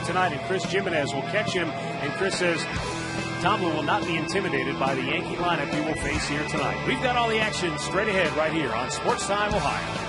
tonight, and Chris Jimenez will catch him. And Chris says Tomlin will not be intimidated by the Yankee lineup he will face here tonight. We've got all the action straight ahead right here on Sports Time Ohio.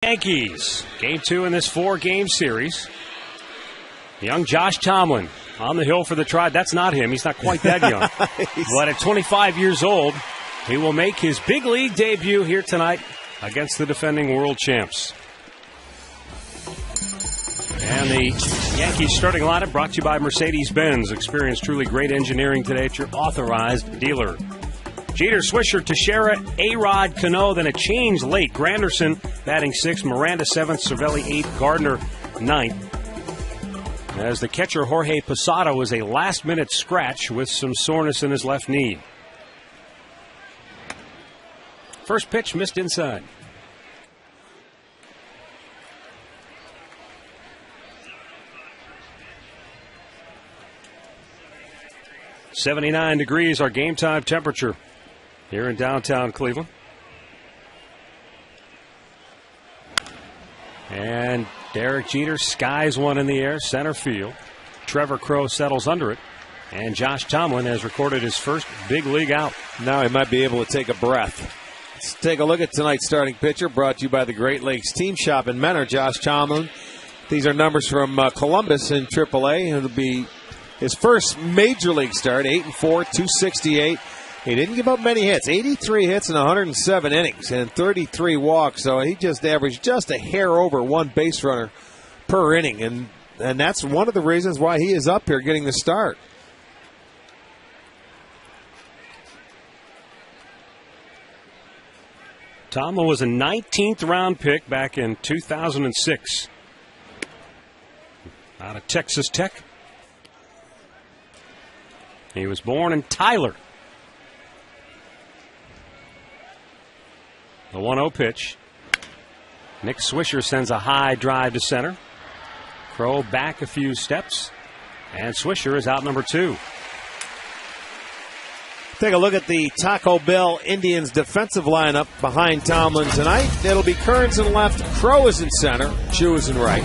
Yankees, game 2 in this 4-game series. Young Josh Tomlin on the hill for the Tribe. That's not him. He's not quite that young. But at 25 years old, he will make his big league debut here tonight against the defending world champs. And the Yankees starting lineup brought to you by Mercedes-Benz. Experience truly great engineering today at your authorized dealer. Jeter, Swisher, Teixeira, A-Rod, Cano, then a change late. Granderson batting 6th, Miranda 7th, Cervelli 8th, Gardner 9th. As the catcher Jorge Posada was a last-minute scratch with some soreness in his left knee. First pitch missed inside. (79 degrees) our game time temperature here in downtown Cleveland. And Derek Jeter skies one in the air, center field. Trevor Crowe settles under it. And Josh Tomlin has recorded his first big league out. Now he might be able to take a breath. Let's take a look at tonight's starting pitcher, brought to you by the Great Lakes Team Shop in Mentor, Josh Tomlin. These are numbers from Columbus in AAA. It'll be his first major league start, 8-4, 268. He didn't give up many hits, 83 hits in 107 innings and 33 walks. So he just averaged just a hair over one base runner per inning. And that's one of the reasons why he is up here getting the start. Tomlin was a 19th round pick back in 2006 out of Texas Tech. He was born in Tyler. The 1-0 pitch. Nick Swisher sends a high drive to center. Crowe back a few steps. And Swisher is out number 2. Take a look at the Taco Bell Indians defensive lineup behind Tomlin tonight. It'll be Kearns in left, Crowe is in center, Chu is in right.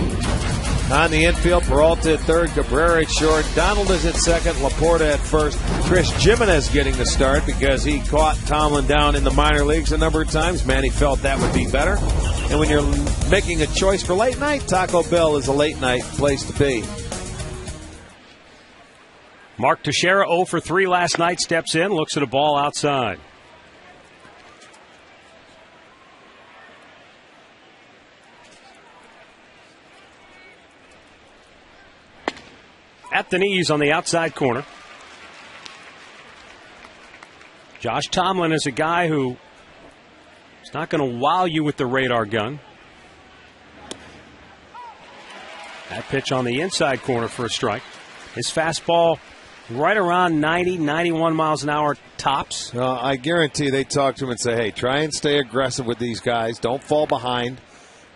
On the infield, Peralta at third, Cabrera at short, Donald is at second, Laporta at first. Chris Jimenez getting the start because he caught Tomlin down in the minor leagues a number of times. Manny felt that would be better. And when you're making a choice for late night, Taco Bell is a late night place to be. Mark Teixeira 0 for 3 last night, steps in, looks at a ball outside. At the knees on the outside corner. Josh Tomlin is a guy who is not going to wow you with the radar gun. That pitch on the inside corner for a strike. His fastball right around 90, 91 miles an hour tops. I guarantee they talk to him and say, hey, try and stay aggressive with these guys. Don't fall behind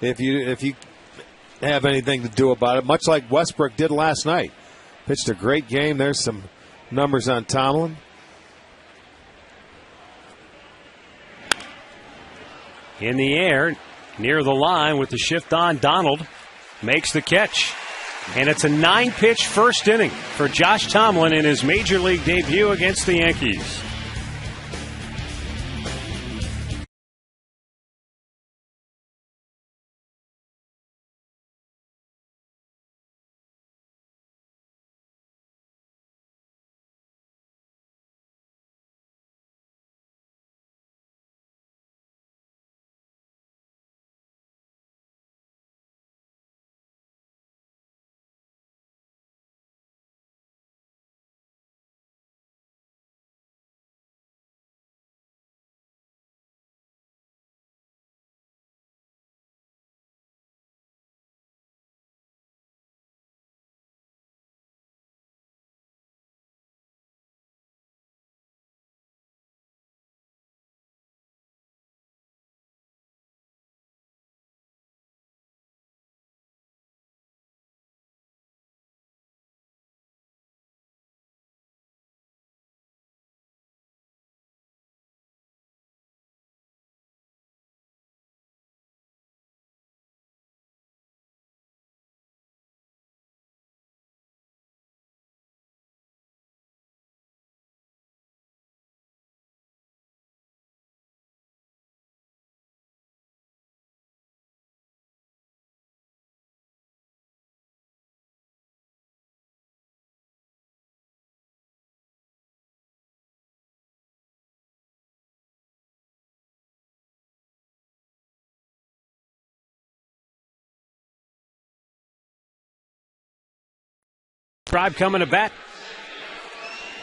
if you have anything to do about it, much like Westbrook did last night. Pitched a great game. There's some numbers on Tomlin. In the air, near the line with the shift on, Donald makes the catch. And it's a 9-pitch first inning for Josh Tomlin in his major league debut against the Yankees. Tribe coming to bat.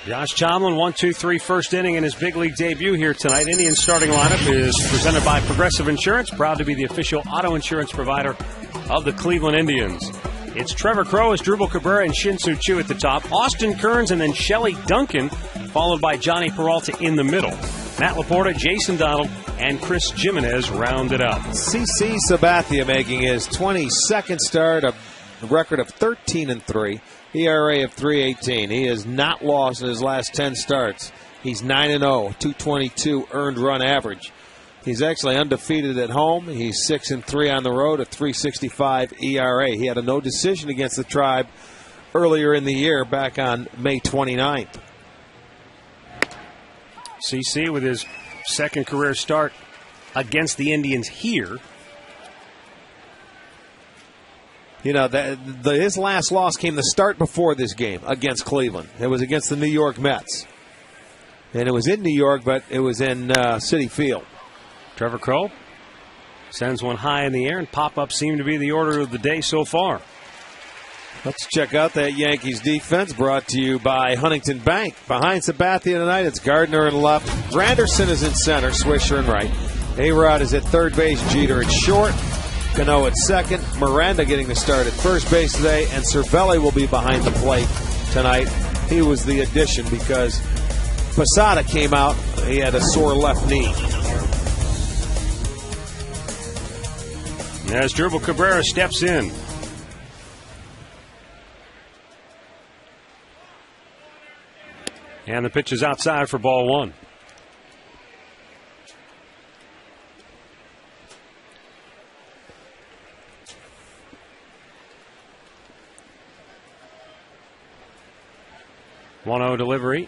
Josh Tomlin, 1-2-3 first inning in his big league debut here tonight. Indians starting lineup is presented by Progressive Insurance, proud to be the official auto insurance provider of the Cleveland Indians. It's Trevor Crowe, Asdrubal Cabrera, and Shin-Soo Choo at the top. Austin Kearns and then Shelly Duncan, followed by Johnny Peralta in the middle. Matt Laporta, Jason Donald, and Chris Jimenez rounded out. CC Sabathia making his 22nd start, a record of 13-3. ERA of 3.18. He has not lost in his last 10 starts. He's 9-0, 222 earned run average. He's actually undefeated at home. He's 6-3 on the road, a 3.65 ERA. He had a no decision against the Tribe earlier in the year, back on May 29th. CC with his second career start against the Indians here. You know, his last loss came the start before this game against Cleveland. It was against the New York Mets. And it was in New York, but it was in Citi Field. Trevor Crowe sends one high in the air, and pop-ups seem to be the order of the day so far. Let's check out that Yankees defense, brought to you by Huntington Bank. Behind Sabathia tonight, it's Gardner in left. Granderson is in center, Swisher in right. A-Rod is at third base, Jeter at short. Cano at second, Miranda getting the start at first base today, and Cervelli will be behind the plate tonight. He was the addition because Posada came out. He had a sore left knee. As Asdrubal Cabrera steps in. And the pitch is outside for ball one. One-0 delivery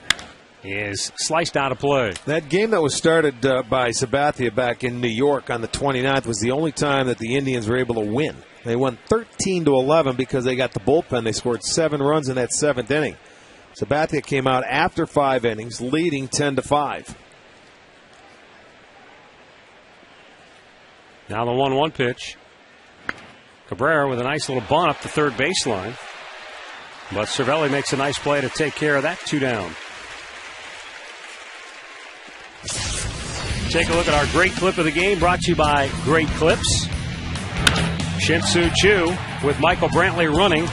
is sliced out of play. That game that was started by Sabathia back in New York on the 29th was the only time that the Indians were able to win. They won 13-11 because they got the bullpen. They scored 7 runs in that 7th inning. Sabathia came out after 5 innings, leading 10-5. Now the 1-1 pitch. Cabrera with a nice little bunt up the third baseline. But Cervelli makes a nice play to take care of that 2 down. take a look at our great clip of the game, brought to you by Great Clips. Shin-Soo Choo with Michael Brantley running.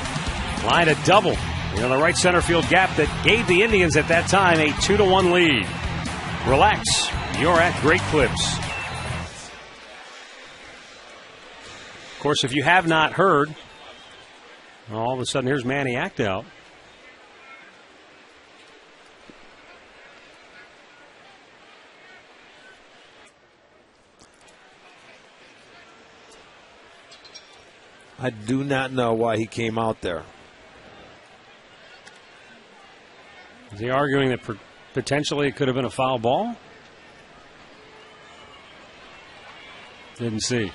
Line a double in the right center field gap that gave the Indians at that time a 2-1 lead. Relax. You're at Great Clips. Of course, if you have not heard, all of a sudden here's Manny Act out. I do not know why he came out there. Is he arguing that potentially it could have been a foul ball? Didn't see.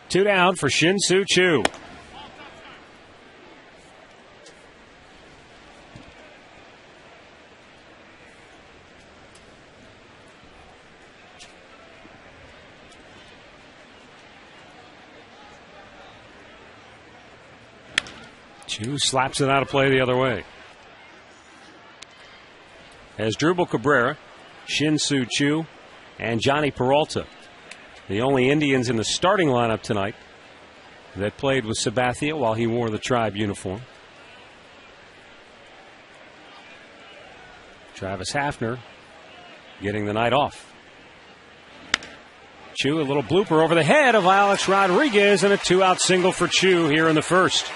Two down for Shin-Soo Choo. Choo slaps it out of play the other way. As Drupal Cabrera, Shin-Soo Choo, and Johnny Peralta, the only Indians in the starting lineup tonight that played with Sabathia while he wore the Tribe uniform. Travis Hafner getting the night off. Choo, a little blooper over the head of Alex Rodriguez, and a 2-out single for Choo here in the first.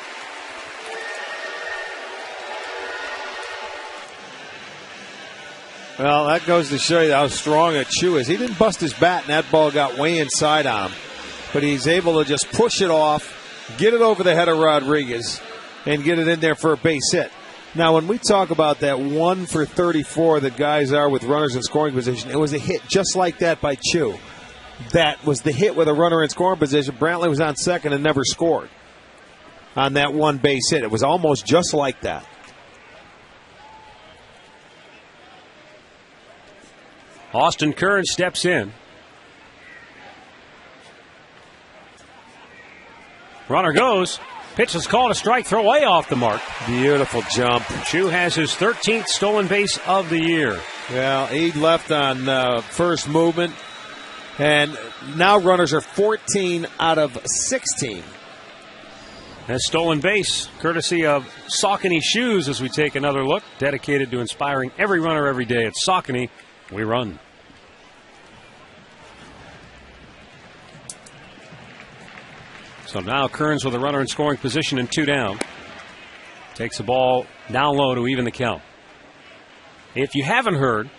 Well, that goes to show you how strong a Choo is. He didn't bust his bat, and that ball got way inside on him. But he's able to just push it off, get it over the head of Rodriguez, and get it in there for a base hit. Now, when we talk about that 1 for 34 that guys are with runners in scoring position, it was a hit just like that by Choo. That was the hit with a runner in scoring position. Brantley was on second and never scored on that one base hit. It was almost just like that. Austin Kern steps in. Runner goes. Pitch is called a strike. Throw way off the mark. Beautiful jump. Choo has his 13th stolen base of the year. Well, he left on first movement. And now runners are 14 out of 16. Has stolen base, courtesy of Saucony Shoes, as we take another look. Dedicated to inspiring every runner every day. At Saucony, we run. So now Kearns with a runner in scoring position and 2 down. Takes the ball down low to even the count. If you haven't heard,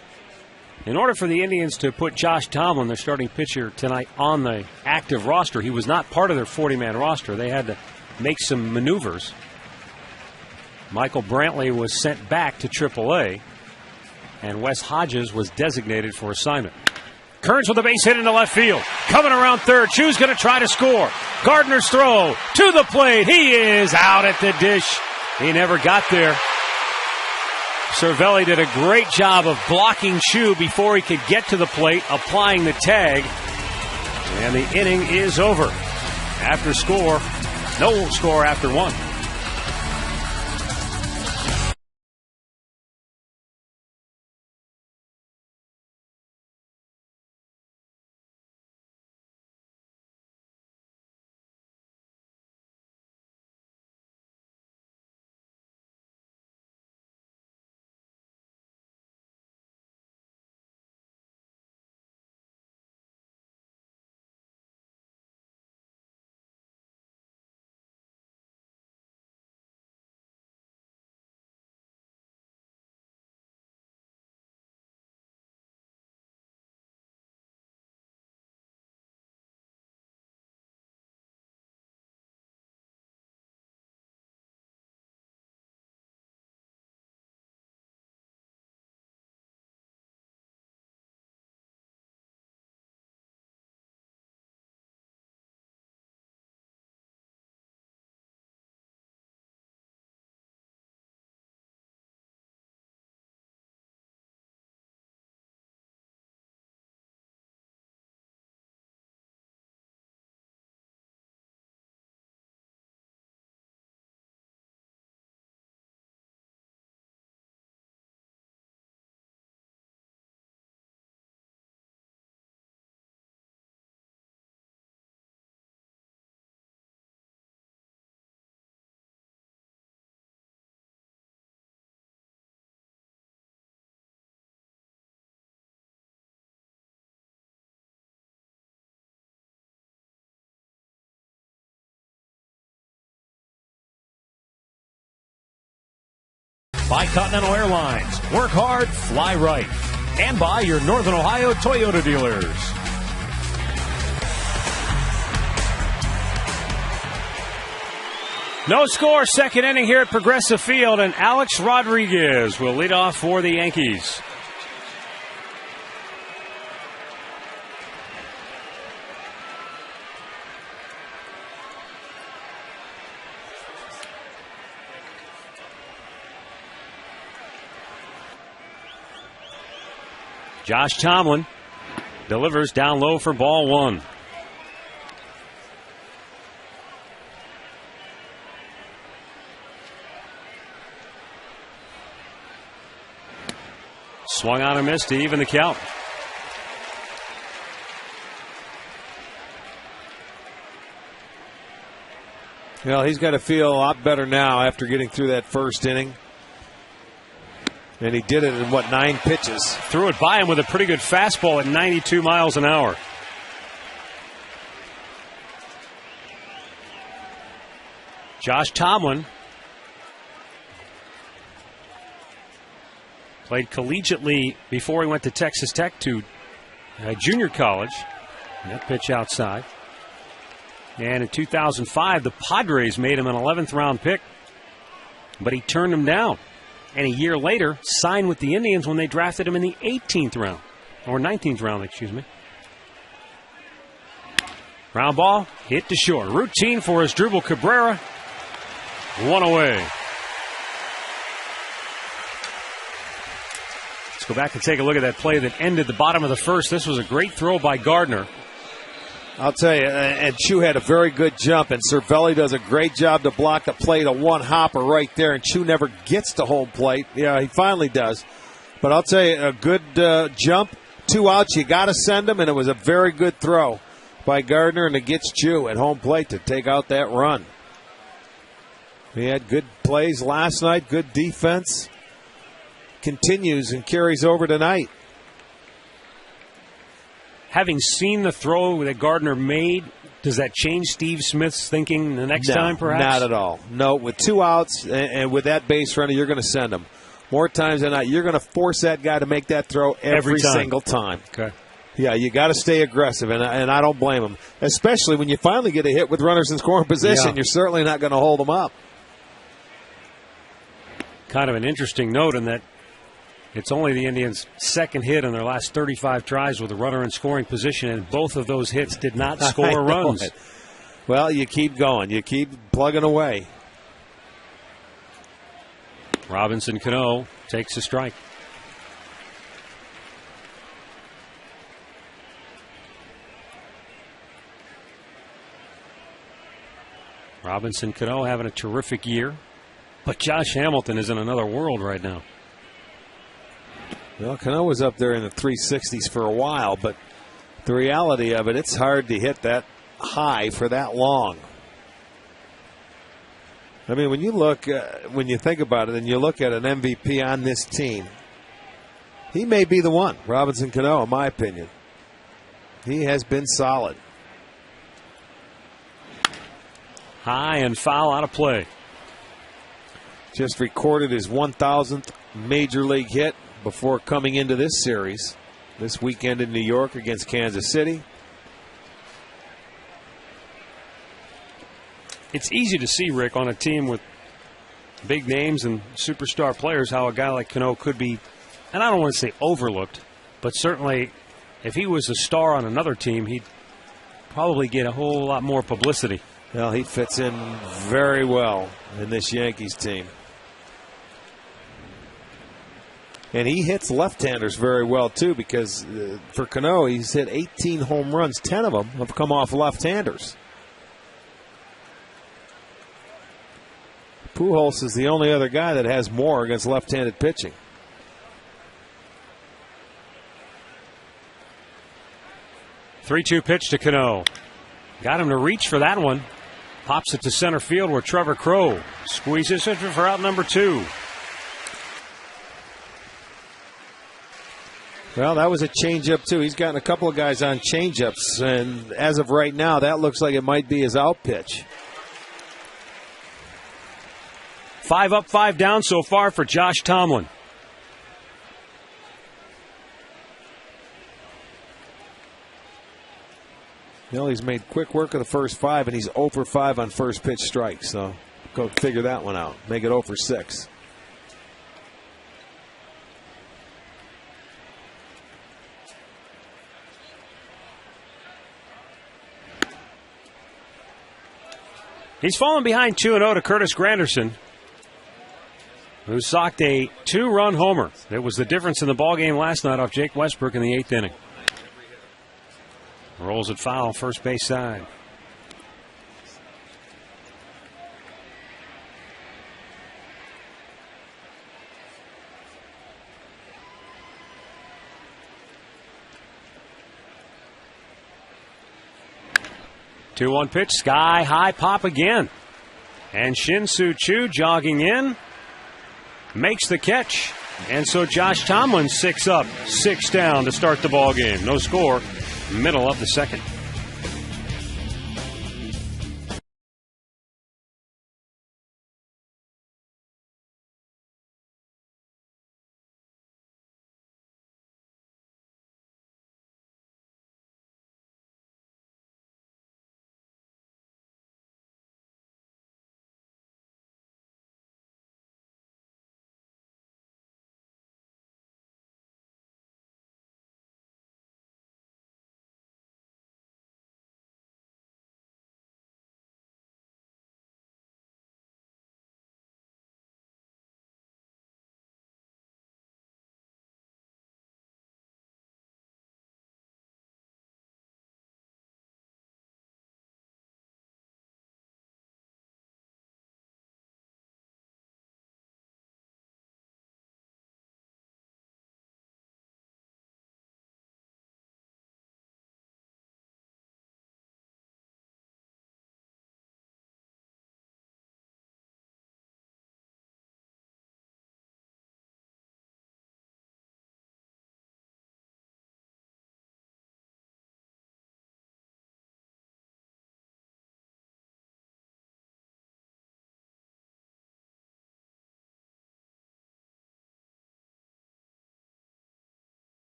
in order for the Indians to put Josh Tomlin, their starting pitcher tonight, on the active roster, he was not part of their 40-man roster. They had to make some maneuvers. Michael Brantley was sent back to AAA, and Wes Hodges was designated for assignment. Kearns with a base hit into left field. Coming around third. Choo's going to try to score. Gardner's throw to the plate. He is out at the dish. He never got there. Cervelli did a great job of blocking Choo before he could get to the plate, applying the tag. And the inning is over. After score, no score after 1. By Continental Airlines. Work hard, fly right. And by your Northern Ohio Toyota dealers. No score, second inning here at Progressive Field, and Alex Rodriguez will lead off for the Yankees. Josh Tomlin delivers down low for ball one. Swung on and missed to even the count. Well, he's got to feel a lot better now after getting through that first inning. And he did it in, 9 pitches? Threw it by him with a pretty good fastball at 92 miles an hour. Josh Tomlin played collegiately before he went to Texas Tech to junior college. And that pitch outside. And in 2005, the Padres made him an 11th round pick, but he turned him down. And a year later, signed with the Indians when they drafted him in the 18th round. Or 19th round, excuse me. Ground ball, hit to short. Routine for Asdrubal Cabrera. One away. Let's go back and take a look at that play that ended the bottom of the first. This was a great throw by Gardner. I'll tell you, and Chu had a very good jump, and Cervelli does a great job to block the play to one hopper right there, and Chu never gets to home plate. Yeah, he finally does. But I'll tell you, a good jump, 2 outs, you got to send him, and it was a very good throw by Gardner, and it gets Chu at home plate to take out that run. He had good plays last night, good defense. Continues and carries over tonight. Having seen the throw that Gardner made, does that change Steve Smith's thinking the next time, perhaps? Not at all. No, with 2 outs and with that base runner, you're going to send him. More times than not, you're going to force that guy to make that throw every single time. Okay. Yeah, you got to stay aggressive, and I don't blame him. Especially when you finally get a hit with runners in scoring position, You're certainly not going to hold them up. Kind of an interesting note in that it's only the Indians' second hit in their last 35 tries with a runner in scoring position, and both of those hits did not score runs. It. Well, you keep going. You keep plugging away. Robinson Cano takes a strike. Robinson Cano having a terrific year, but Josh Hamilton is in another world right now. Well, Cano was up there in the 360s for a while, but the reality of it, it's hard to hit that high for that long. I mean, when you look, when you think about it and you look at an MVP on this team, he may be the one, Robinson Cano, in my opinion. He has been solid. High and foul out of play. Just recorded his 1,000th major league hit before coming into this series this weekend in New York against Kansas City. It's easy to see, Rick, on a team with big names and superstar players, how a guy like Cano could be, and I don't want to say overlooked, but certainly if he was a star on another team, he'd probably get a whole lot more publicity. Well, he fits in very well in this Yankees team. And he hits left-handers very well, too, because for Cano, he's hit 18 home runs. 10 of them have come off left-handers. Pujols is the only other guy that has more against left-handed pitching. Three-two pitch to Cano. Got him to reach for that one. Pops it to center field where Trevor Crowe squeezes it for out number 2. Well, that was a changeup, too. He's gotten a couple of guys on changeups, and as of right now, that looks like it might be his out pitch. 5 up, 5 down so far for Josh Tomlin. Well, he's made quick work of the first 5, and he's 0 for 5 on first pitch strikes. So go figure that one out. Make it 0 for 6. He's fallen behind 2-0 to Curtis Granderson, who socked a 2-run homer. That was the difference in the ballgame last night off Jake Westbrook in the 8th inning. Rolls it foul, first base side. Two-one pitch, sky high pop again. And Shin-Soo Choo jogging in, makes the catch. And so Josh Tomlin 6 up, 6 down to start the ball game. No score, middle of the second.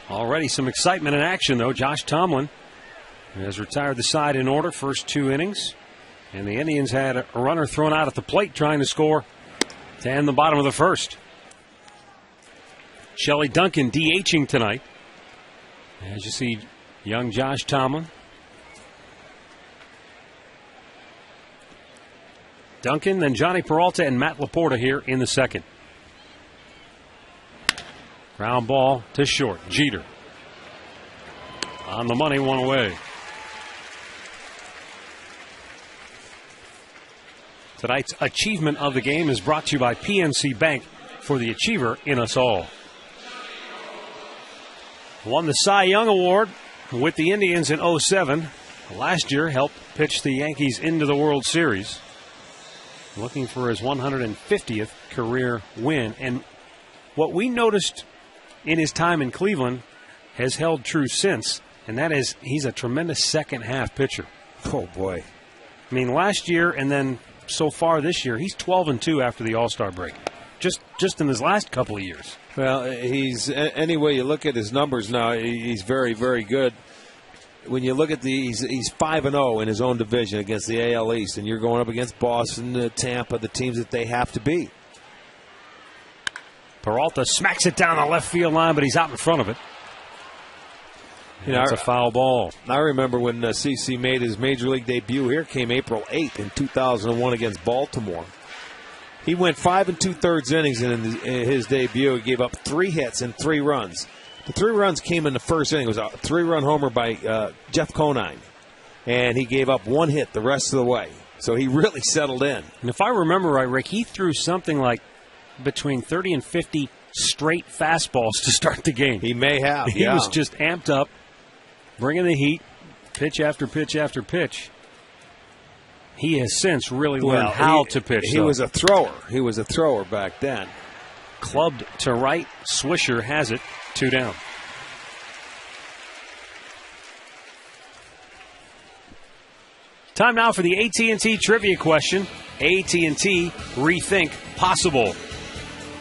Already some excitement in action, though. Josh Tomlin has retired the side in order, first 2 innings. And the Indians had a runner thrown out at the plate trying to score to end the bottom of the first. Shelley Duncan DHing tonight. As you see, young Josh Tomlin. Duncan, then Johnny Peralta and Matt Laporta here in the second. Ground ball to short. Jeter. On the money, one away. Tonight's achievement of the game is brought to you by PNC Bank, for the achiever in us all. Won the Cy Young Award with the Indians in 2007. Last year helped pitch the Yankees into the World Series. Looking for his 150th career win. And what we noticed in his time in Cleveland has held true since, and that is he's a tremendous second-half pitcher. Oh, boy. I mean, last year and then so far this year, he's 12-2 after the All-Star break, just in his last couple of years. Well, he's any way you look at his numbers now, he's very, very good. When you look at he's 5-0 in his own division against the AL East, and you're going up against Boston, Tampa, the teams that they have to beat. Peralta smacks it down the left field line, but he's out in front of it. That's a foul ball. I remember when CC made his major league debut here, came April 8th in 2001 against Baltimore. He went 5 2/3 innings in his debut. He gave up 3 hits and 3 runs. The 3 runs came in the first inning. It was a 3-run homer by Jeff Conine. And he gave up 1 hit the rest of the way. So he really settled in. And if I remember right, Rick, he threw something like between 30 and 50 straight fastballs to start the game. He may have. He was just amped up, bringing the heat, pitch after pitch after pitch. He has since really learned how to pitch. He was a thrower. He was a thrower back then. Clubbed to right. Swisher has it. 2 down. Time now for the AT&T trivia question. AT&T Rethink Possible.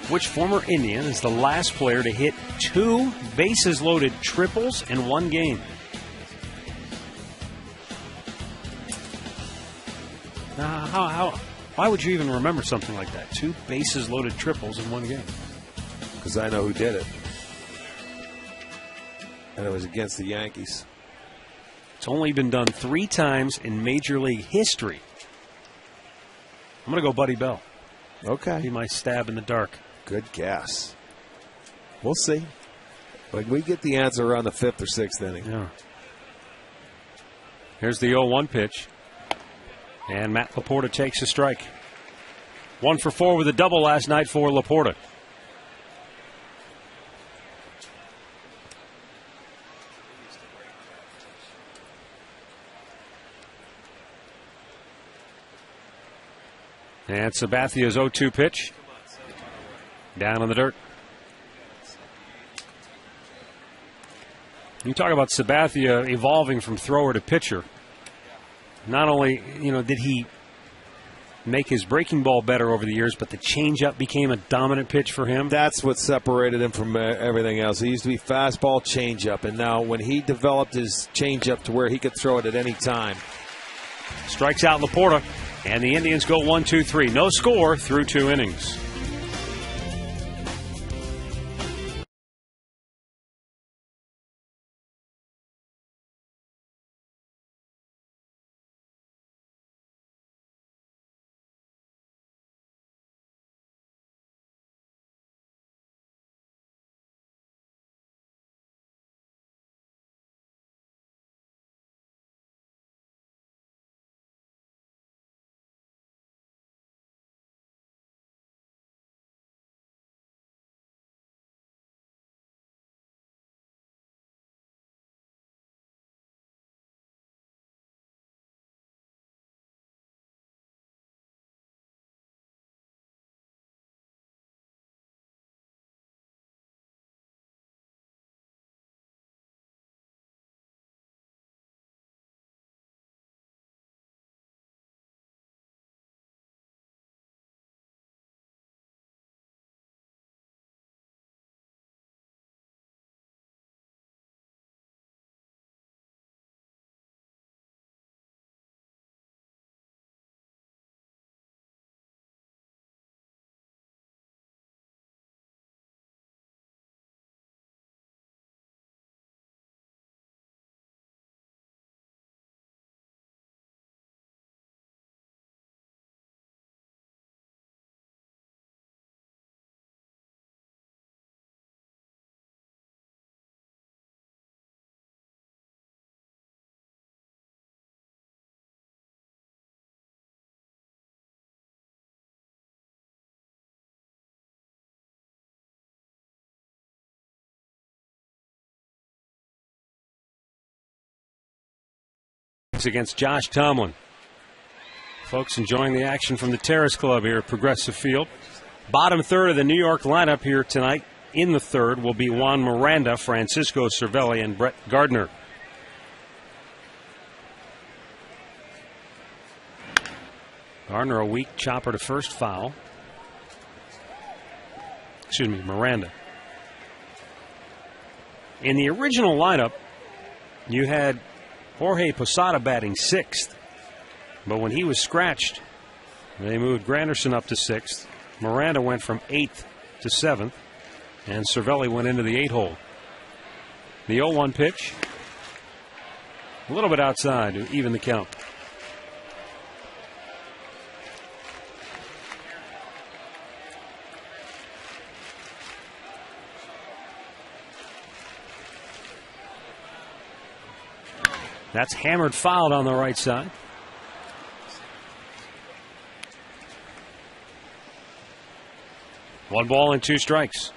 Which former Indian is the last player to hit 2 bases-loaded triples in one game? Why would you even remember something like that? 2 bases-loaded triples in one game. Because I know who did it. And it was against the Yankees. It's only been done 3 times in Major League history. I'm going to go Buddy Bell. Okay. Be my stab in the dark. Good guess. We'll see. Like we get the answer around the 5th or 6th inning. Yeah. Here's the 0-1 pitch. And Matt Laporta takes a strike. 1 for 4 with a double last night for Laporta. And Sabathia's 0-2 pitch. Down on the dirt. You talk about Sabathia evolving from thrower to pitcher. Not only, did he make his breaking ball better over the years, but the changeup became a dominant pitch for him. That's what separated him from everything else. He used to be fastball, changeup, and now when he developed his changeup to where he could throw it at any time. Strikes out Laporta, and the Indians go 1-2-3. No score through 2 innings. Against Josh Tomlin. Folks enjoying the action from the Terrace Club here at Progressive Field. Bottom third of the New York lineup here tonight. In the third will be Juan Miranda, Francisco Cervelli, and Brett Gardner. Gardner a weak chopper to first, foul. Excuse me, Miranda. In the original lineup, you had Jorge Posada batting 6th. But when he was scratched, they moved Granderson up to 6th. Miranda went from 8th to 7th. And Cervelli went into the 8-hole. The 0-1 pitch. A little bit outside to even the count. That's hammered fouled on the right side. 1 ball and 2 strikes.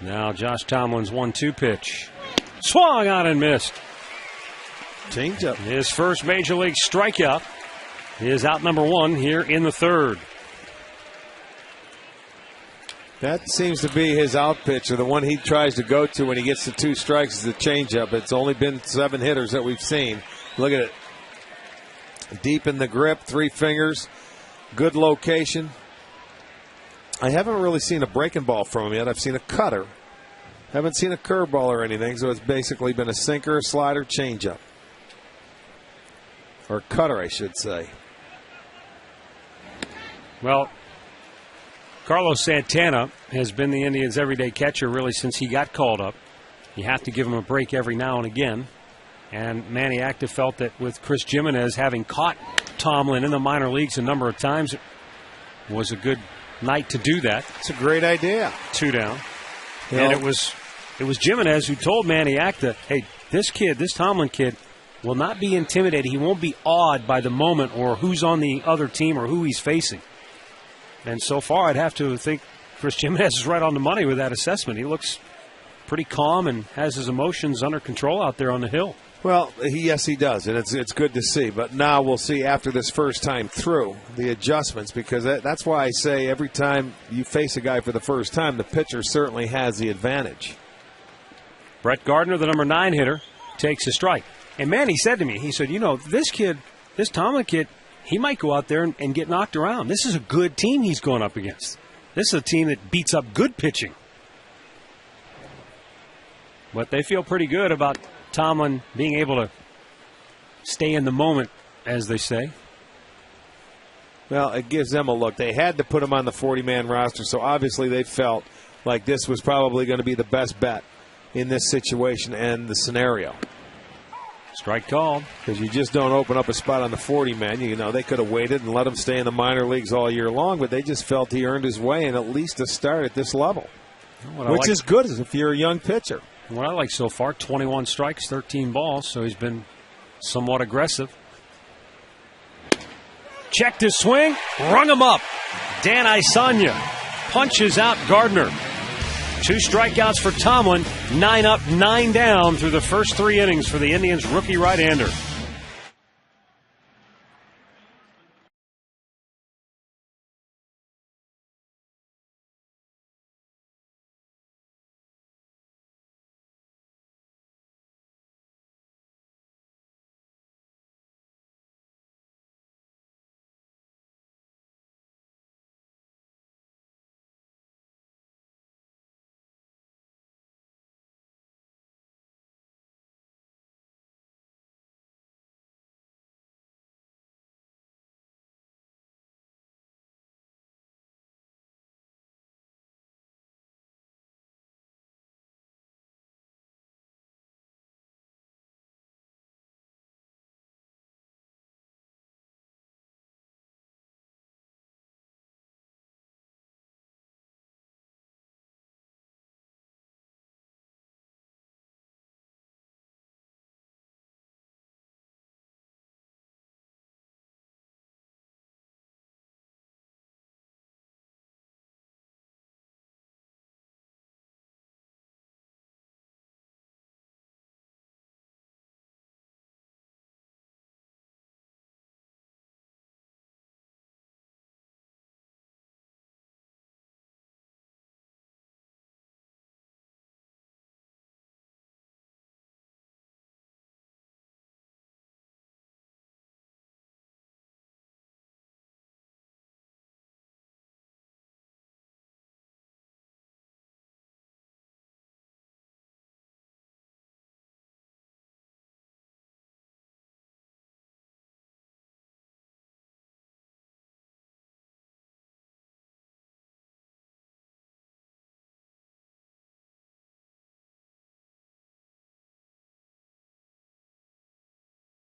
Now Josh Tomlin's 1-2 pitch. Swung on and missed. Changeup. His first major league strikeout is out number 1 here in the 3rd. That seems to be his out pitch, or the one he tries to go to when he gets to 2 strikes is the changeup. It's only been 7 hitters that we've seen. Look at it. Deep in the grip, 3 fingers, good location. I haven't really seen a breaking ball from him yet. I've seen a cutter. Haven't seen a curveball or anything, so it's basically been a sinker, slider, changeup. Or cutter, I should say. Well, Carlos Santana has been the Indians' everyday catcher really since he got called up. You have to give him a break every now and again. And Manny Acta felt that with Chris Jimenez having caught Tomlin in the minor leagues a number of times, it was a good night to do that. It's a great idea. 2 down. And it was Jimenez who told Manny Acta, hey, this Tomlin kid will not be intimidated. He won't be awed by the moment or who's on the other team or who he's facing. And so far, I'd have to think Chris Jimenez is right on the money with that assessment. He looks pretty calm and has his emotions under control out there on the hill. Well, yes, he does, and it's good to see. But now we'll see after this first time through the adjustments, because that's why I say every time you face a guy for the first time, the pitcher certainly has the advantage. Brett Gardner, the number 9 hitter, takes a strike. And Manny said to me, he said, this Tomlin kid, he might go out there and get knocked around. This is a good team he's going up against. This is a team that beats up good pitching. But they feel pretty good about Tomlin being able to stay in the moment, as they say. Well, it gives them a look. They had to put him on the 40-man roster, so obviously they felt like this was probably going to be the best bet in this situation and the scenario. Strike called. Because you just don't open up a spot on the 40-man. They could have waited and let him stay in the minor leagues all year long, but they just felt he earned his way and at least a start at this level, which is good if you're a young pitcher. What I like so far, 21 strikes, 13 balls, so he's been somewhat aggressive. Checked his swing, rung him up. Dan Isanya punches out Gardner. 2 strikeouts for Tomlin, 9 up, 9 down through the first 3 innings for the Indians' rookie right-hander.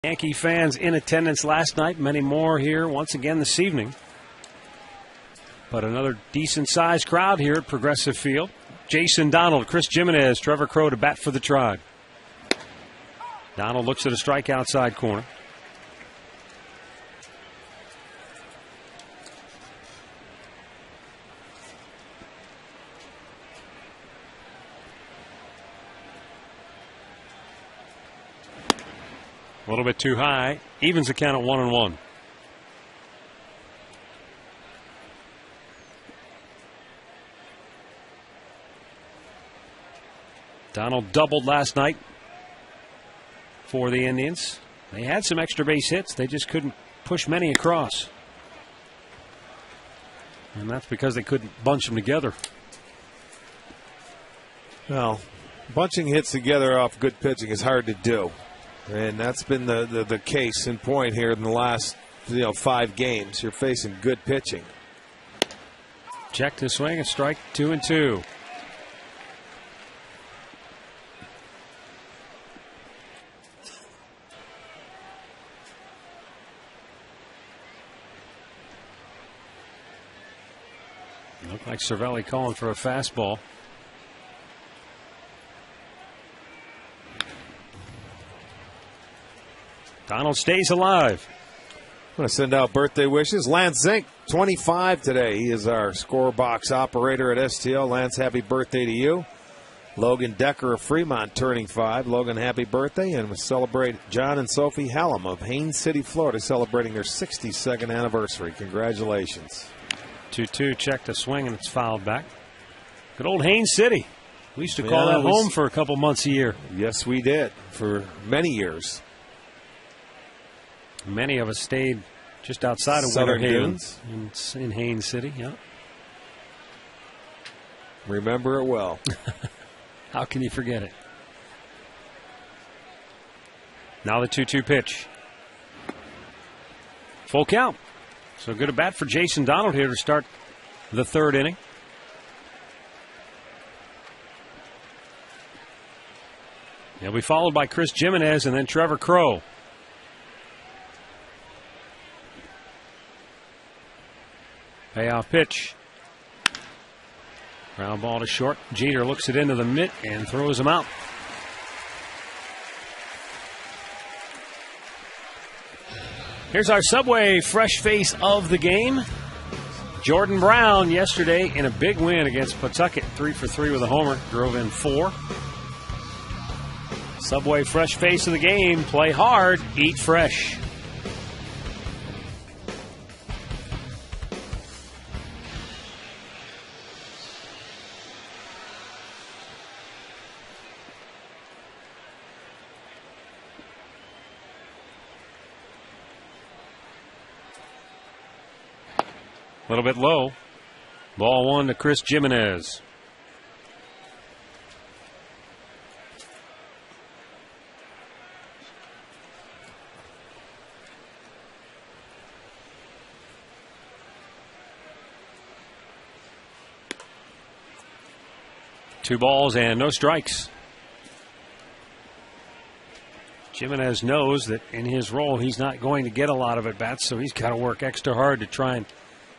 Yankee fans in attendance last night, many more here once again this evening. But another decent-sized crowd here at Progressive Field. Jason Donald, Chris Jimenez, Trevor Crow to bat for the Tribe. Donald looks at a strike outside corner. A little bit too high. Evens the count at 1-1. Donald doubled last night for the Indians. They had some extra base hits. They just couldn't push many across. And that's because they couldn't bunch them together. Well, bunching hits together off good pitching is hard to do. And that's been the case in point here in the last 5 games. You're facing good pitching. Check to swing, a strike, 2-2. Looked like Cervelli calling for a fastball. Donald stays alive. I'm going to send out birthday wishes. Lance Zink, 25 today. He is our score box operator at STL. Lance, happy birthday to you. Logan Decker of Fremont turning 5. Logan, happy birthday. And we celebrate John and Sophie Hallam of Haines City, Florida, celebrating their 62nd anniversary. Congratulations. 2-2, check to swing, and it's fouled back. Good old Haines City. We used to call that home for a couple months a year. Yes, we did, for many years. Many of us stayed just outside of Winter Haven in Haines City. Yeah. Remember it well. How can you forget it? Now the 2-2 pitch. Full count. So good at bat for Jason Donald here to start the 3rd inning. He'll be followed by Chris Jimenez and then Trevor Crow. Payoff pitch. Ground ball to short. Jeter looks it into the mitt and throws him out. Here's our Subway fresh face of the game. Jordan Brown yesterday in a big win against Pawtucket. 3 for 3 with a homer. Drove in 4. Subway fresh face of the game. Play hard, eat fresh. A little bit low. Ball 1 to Chris Jimenez. Two balls and no strikes. Jimenez knows that in his role he's not going to get a lot of at-bats, so he's got to work extra hard to try and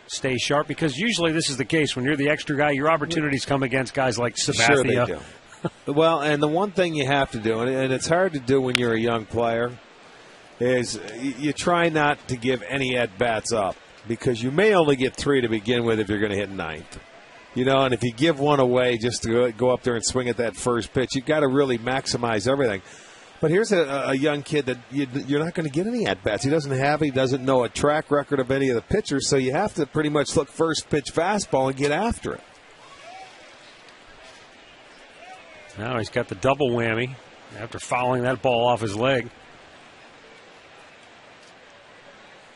stay sharp, because usually this is the case. When you're the extra guy, your opportunities come against guys like Sabathia. Sure they do. Well, and the one thing you have to do, and it's hard to do when you're a young player, is you try not to give any at-bats up, because you may only get 3 to begin with if you're going to hit 9th. And if you give one away just to go up there and swing at that first pitch, you've got to really maximize everything. But here's a young kid that you're not going to get any at-bats. He doesn't know a track record of any of the pitchers, so you have to pretty much look first pitch fastball and get after it. Now he's got the double whammy after fouling that ball off his leg.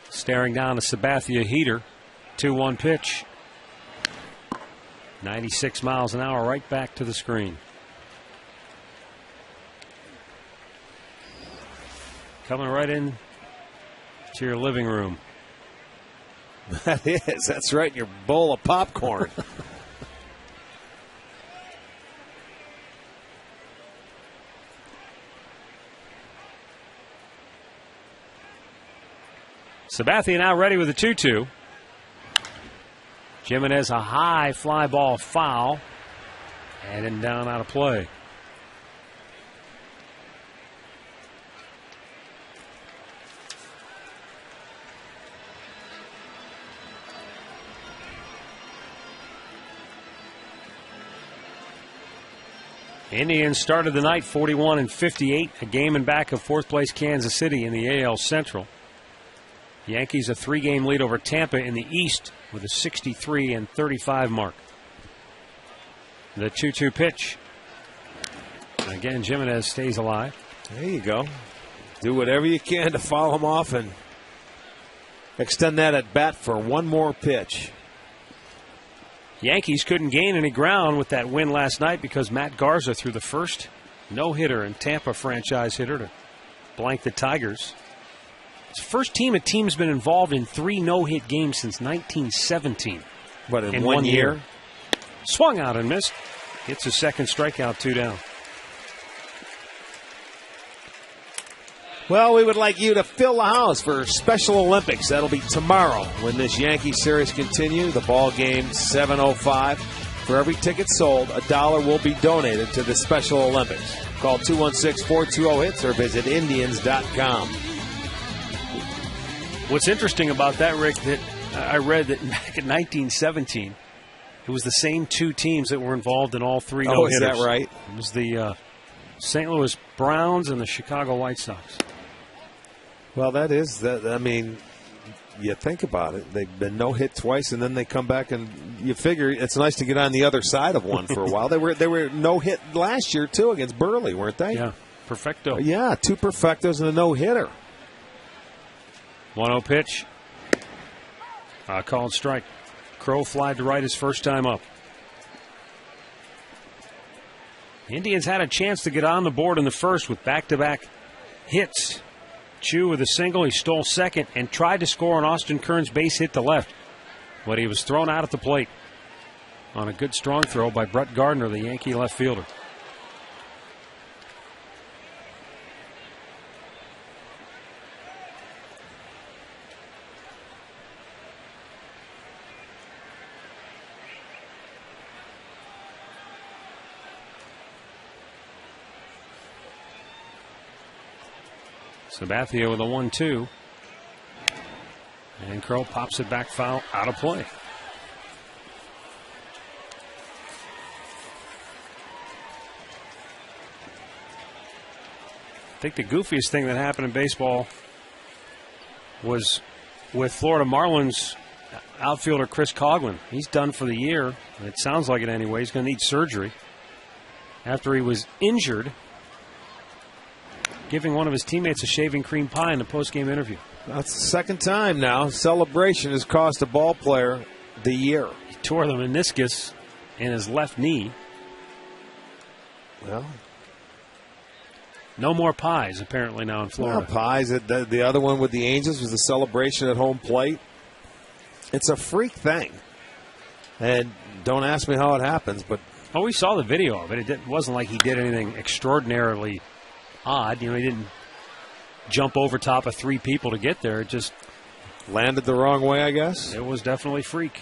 Staring down a Sabathia heater. 2-1 pitch. 96 miles an hour right back to the screen. Coming right in to your living room. That is. That's right, in your bowl of popcorn. Sabathia now ready with a 2-2. Jimenez a high fly ball foul. And then down out of play. Indians started the night 41-58, a game in back of fourth place Kansas City in the AL Central. Yankees a 3-game lead over Tampa in the East with a 63-35 mark. The 2-2 pitch. And again, Jimenez stays alive. There you go. Do whatever you can to foul him off and extend that at bat for one more pitch. Yankees couldn't gain any ground with that win last night because Matt Garza threw the first no-hitter in Tampa franchise hitter to blank the Tigers. It's the first team a team's been involved in 3 no-hit games since 1917. But in one year? Swung out and missed. Gets his second strikeout, 2 down. Well, we would like you to fill the house for Special Olympics. That'll be tomorrow when this Yankee series continues. The ball game, 7:05. For every ticket sold, $1 will be donated to the Special Olympics. Call 216-420-HITS or visit Indians.com. What's interesting about that, Rick, that I read that back in 1917, it was the same 2 teams that were involved in all 3 no-hitters. Oh, is that right? It was the St. Louis Browns and the Chicago White Sox. Well, that is that. I mean, you think about it. They've been no hit twice, and then they come back, and you figure it's nice to get on the other side of one for a while. They were no hit last year too against Burley, weren't they? Yeah, perfecto. Yeah, 2 perfectos and a no hitter. 1-0 pitch. Called strike. Crow flied to right his first time up. Indians had a chance to get on the board in the first with back-to-back hits. Chu with a single. He stole second and tried to score on Austin Kern's base hit to left. But he was thrown out at the plate on a good strong throw by Brett Gardner, the Yankee left fielder. Sabathia with a 1-2. And Crow pops it back foul out of play. I think the goofiest thing that happened in baseball was with Florida Marlins outfielder Chris Coghlan. He's done for the year. It sounds like it anyway. He's going to need surgery after he was injured giving one of his teammates a shaving cream pie in the post-game interview. That's the second time now. Celebration has cost a ball player the year. He tore the meniscus in his left knee. Well, no more pies apparently now in Florida. Well, pies. The other one with the Angels was the celebration at home plate. It's a freak thing. And don't ask me how it happens, but... Oh, we saw the video of it. It wasn't like he did anything extraordinarily odd. You know, he didn't jump over top of 3 people to get there. It just landed the wrong way, I guess. It was definitely freak.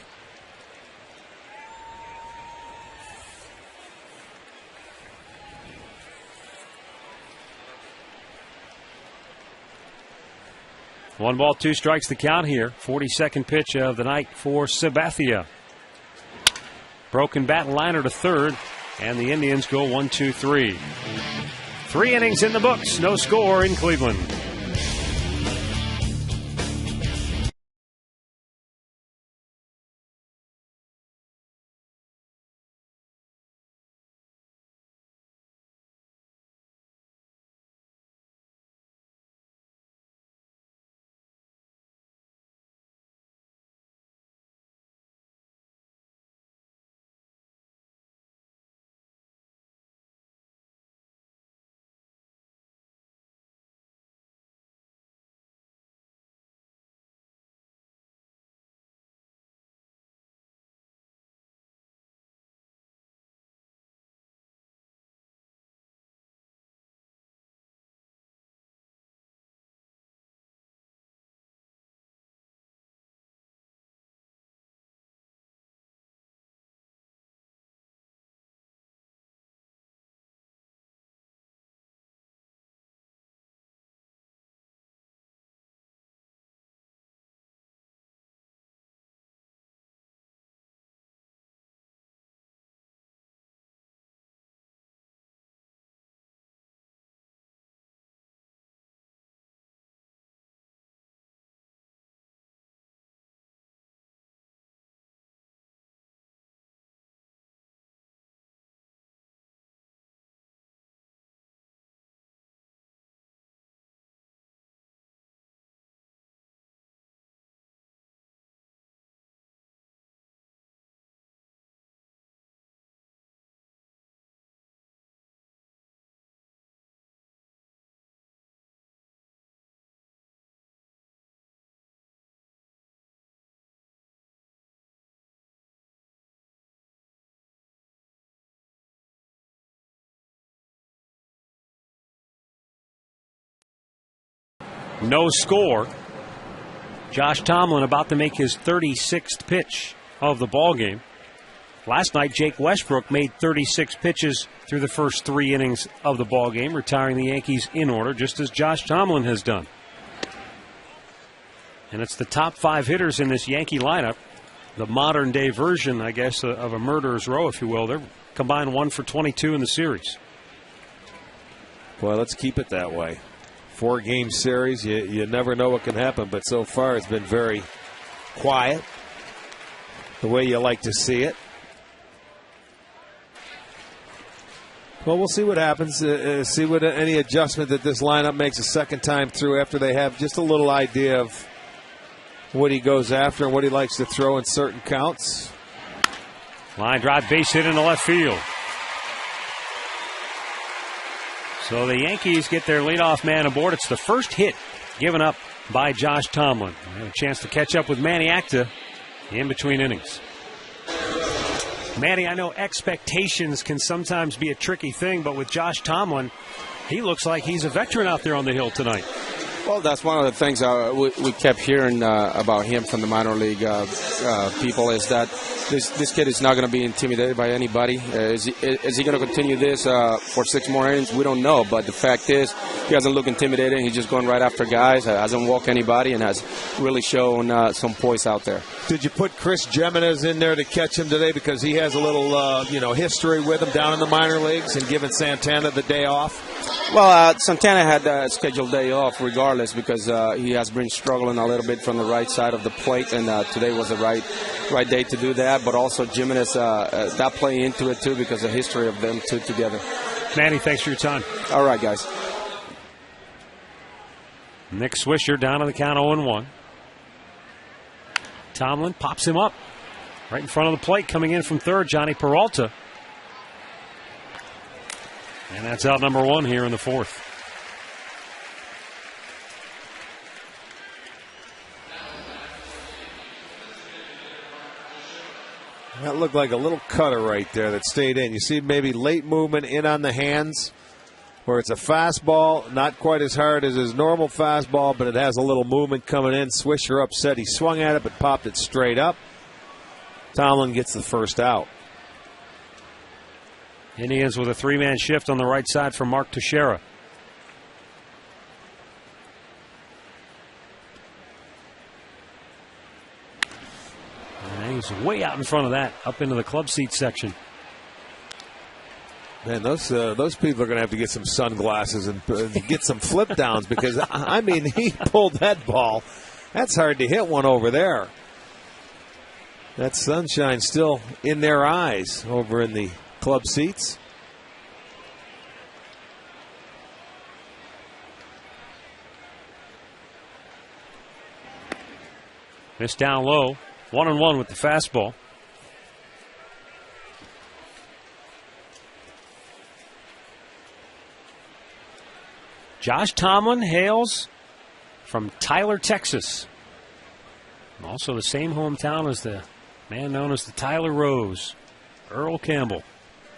One ball, 2 strikes the count here. 42nd pitch of the night for Sabathia. Broken bat liner to third, and the Indians go 1-2-3. 3 innings in the books, no score in Cleveland. no score. Josh Tomlin about to make his 36th pitch of the ball game. Last night, Jake Westbrook made 36 pitches through the first 3 innings of the ball game, retiring the Yankees in order, just as Josh Tomlin has done. And it's the top 5 hitters in this Yankee lineup, the modern-day version, I guess, of a murderer's row, if you will. They're combined 1 for 22 in the series. Well, let's keep it that way. 4-game series, you never know what can happen, but so far it's been very quiet, the way you like to see it. Well, we'll see what happens, see what any adjustment that this lineup makes a second time through after they have just a little idea of what he goes after and what he likes to throw in certain counts. Line drive, base hit into left field. So the Yankees get their leadoff man aboard. It's the first hit given up by Josh Tomlin. A chance to catch up with Manny Acta in between innings. Manny, I know expectations can sometimes be a tricky thing, but with Josh Tomlin, he looks like he's a veteran out there on the hill tonight. Well, that's one of the things we kept hearing about him from the minor league people, is that this kid is not going to be intimidated by anybody. Is he going to continue this for 6 more innings? We don't know, but the fact is he doesn't look intimidated. He's just going right after guys, hasn't walked anybody, and has really shown some poise out there. Did you put Chris Jimenez in there to catch him today because he has a little history with him down in the minor leagues and giving Santana the day off? Well, Santana had a scheduled day off regardless because he has been struggling a little bit from the right side of the plate, and today was the right day to do that. But also Jimenez, that play into it too because of the history of them two together. Manny, thanks for your time. All right, guys. Nick Swisher down on the count 0-1. Tomlin pops him up right in front of the plate. Coming in from third, Johnny Peralta. And that's out number 1 here in the 4th. That looked like a little cutter right there that stayed in. You see maybe late movement in on the hands where it's a fastball, not quite as hard as his normal fastball, but it has a little movement coming in. Swisher upset. He swung at it but popped it straight up. Tomlin gets the first out. Indians with a 3-man shift on the right side for Mark Teixeira. And he's way out in front of that, up into the club seat section. Man, those people are going to have to get some sunglasses and get some flip downs because, I mean, he pulled that ball. That's hard to hit one over there. That sunshine still in their eyes over in the club seats. Missed down low. 1-1 with the fastball. Josh Tomlin hails from Tyler, Texas. Also the same hometown as the man known as the Tyler Rose, Earl Campbell.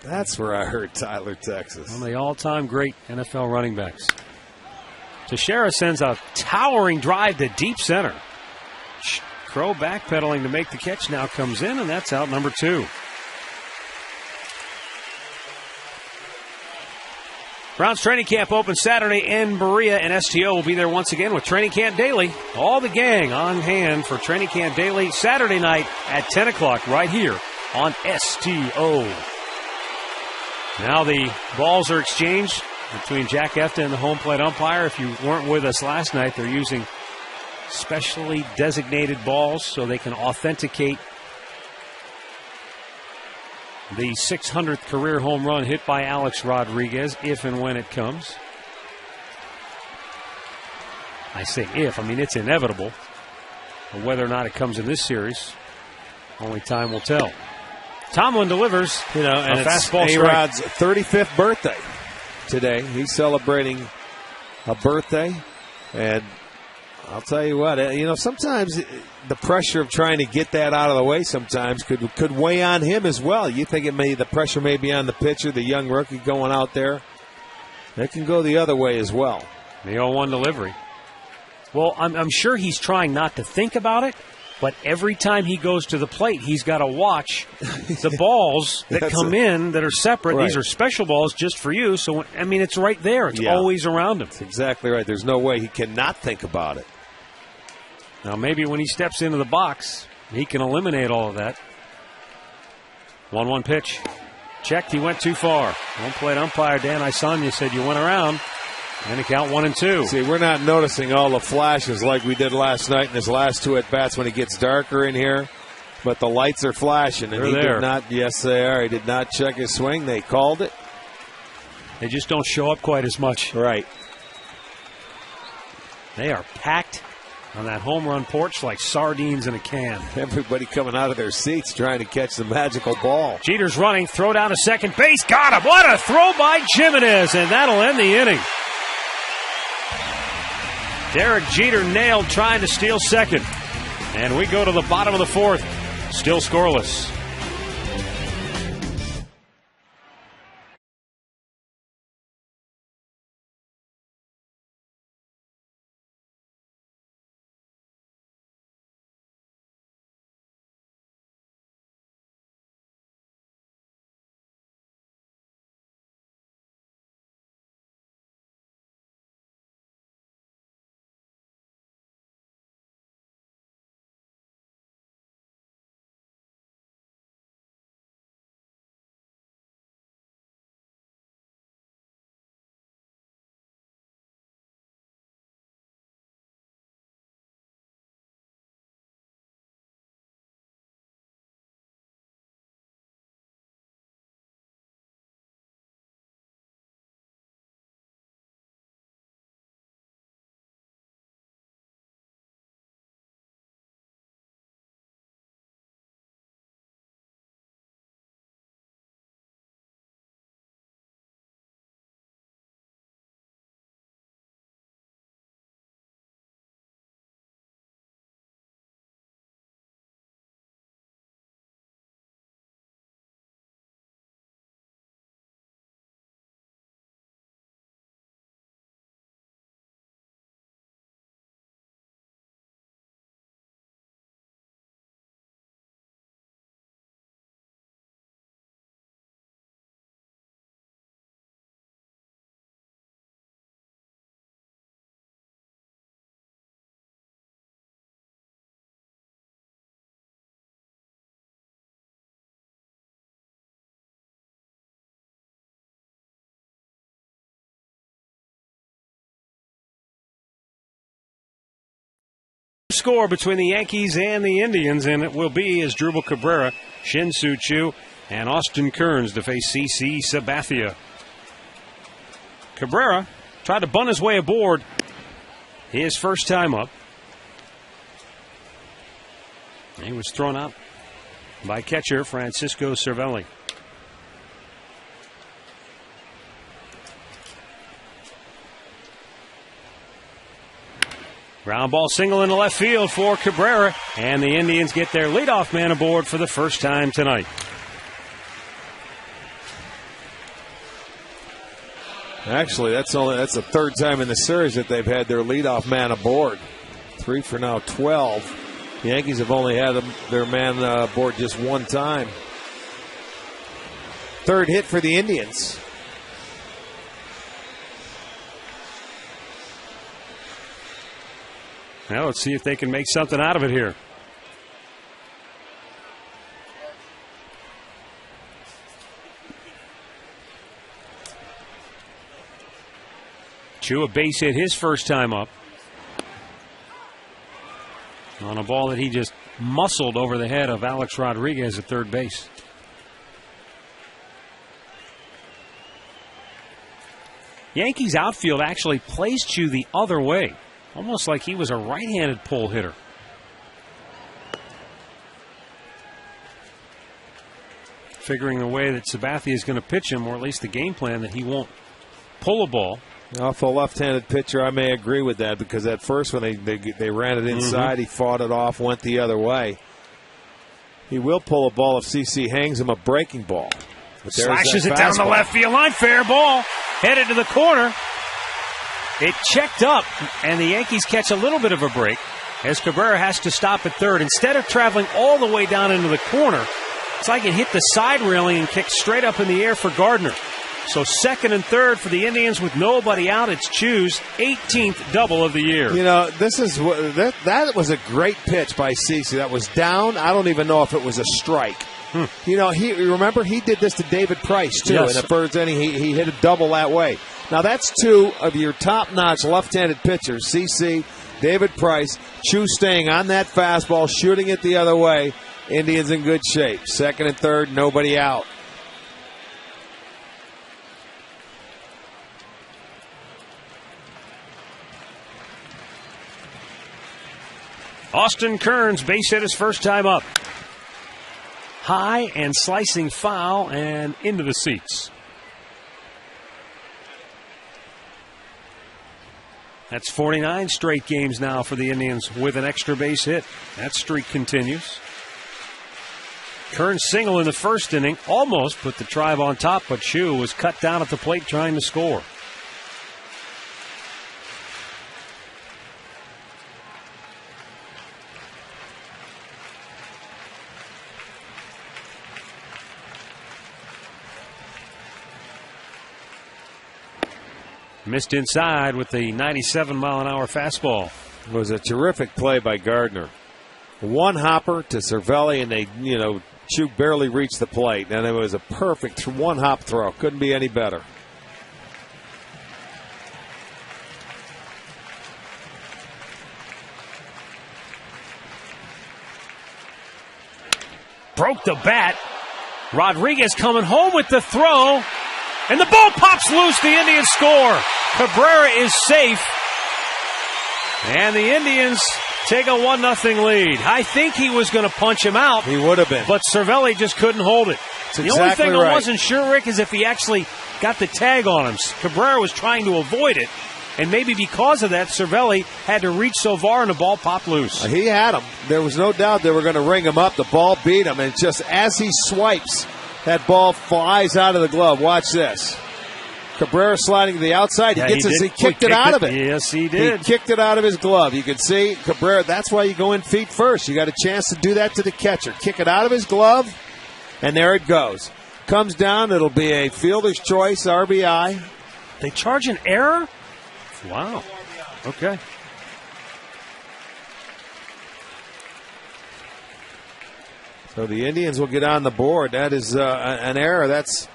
That's where I heard Tyler, Texas. One of the all-time great NFL running backs. Teixeira sends a towering drive to deep center. Crow backpedaling to make the catch now comes in, and that's out number 2. Browns training camp opens Saturday in Berea, and STO will be there once again with Training Camp Daily. All the gang on hand for Training Camp Daily Saturday night at 10 o'clock right here on STO. Now the balls are exchanged between Jack Efta and the home plate umpire. If you weren't with us last night, they're using specially designated balls so they can authenticate the 600th career home run hit by Alex Rodriguez, if and when it comes. I say if, I mean it's inevitable. But whether or not it comes in this series, only time will tell. Tomlin delivers, and a fastball strike. A-Rod's 35th birthday today. He's celebrating a birthday, and I'll tell you what, sometimes the pressure of trying to get that out of the way sometimes could weigh on him as well. You think the pressure may be on the pitcher, the young rookie going out there. That can go the other way as well. The 0-1 delivery. Well, I'm sure he's trying not to think about it, but every time he goes to the plate, he's got to watch the balls that come in that are separate. Right. These are special balls just for you. So, I mean, it's right there. It's always around him. That's exactly right. There's no way he cannot think about it. Now, maybe when he steps into the box, he can eliminate all of that. 1-1 pitch. Checked. He went too far. Home plate umpire Dan Isanya said you went around. And the count 1-2. See, we're not noticing all the flashes like we did last night in his last two at-bats when it gets darker in here. But the lights are flashing. And They're there. Did not, yes, they are. He did not check his swing. They called it. They just don't show up quite as much. Right. They are packed on that home run porch like sardines in a can. Everybody coming out of their seats trying to catch the magical ball. Jeter's running. Throw down to second base. Got him. What a throw by Jimenez. And that'll end the inning. Derek Jeter nailed trying to steal second. And we go to the bottom of the fourth. Still scoreless. Score between the Yankees and the Indians, and it will be as Drupal Cabrera, Shin-Soo Choo, and Austin Kearns to face CC Sabathia. Cabrera tried to bunt his way aboard his first time up. He was thrown out by catcher Francisco Cervelli. Ground ball single into left field for Cabrera, and the Indians get their leadoff man aboard for the first time tonight. Actually, that's the third time in the series that they've had their leadoff man aboard. 3 for now 12. The Yankees have only had their man aboard just one time. Third hit for the Indians. Now let's see if they can make something out of it here. Choo, a base hit his first time up on a ball that he just muscled over the head of Alex Rodriguez at third base. Yankees outfield actually plays Choo the other way, almost like he was a right-handed pull hitter. Figuring the way that Sabathia is going to pitch him, or at least the game plan that he won't pull a ball. Off a left-handed pitcher, I may agree with that, because at first when they ran it inside, he fought it off, went the other way. He will pull a ball if CC hangs him a breaking ball. Slashes it down the left field line. Fair ball. Headed to the corner. It checked up, and the Yankees catch a little bit of a break as Cabrera has to stop at third. Instead of traveling all the way down into the corner, it's like it hit the side railing and kicked straight up in the air for Gardner. So second and third for the Indians with nobody out. It's Chu's 18th double of the year. You know, that was a great pitch by CeCe. That was down. I don't even know if it was a strike. You know, remember he did this to David Price, too. Yes. In the first inning, he hit a double that way. Now, that's two of your top-notch left-handed pitchers, CeCe, David Price. Chu staying on that fastball, shooting it the other way. Indians in good shape. Second and third, nobody out. Austin Kearns base hit his first time up. High and slicing foul and into the seats. That's 49 straight games now for the Indians with an extra base hit. That streak continues. Kearns single in the first inning almost put the Tribe on top, but Chu was cut down at the plate trying to score. Missed inside with the 97-mile-an-hour fastball. It was a terrific play by Gardner. One hopper to Cervelli, and they, Chu barely reached the plate. And it was a perfect one-hop throw. Couldn't be any better. Broke the bat. Rodriguez coming home with the throw. And the ball pops loose. The Indians score. Cabrera is safe. And the Indians take a 1-0 lead. I think he was going to punch him out. He would have been. But Cervelli just couldn't hold it. That's the only thing I wasn't sure, Rick, is if he actually got the tag on him. Cabrera was trying to avoid it. And maybe because of that, Cervelli had to reach so far and the ball popped loose. He had him. There was no doubt they were going to ring him up. The ball beat him. And just as he swipes, that ball flies out of the glove. Watch this. Cabrera sliding to the outside. He kicked it out of it. Yes, he did. He kicked it out of his glove. You can see Cabrera. That's why you go in feet first. You got a chance to do that to the catcher. Kick it out of his glove, and there it goes. Comes down. It'll be a fielder's choice RBI. They charge an error? Wow. Okay. So the Indians will get on the board. That is an error. That's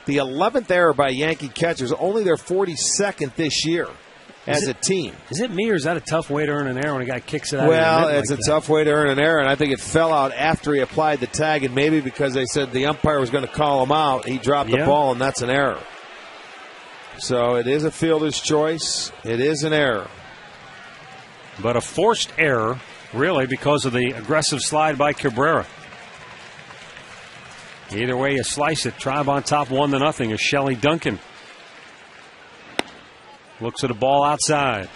the 11th error by Yankee catchers. Only their 42nd this year as a team. Is it me, or is that a tough way to earn an error when a guy kicks it out? Well, of it's a tough way to earn an error, and I think it fell out after he applied the tag, and maybe because they said the umpire was going to call him out, he dropped the ball, and that's an error. So it is a fielder's choice. It is an error. But a forced error, really, because of the aggressive slide by Cabrera. Either way you slice it, Tribe on top 1-0 is Shelley Duncan. Looks at a ball outside.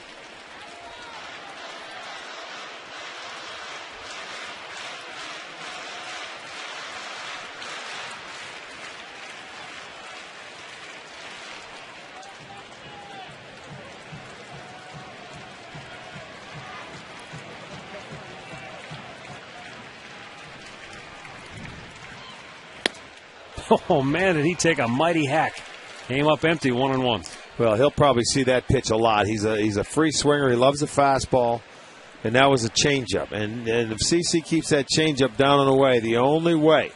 Oh, man, did he take a mighty hack. Came up empty, 1-1. Well, he'll probably see that pitch a lot. He's a free swinger. He loves the fastball. And that was a changeup. And if CeCe keeps that changeup down and away, the only way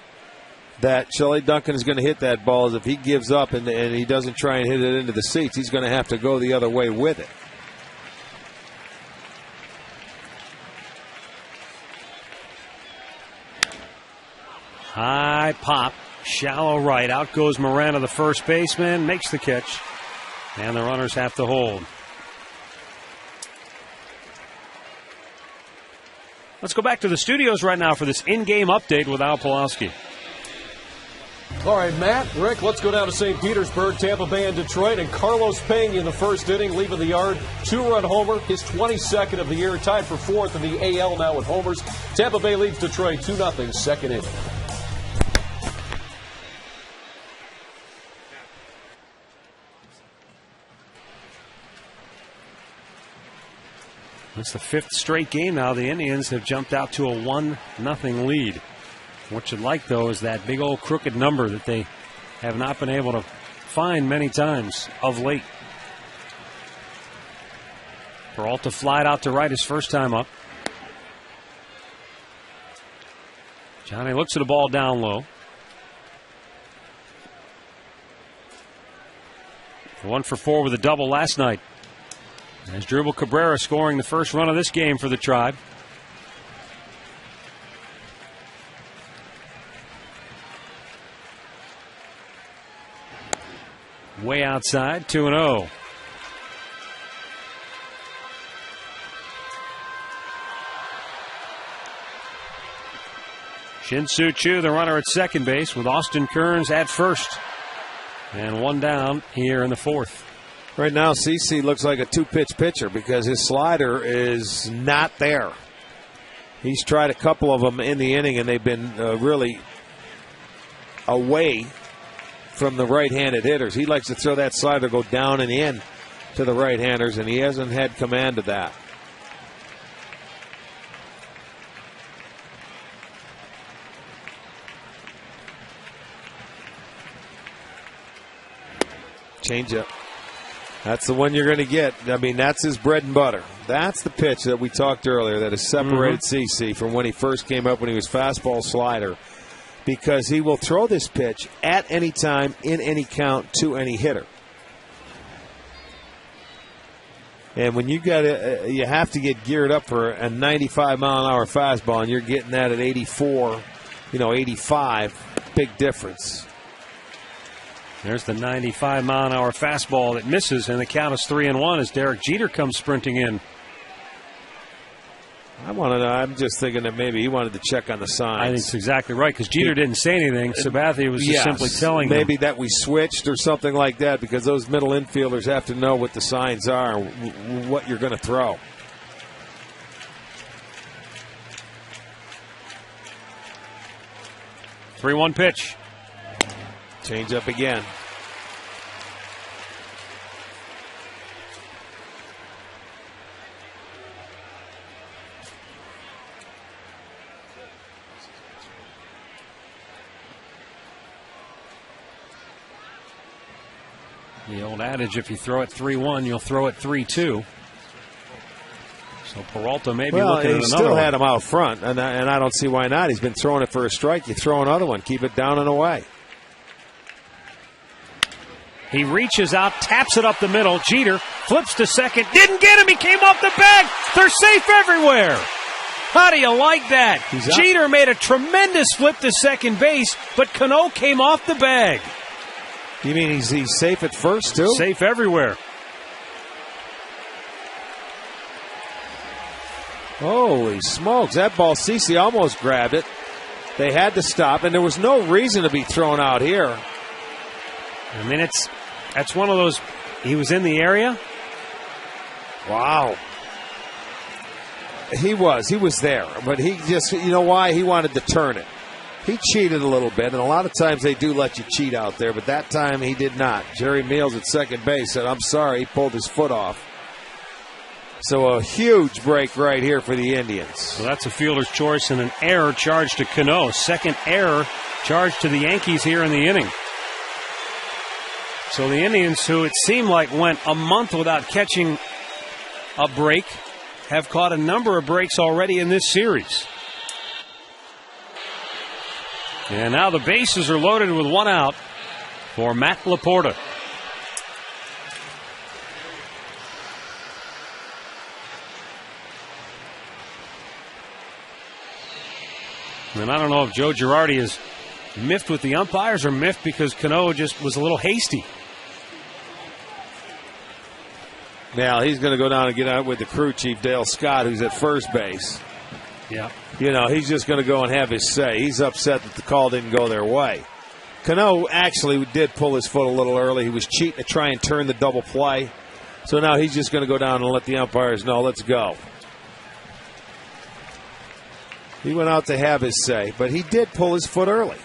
that Shelley Duncan is going to hit that ball is if he gives up and he doesn't try and hit it into the seats. He's going to have to go the other way with it. High pop. Shallow right. Out goes Morano, the first baseman. Makes the catch. And the runners have to hold. Let's go back to the studios right now for this in-game update with Al Pawlowski. All right, Matt, Rick, let's go down to St. Petersburg, Tampa Bay and Detroit. And Carlos Pena in the first inning, leaving the yard. 2-run homer, his 22nd of the year, tied for 4th in the AL now with homers. Tampa Bay leads Detroit 2-0, second inning. It's the 5th straight game now. The Indians have jumped out to a 1-0 lead. What you'd like, though, is that big old crooked number that they have not been able to find many times of late. Peralta flied out to right his first time up. Johnny looks at the ball down low. 1 for 4 with a double last night. As Dribble Cabrera scoring the first run of this game for the Tribe. Way outside, 2-0. Shin-Soo Choo, the runner at second base, with Austin Kearns at first. And 1 down here in the 4th. Right now, CeCe looks like a 2-pitch pitcher because his slider is not there. He's tried a couple of them in the inning, and they've been really away from the right-handed hitters. He likes to throw that slider, go down and in to the right-handers, and he hasn't had command of that. Changeup. That's the one you're going to get. I mean, that's his bread and butter. That's the pitch that we talked earlier that has separated CeCe from when he first came up when he was fastball slider, because he will throw this pitch at any time, in any count, to any hitter. And when you you have to get geared up for a 95-mile-an-hour fastball, and you're getting that at 84, 85, big difference. There's the 95-mile-an-hour fastball that misses, and the count is 3-1 as Derek Jeter comes sprinting in. I'm just thinking that maybe he wanted to check on the signs. I think it's exactly right, because Jeter didn't say anything. Sabathia was just simply telling him. Maybe that we switched or something like that, because those middle infielders have to know what the signs are, what you're going to throw. Three-one pitch. Change up again. The old adage, if you throw it 3-1, you'll throw it 3-2. So Peralta may be looking at another one. He still had him out front, and I don't see why not. He's been throwing it for a strike. You throw another one. Keep it down and away. He reaches out, taps it up the middle. Jeter flips to second. Didn't get him. He came off the bag. They're safe everywhere. How do you like that? Jeter made a tremendous flip to second base, but Cano came off the bag. You mean he's safe at first, too? Safe everywhere. Holy smokes. That ball, CeCe almost grabbed it. They had to stop, and there was no reason to be thrown out here. I mean, that's one of those, he was in the area. Wow. He was there, but he just, you know why? He wanted to turn it. He cheated a little bit, and a lot of times they do let you cheat out there, but that time he did not. Jerry Meals at second base said, I'm sorry, he pulled his foot off. So a huge break right here for the Indians. So that's a fielder's choice and an error charged to Cano. Second error charged to the Yankees here in the inning. So the Indians, who it seemed like went a month without catching a break, have caught a number of breaks already in this series. And now the bases are loaded with one out for Matt Laporta. And I don't know if Joe Girardi is miffed with the umpires or miffed because Cano just was a little hasty. Now he's going to go down and get out with the crew chief, Dale Scott, who's at first base. Yeah. He's just going to go and have his say. He's upset that the call didn't go their way. Cano actually did pull his foot a little early. He was cheating to try and turn the double play. So now he's just going to go down and let the umpires know, let's go. He went out to have his say, but he did pull his foot early.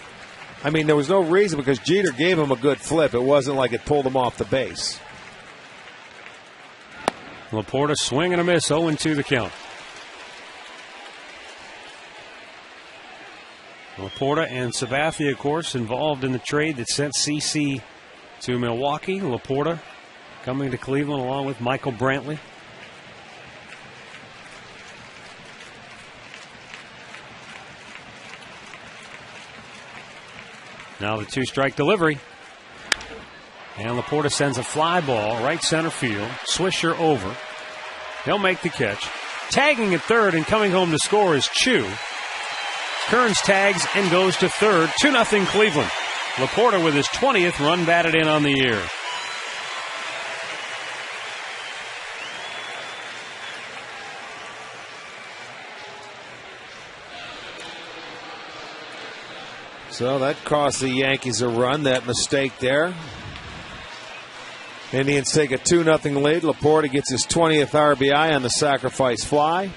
I mean, there was no reason because Jeter gave him a good flip. It wasn't like it pulled him off the base. Laporta swing and a miss, 0-2 the count. Laporta and Sabathia, of course, involved in the trade that sent CC to Milwaukee. Laporta coming to Cleveland along with Michael Brantley. Now the two-strike delivery. And Laporta sends a fly ball right center field. Swisher over. He'll make the catch. Tagging at third and coming home to score is Chu. Kearns tags and goes to third. 2-0 Cleveland. Laporta with his 20th run batted in on the year. So that cost the Yankees a run, that mistake there. Indians take a 2-0 lead. Laporta gets his 20th RBI on the sacrifice fly.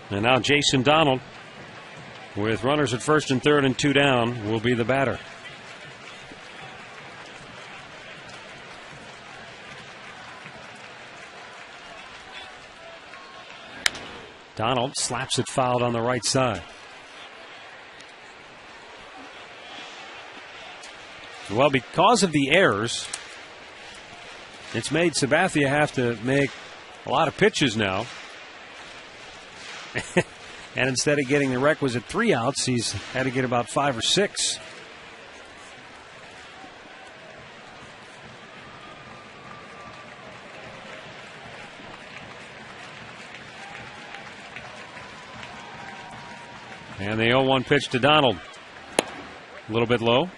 And now Jason Donald, with runners at first and third and 2 down, will be the batter. Donald slaps it fouled on the right side. Well, because of the errors, it's made Sabathia have to make a lot of pitches now. And instead of getting the requisite 3 outs, he's had to get about 5 or 6. And the 0-1 pitch to Donald. A little bit low.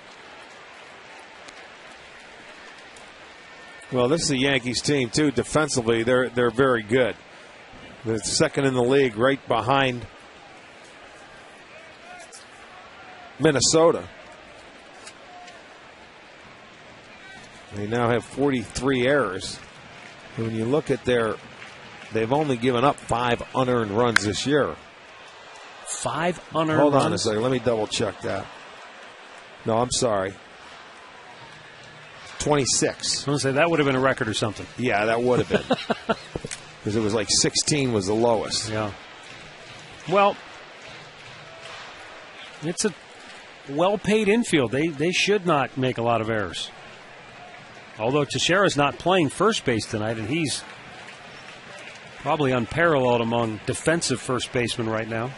Well, this is the Yankees team, too. Defensively, they're very good. They're second in the league, right behind Minnesota. They now have 43 errors. And when you look at they've only given up 5 unearned runs this year. 5 unearned runs? Hold on a second. Let me double check that. No, I'm sorry. 26. I was going to say that would have been a record or something. Yeah, that would have been. Because it was like 16 was the lowest. Yeah. Well, it's a well-paid infield. They should not make a lot of errors. Although Teixeira's not playing first base tonight, and he's probably unparalleled among defensive first basemen right now.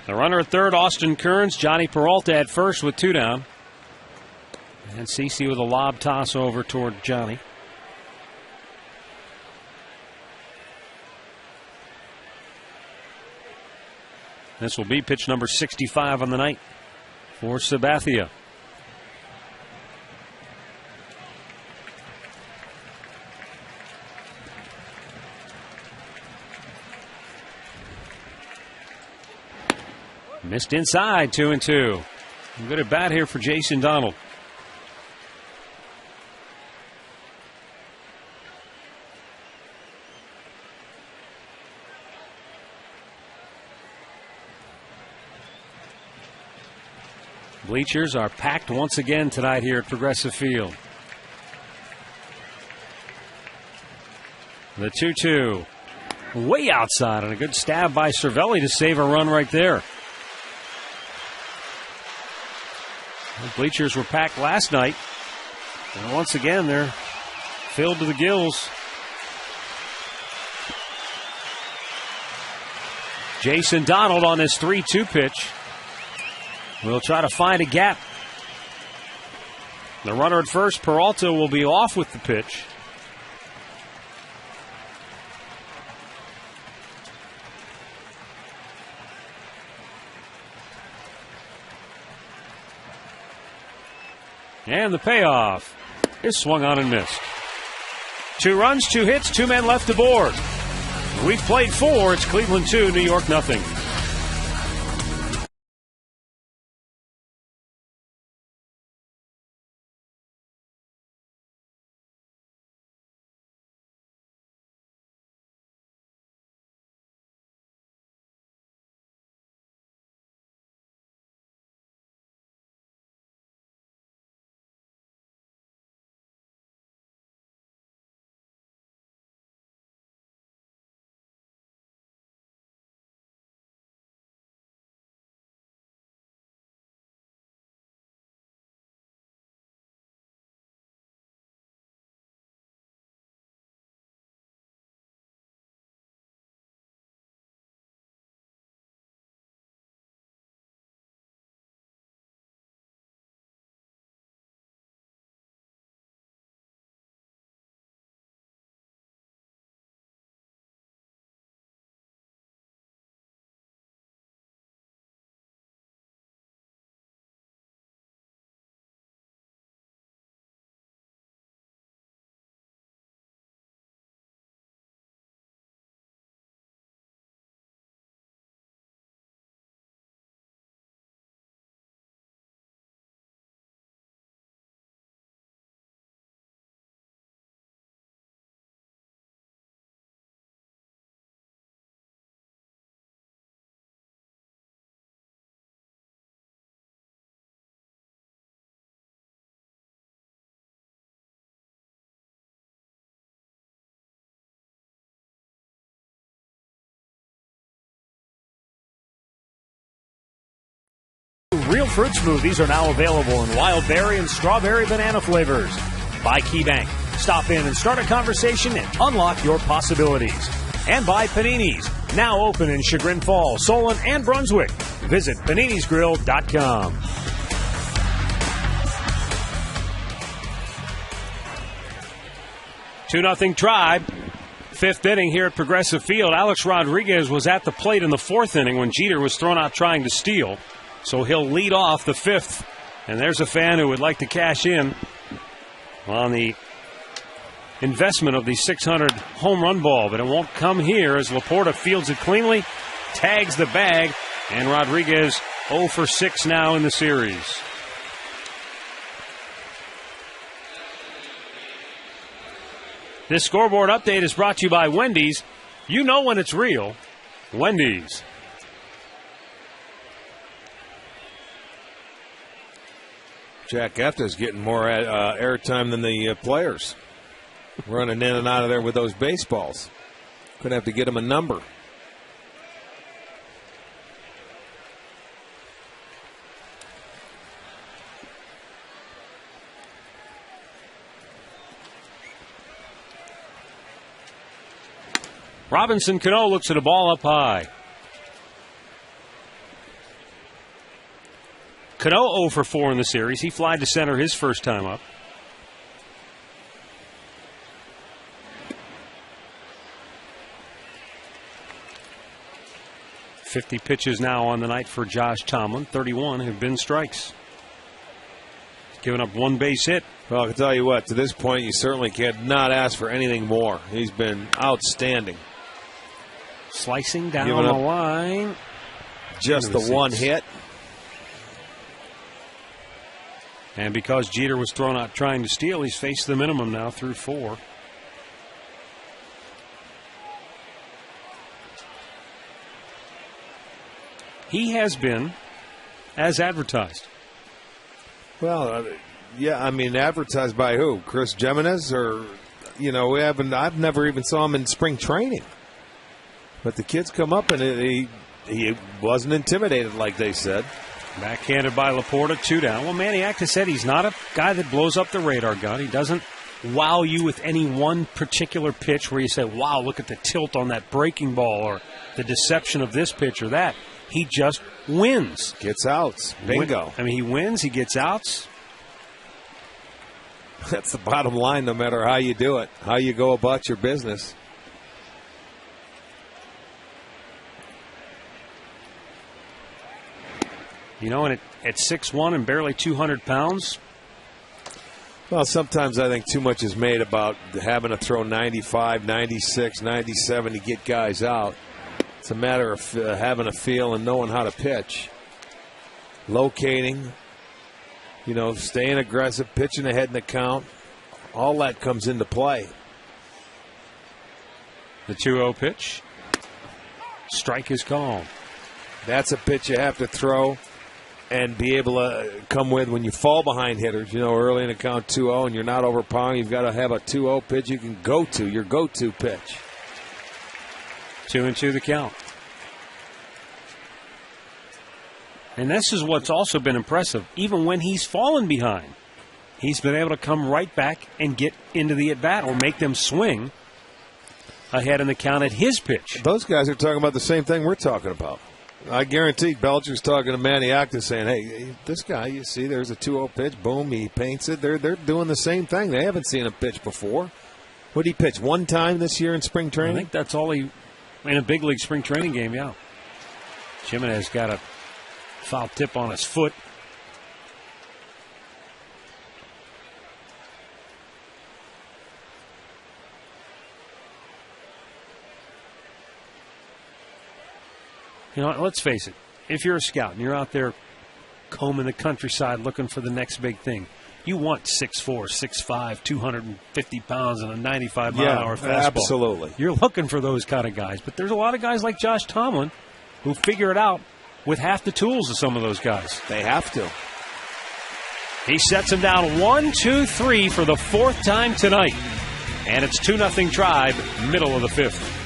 The runner at third, Austin Kearns. Johnny Peralta at first with 2 down. And CeCe with a lob toss over toward Johnny. This will be pitch number 65 on the night for Sabathia. Missed inside, 2-2. Good at bat here for Jason Donald. Bleachers are packed once again tonight here at Progressive Field. The 2-2. Way outside, and a good stab by Cervelli to save a run right there. The bleachers were packed last night, and once again they're filled to the gills. Jason Donald on his 3-2 pitch will try to find a gap. The runner at first, Peralta, will be off with the pitch. And the payoff is swung on and missed. 2 runs, 2 hits, 2 men left aboard. We've played 4. It's Cleveland 2, New York nothing. real fruit smoothies are now available in wild berry and strawberry banana flavors. By KeyBank. Stop in and start a conversation and unlock your possibilities. And by Panini's, now open in Chagrin Falls, Solon, and Brunswick. Visit paninisgrill.com. 2-0 Tribe. Fifth inning here at Progressive Field. Alex Rodriguez was at the plate in the fourth inning when Jeter was thrown out trying to steal. So he'll lead off the fifth. And there's a fan who would like to cash in on the investment of the 600 home run ball. But it won't come here as Laporta fields it cleanly, tags the bag, and Rodriguez 0 for 6 now in the series. This scoreboard update is brought to you by Wendy's. You know when it's real. Wendy's. Jack Efta's getting more airtime than the players. Running in and out of there with those baseballs. Gonna have to get him a number. Robinson Cano looks at a ball up high. Cano 0 for 4 in the series. He flied to center his first time up. .50 pitches now on the night for Josh Tomlin. 31 have been strikes. He's given up one base hit. Well, I can tell you what, to this point, you certainly cannot ask for anything more. He's been outstanding. Slicing down the line. Just the one hit. And because Jeter was thrown out trying to steal, he's faced the minimum now through 4. He has been as advertised. Well, yeah, I mean, advertised by who? Chris Jimenez? Or, I've never even saw him in spring training. But the kids come up and he wasn't intimidated like they said. Backhanded by Laporta, 2 down. Well, Manny Acta said he's not a guy that blows up the radar gun. He doesn't wow you with any one particular pitch where you say, wow, look at the tilt on that breaking ball or the deception of this pitch or that. He just wins. Gets outs. Bingo. He wins, he gets outs. That's the bottom line no matter how you do it, how you go about your business. And at 6'1" and barely 200 pounds. Well, sometimes I think too much is made about having to throw 95, 96, 97 to get guys out. It's a matter of having a feel and knowing how to pitch. Locating, staying aggressive, pitching ahead in the count. All that comes into play. The 2-0 pitch. Strike is called. That's a pitch you have to throw and be able to come with when you fall behind hitters, early in the count 2-0 and you're not overpowering. You've got to have a 2-0 pitch you can go to, your go-to pitch. 2-2 the count. And this is what's also been impressive. Even when he's fallen behind, he's been able to come right back and get into the at-bat or make them swing ahead in the count at his pitch. Those guys are talking about the same thing we're talking about. I guarantee Belcher's talking to Manny Acta saying, hey, this guy, you see, there's a 2-0 pitch. Boom, he paints it. They're doing the same thing. They haven't seen him pitch before. What did he pitch, one time this year in spring training? I think that's all he, in a big league spring training game, yeah. Jimenez got a foul tip on his foot. Let's face it. If you're a scout and you're out there combing the countryside looking for the next big thing, you want 6'4", 6'5", 250 pounds and a 95-mile-an-hour fastball. Absolutely. You're looking for those kind of guys. But there's a lot of guys like Josh Tomlin who figure it out with half the tools of some of those guys. They have to. He sets him down 1-2-3 for the 4th time tonight. And it's 2-0 Tribe, middle of the 5th.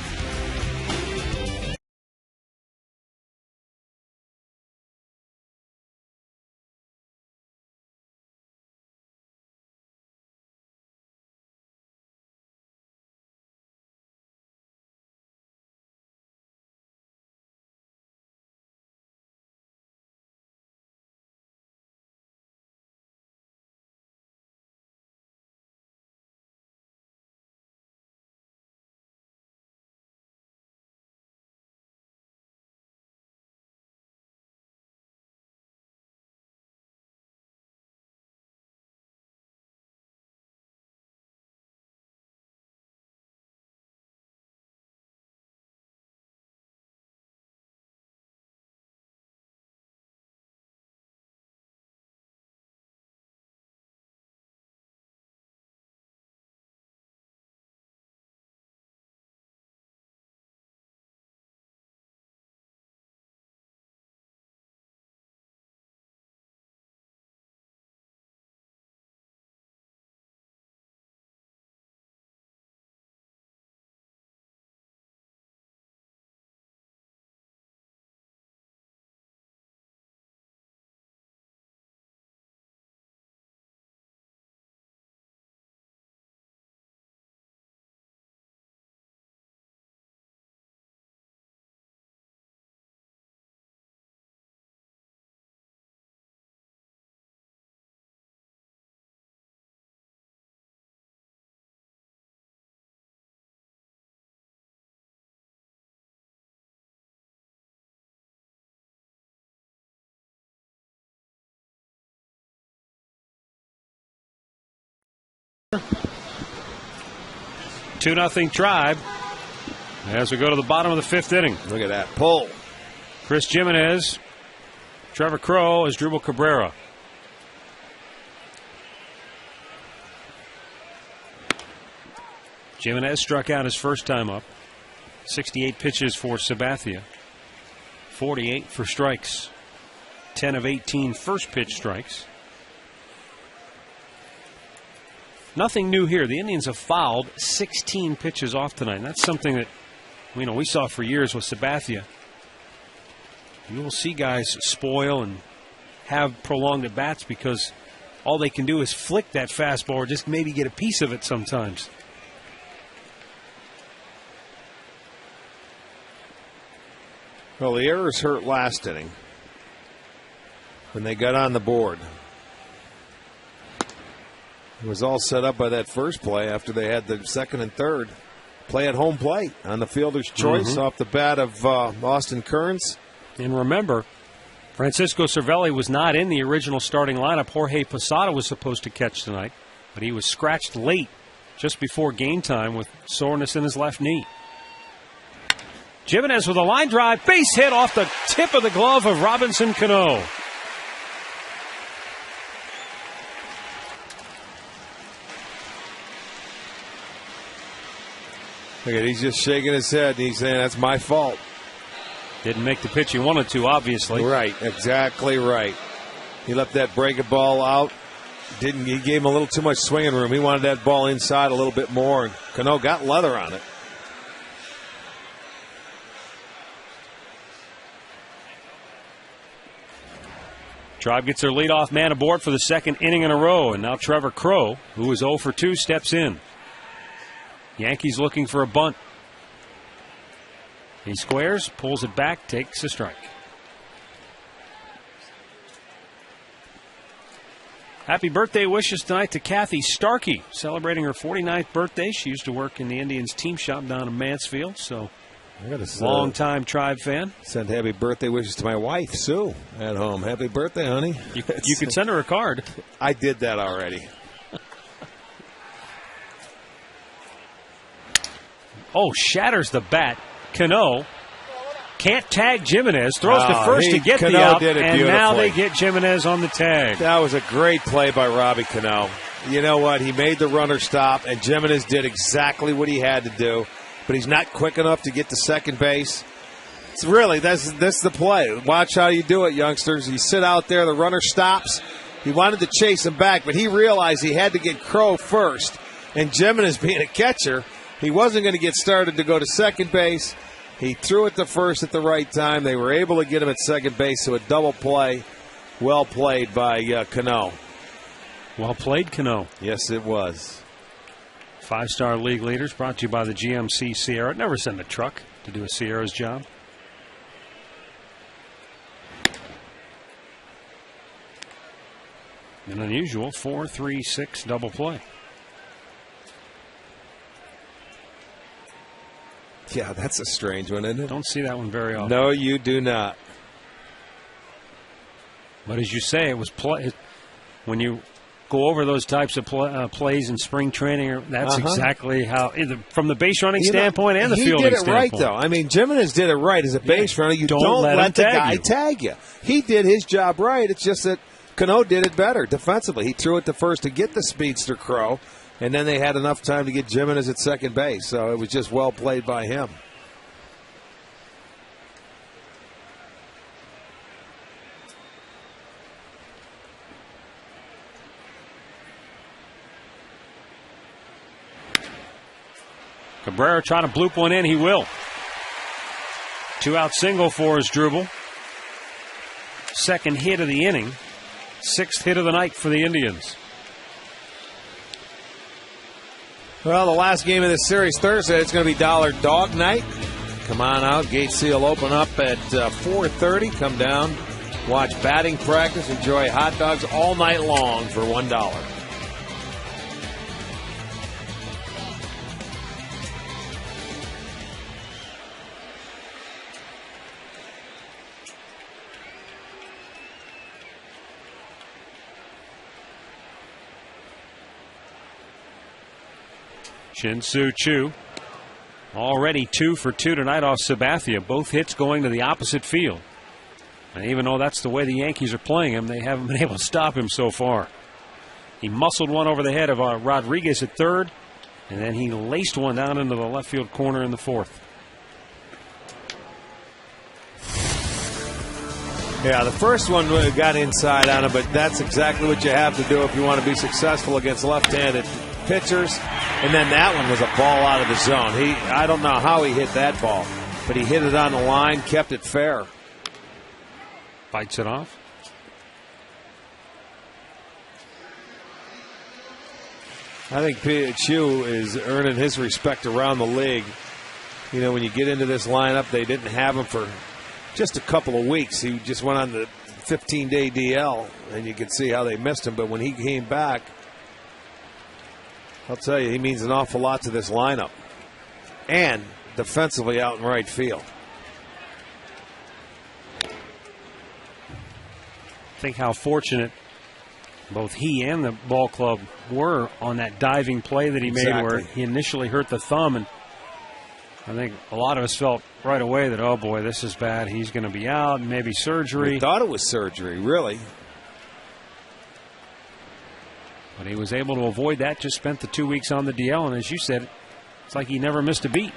2-0 Tribe as we go to the bottom of the 5th inning. Look at that pull. Chris Jimenez, Trevor Crowe, Asdrubal Cabrera. Jimenez struck out his first time up. 68 pitches for Sabathia. 48 for strikes. 10 of 18 first pitch strikes. Nothing new here. The Indians have fouled 16 pitches off tonight. And that's something that we saw for years with Sabathia. You will see guys spoil and have prolonged at bats because all they can do is flick that fastball or just maybe get a piece of it sometimes. Well, the errors hurt last inning when they got on the board. It was all set up by that first play after they had the second and third play at home plate on the fielder's choice off the bat of Austin Kearns. And remember, Francisco Cervelli was not in the original starting lineup. Jorge Posada was supposed to catch tonight, but he was scratched late just before game time with soreness in his left knee. Jimenez with a line drive, base hit off the tip of the glove of Robinson Cano. Look at, he's just shaking his head. And he's saying, that's my fault. Didn't make the pitch he wanted to, obviously. Right, exactly right. He left that breaking ball out. He gave him a little too much swinging room. He wanted that ball inside a little bit more, and Cano got leather on it. Tribe gets their leadoff man aboard for the second inning in a row, and now Trevor Crowe, who is 0 for 2, steps in. Yankees looking for a bunt. He squares, pulls it back, takes a strike. Happy birthday wishes tonight to Kathy Starkey, celebrating her 49th birthday. She used to work in the Indians team shop down in Mansfield, so long-time Tribe fan. Send happy birthday wishes to my wife, Sue, at home. Happy birthday, honey. You could send her a card. I did that already. Oh, shatters the bat. Cano can't tag Jimenez. Throws to first to get the out, and now they get Jimenez on the tag. That was a great play by Robbie Cano. You know what? He made the runner stop, and Jimenez did exactly what he had to do, but he's not quick enough to get to second base. It's really, that's the play. Watch how you do it, youngsters. You sit out there, the runner stops. He wanted to chase him back, but he realized he had to get Crowe first, and Jimenez being a catcher, he wasn't going to get started to go to second base. He threw it to first at the right time. They were able to get him at second base, so a double play. Well played by Cano. Well played, Cano. Yes, it was. 5-star league leaders brought to you by the GMC Sierra. Never send a truck to do a Sierra's job. An unusual 4-3-6 double play. Yeah, that's a strange one, isn't it? Don't see that one very often. No, you do not. But as you say, it was when you go over those types of plays in spring training, that's exactly how, from the base running standpoint and the fielding standpoint. He did it right, though. I mean, Jimenez did it right as a base runner. You don't let the guy tag you. He did his job right. It's just that Cano did it better defensively. He threw it to first to get the speedster Crowe, and then they had enough time to get Jimenez at second base. So it was just well played by him. Cabrera trying to bloop one in. He will. 2-out single for Asdrubal. Second hit of the inning. 6th hit of the night for the Indians. Well, the last game of this series Thursday, it's going to be Dollar Dog Night. Come on out. Gate seal open up at 4:30. Come down, watch batting practice, enjoy hot dogs all night long for $1. Shin-Soo Choo already 2 for 2 tonight off Sabathia. Both hits going to the opposite field. And even though that's the way the Yankees are playing him, they haven't been able to stop him so far. He muscled one over the head of Rodriguez at third, and then he laced one down into the left field corner in the fourth. Yeah, the first one got inside on him, but that's exactly what you have to do if you want to be successful against left-handed pitchers. And then that one was a ball out of the zone. I don't know how he hit that ball, but he hit it on the line, kept it fair. Fights it off. I think Chu is earning his respect around the league. You know, when you get into this lineup, they didn't have him for just a couple of weeks. He just went on the 15-day DL, and you can see how they missed him. But when he came back, I'll tell you, he means an awful lot to this lineup. And defensively out in right field. Think how fortunate both he and the ball club were on that diving play that he made where he initially hurt the thumb. And I think a lot of us felt right away that, oh boy, this is bad. He's going to be out, maybe surgery. We thought it was surgery, really. But he was able to avoid that, just spent the 2 weeks on the DL. And as you said, it's like he never missed a beat.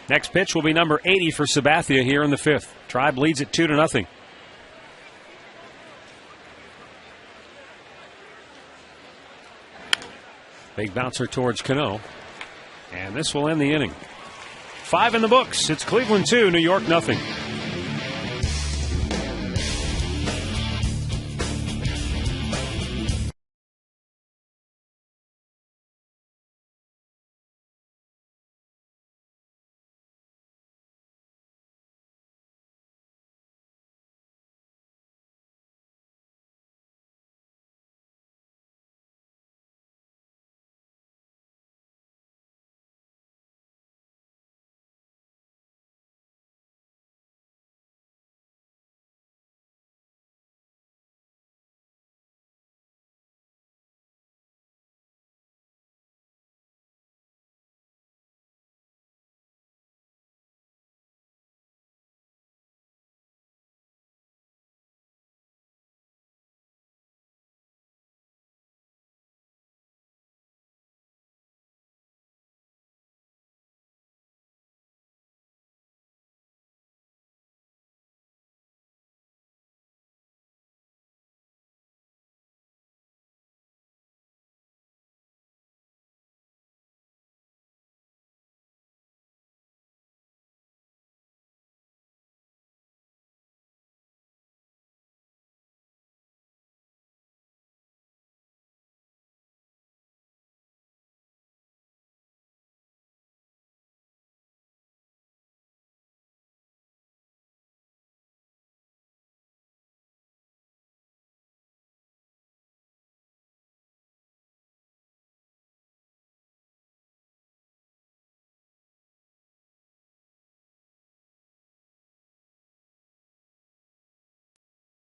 Next pitch will be number 80 for Sabathia here in the fifth. Tribe leads it 2-0. Big bouncer towards Cano. And this will end the inning. 5 in the books. It's Cleveland 2, New York 0.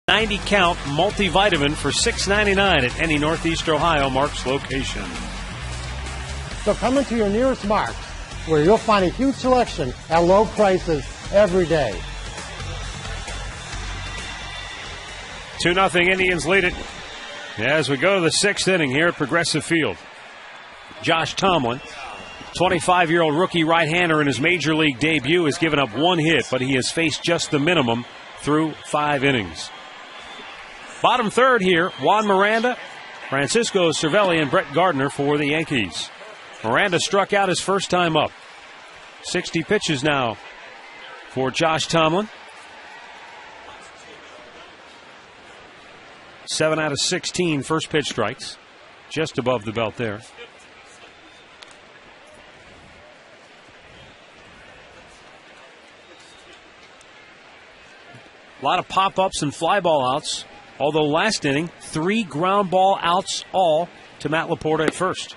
$90 count multivitamin for $6.99 at any Northeast Ohio Mark's location. So come into your nearest Mark's, where you'll find a huge selection at low prices every day. 2-0 Indians lead it as we go to the sixth inning here at Progressive Field. Josh Tomlin, 25-year-old rookie right-hander in his major league debut, has given up 1 hit, but he has faced just the minimum through 5 innings. Bottom third here, Juan Miranda, Francisco Cervelli, and Brett Gardner for the Yankees. Miranda struck out his first time up. 60 pitches now for Josh Tomlin. 7 out of 16 first pitch strikes. Just above the belt there. A lot of pop-ups and fly ball outs. Although last inning, 3 ground ball outs all to Matt Laporta at first.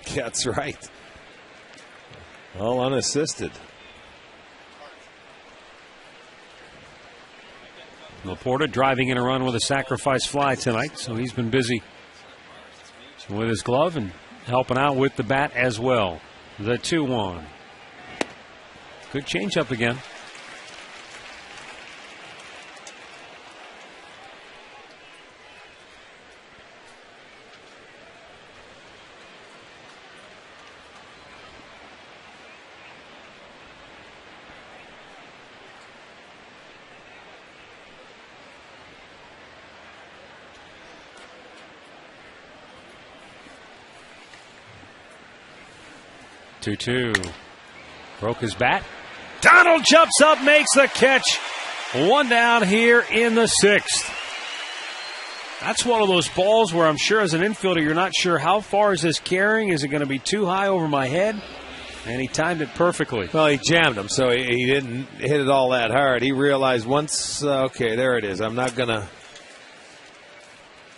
Yeah, that's right. All unassisted. Laporta driving in a run with a sacrifice fly tonight, so he's been busy with his glove and helping out with the bat as well. The 2-1. Good changeup again. Two. Broke his bat. Donald jumps up, makes the catch. One down here in the 6th. That's one of those balls where I'm sure as an infielder you're not sure how far is this carrying. Is it going to be too high over my head? And he timed it perfectly. Well, he jammed him, so he didn't hit it all that hard. He realized once, okay, there it is. I'm not going to.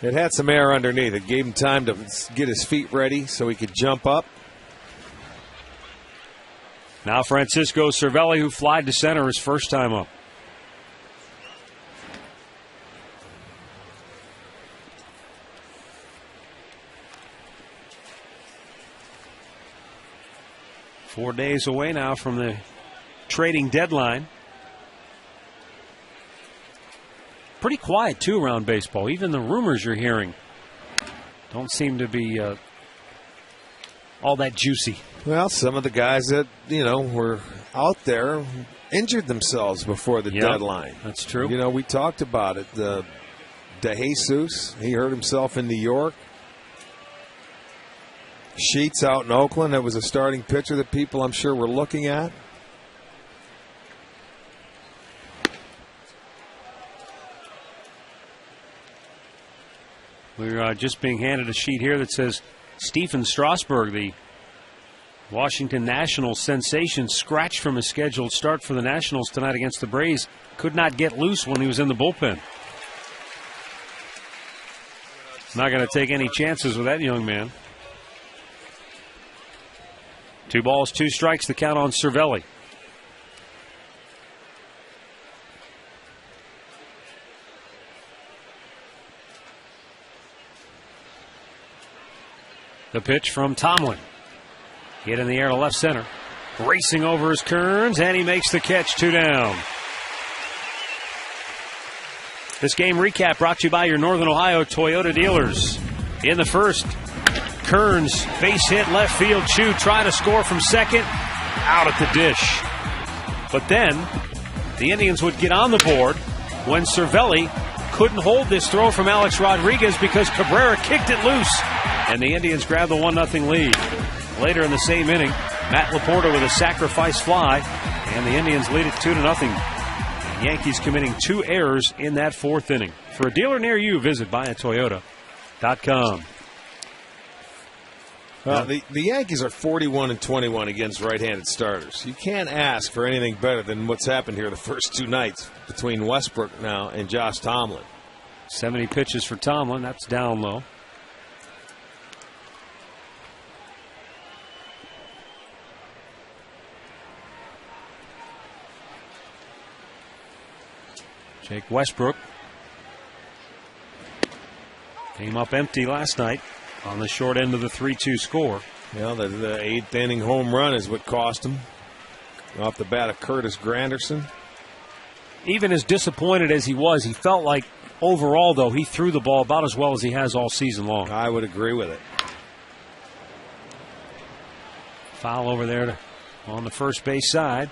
It had some air underneath. It gave him time to get his feet ready so he could jump up. Now Francisco Cervelli, who flied to center his first time up. Four days away now from the trading deadline. Pretty quiet, too, around baseball. Even the rumors you're hearing don't seem to be all that juicy. Well, some of the guys that, were out there injured themselves before the deadline. That's true. We talked about it. De Jesus, he hurt himself in New York. Sheets out in Oakland. That was a starting pitcher that people, I'm sure, were looking at. We're just being handed a sheet here that says Stephen Strasburg, the Washington Nationals sensation, scratched from his scheduled start for the Nationals tonight against the Braves. Could not get loose when he was in the bullpen. Not going to take any chances with that young man. 2 balls, 2 strikes, the count on Cervelli. The pitch from Tomlin. Hit in the air to left center. Racing over his Kearns, and he makes the catch. 2 down. This game recap brought to you by your Northern Ohio Toyota dealers. In the first, Kearns base hit left field. Chu try to score from second. Out at the dish. But then the Indians would get on the board when Cervelli couldn't hold this throw from Alex Rodriguez because Cabrera kicked it loose. And the Indians grabbed the 1-0 lead. Later in the same inning, Matt Laporta with a sacrifice fly, and the Indians lead it 2-0. The Yankees committing 2 errors in that 4th inning. For a dealer near you, visit buyatoyota.com. Well, the Yankees are 41-21 against right-handed starters. You can't ask for anything better than what's happened here the first 2 nights between Westbrook now and Josh Tomlin. 70 pitches for Tomlin. That's down low. Jake Westbrook came up empty last night on the short end of the 3-2 score. Well, the 8th inning home run is what cost him off the bat of Curtis Granderson. Even as disappointed as he was, he felt like overall, though, he threw the ball about as well as he has all season long. I would agree with it. Foul over there on the first base side.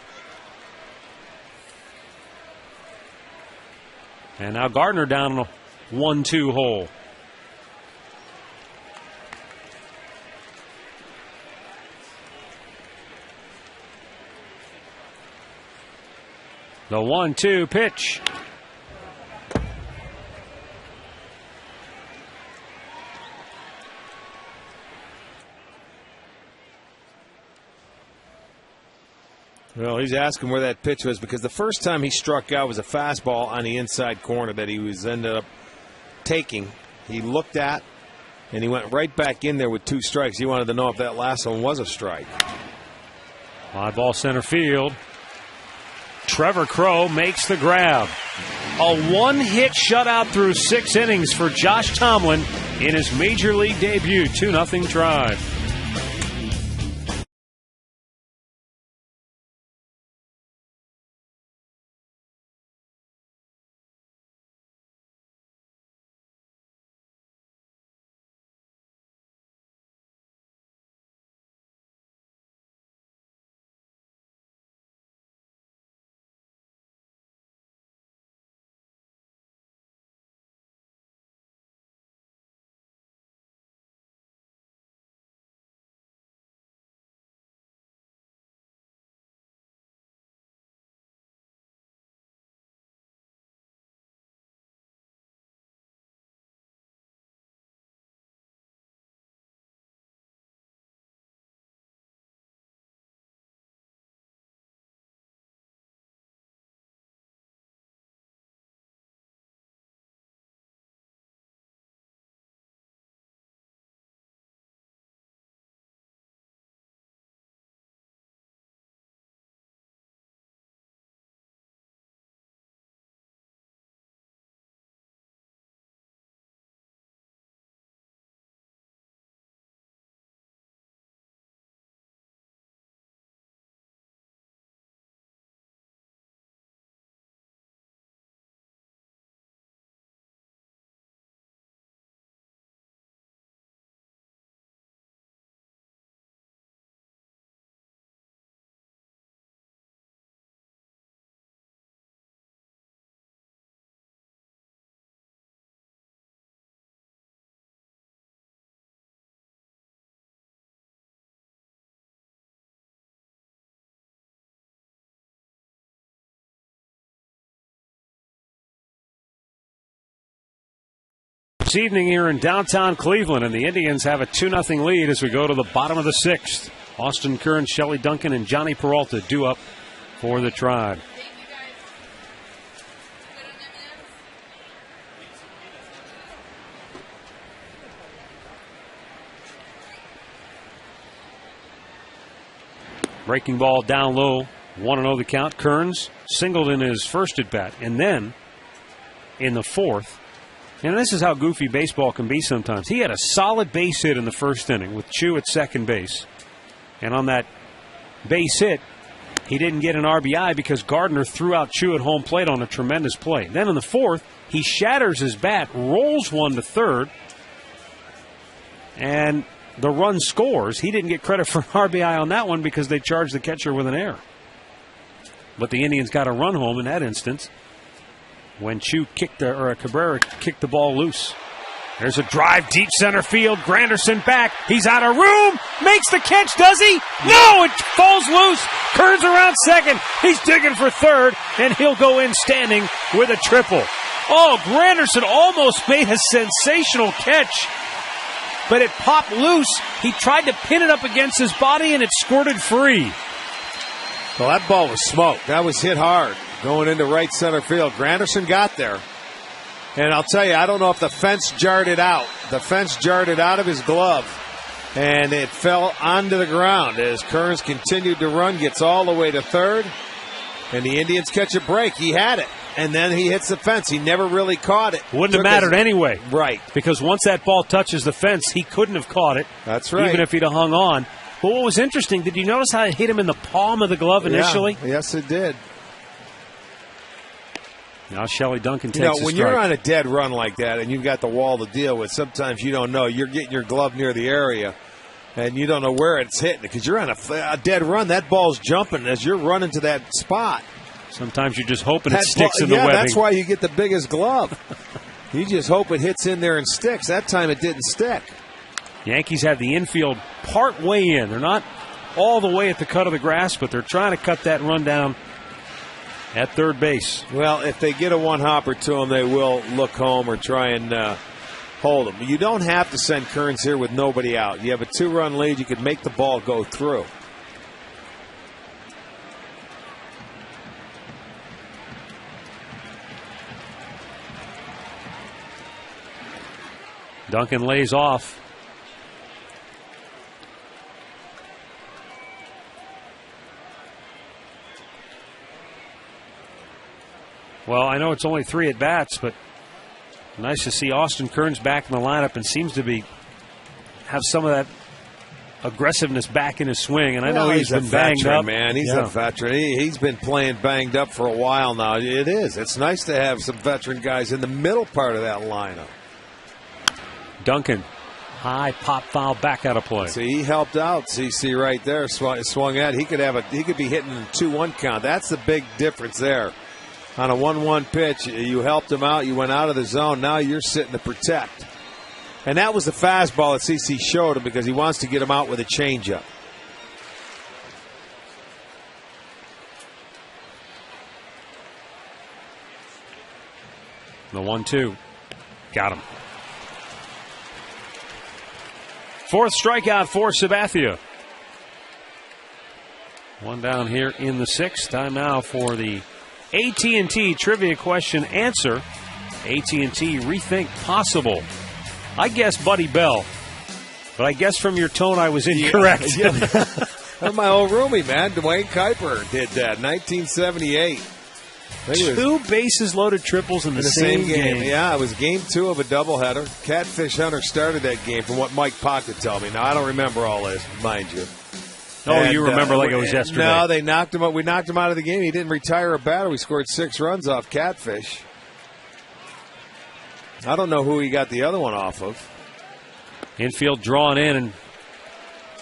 And now Gardner down on a 1-2 hole. The 1-2 pitch. Well, he's asking where that pitch was because the first time he struck out was a fastball on the inside corner that he ended up taking. He looked at, and he went right back in there with 2 strikes. He wanted to know if that last one was a strike. Fly ball center field. Trevor Crow makes the grab. A one-hit shutout through 6 innings for Josh Tomlin in his Major League debut. 2-0 Tribe. This evening here in downtown Cleveland, and the Indians have a 2-0 lead as we go to the bottom of the 6th. Austin Kearns, Shelley Duncan, and Johnny Peralta due up for the Tribe. Breaking ball down low, 1-0 the count. Kearns singled in his first at bat, and then in the 4th. And this is how goofy baseball can be sometimes. He had a solid base hit in the first inning with Chu at second base. And on that base hit, he didn't get an RBI because Gardner threw out Chu at home plate on a tremendous play. Then in the 4th, he shatters his bat, rolls one to third, and the run scores. He didn't get credit for an RBI on that one because they charged the catcher with an error. But the Indians got a run home in that instance when Cabrera kicked the ball loose. There's a drive deep center field. Granderson back. He's out of room. Makes the catch, does he? No, it falls loose. Kearns around second. He's digging for third, and he'll go in standing with a triple. Oh, Granderson almost made a sensational catch, but it popped loose. He tried to pin it up against his body, and it squirted free. Well, that ball was smoked. That was hit hard going into right center field. Granderson got there. And I'll tell you, I don't know if the fence jarred it out. The fence jarred it out of his glove, and it fell onto the ground as Kearns continued to run, gets all the way to third, and the Indians catch a break. He had it, and then he hits the fence. He never really caught it. Wouldn't have mattered anyway. Right. Because once that ball touches the fence, he couldn't have caught it. That's right. Even if he'd have hung on. But what was interesting, did you notice how it hit him in the palm of the glove initially? Yeah, yes, it did. Now Shelley Duncan takes a strike. When you're on a dead run like that and you've got the wall to deal with, sometimes you don't know. You're getting your glove near the area, and you don't know where it's hitting because you're on a dead run. That ball's jumping as you're running to that spot. Sometimes you're just hoping it sticks in the webbing. Yeah, that's why you get the biggest glove. You just hope it hits in there and sticks. That time it didn't stick. Yankees have the infield part way in. They're not all the way at the cut of the grass, but they're trying to cut that run down at third base. Well, if they get a one-hopper to them, they will look home or try and hold them. You don't have to send Kearns here with nobody out. You have a 2-run lead. You can make the ball go through. Duncan lays off. Well, I know it's only 3 at-bats, but nice to see Austin Kearns back in the lineup and seems to have some of that aggressiveness back in his swing. And I know he's been banged up. Man, he's a veteran. He's been playing banged up for a while now. It is. It's nice to have some veteran guys in the middle part of that lineup. Duncan, high pop foul back out of play. See, he helped out CC right there. Swung at. He could be hitting a 2-1 count. That's the big difference there. On a 1-1 pitch, you helped him out. You went out of the zone. Now you're sitting to protect. And that was the fastball that CC showed him because he wants to get him out with a changeup. The 1-2. Got him. 4th strikeout for Sabathia. 1 down here in the 6th. Time now for the AT&T trivia question answer. AT&T Rethink Possible. I guess Buddy Bell, but I guess from your tone I was incorrect. Yeah. That's my old roomie, man. Dwayne Kuiper did that, 1978. 2 bases loaded triples in the same game. Yeah, it was game 2 of a doubleheader. Catfish Hunter started that game from what Mike Pocket told me. Now, I don't remember all this, mind you. You remember like it was yesterday. No, they knocked him out. We knocked him out of the game. He didn't retire a batter. We scored 6 runs off Catfish. I don't know who he got the other one off of. Infield drawn in, and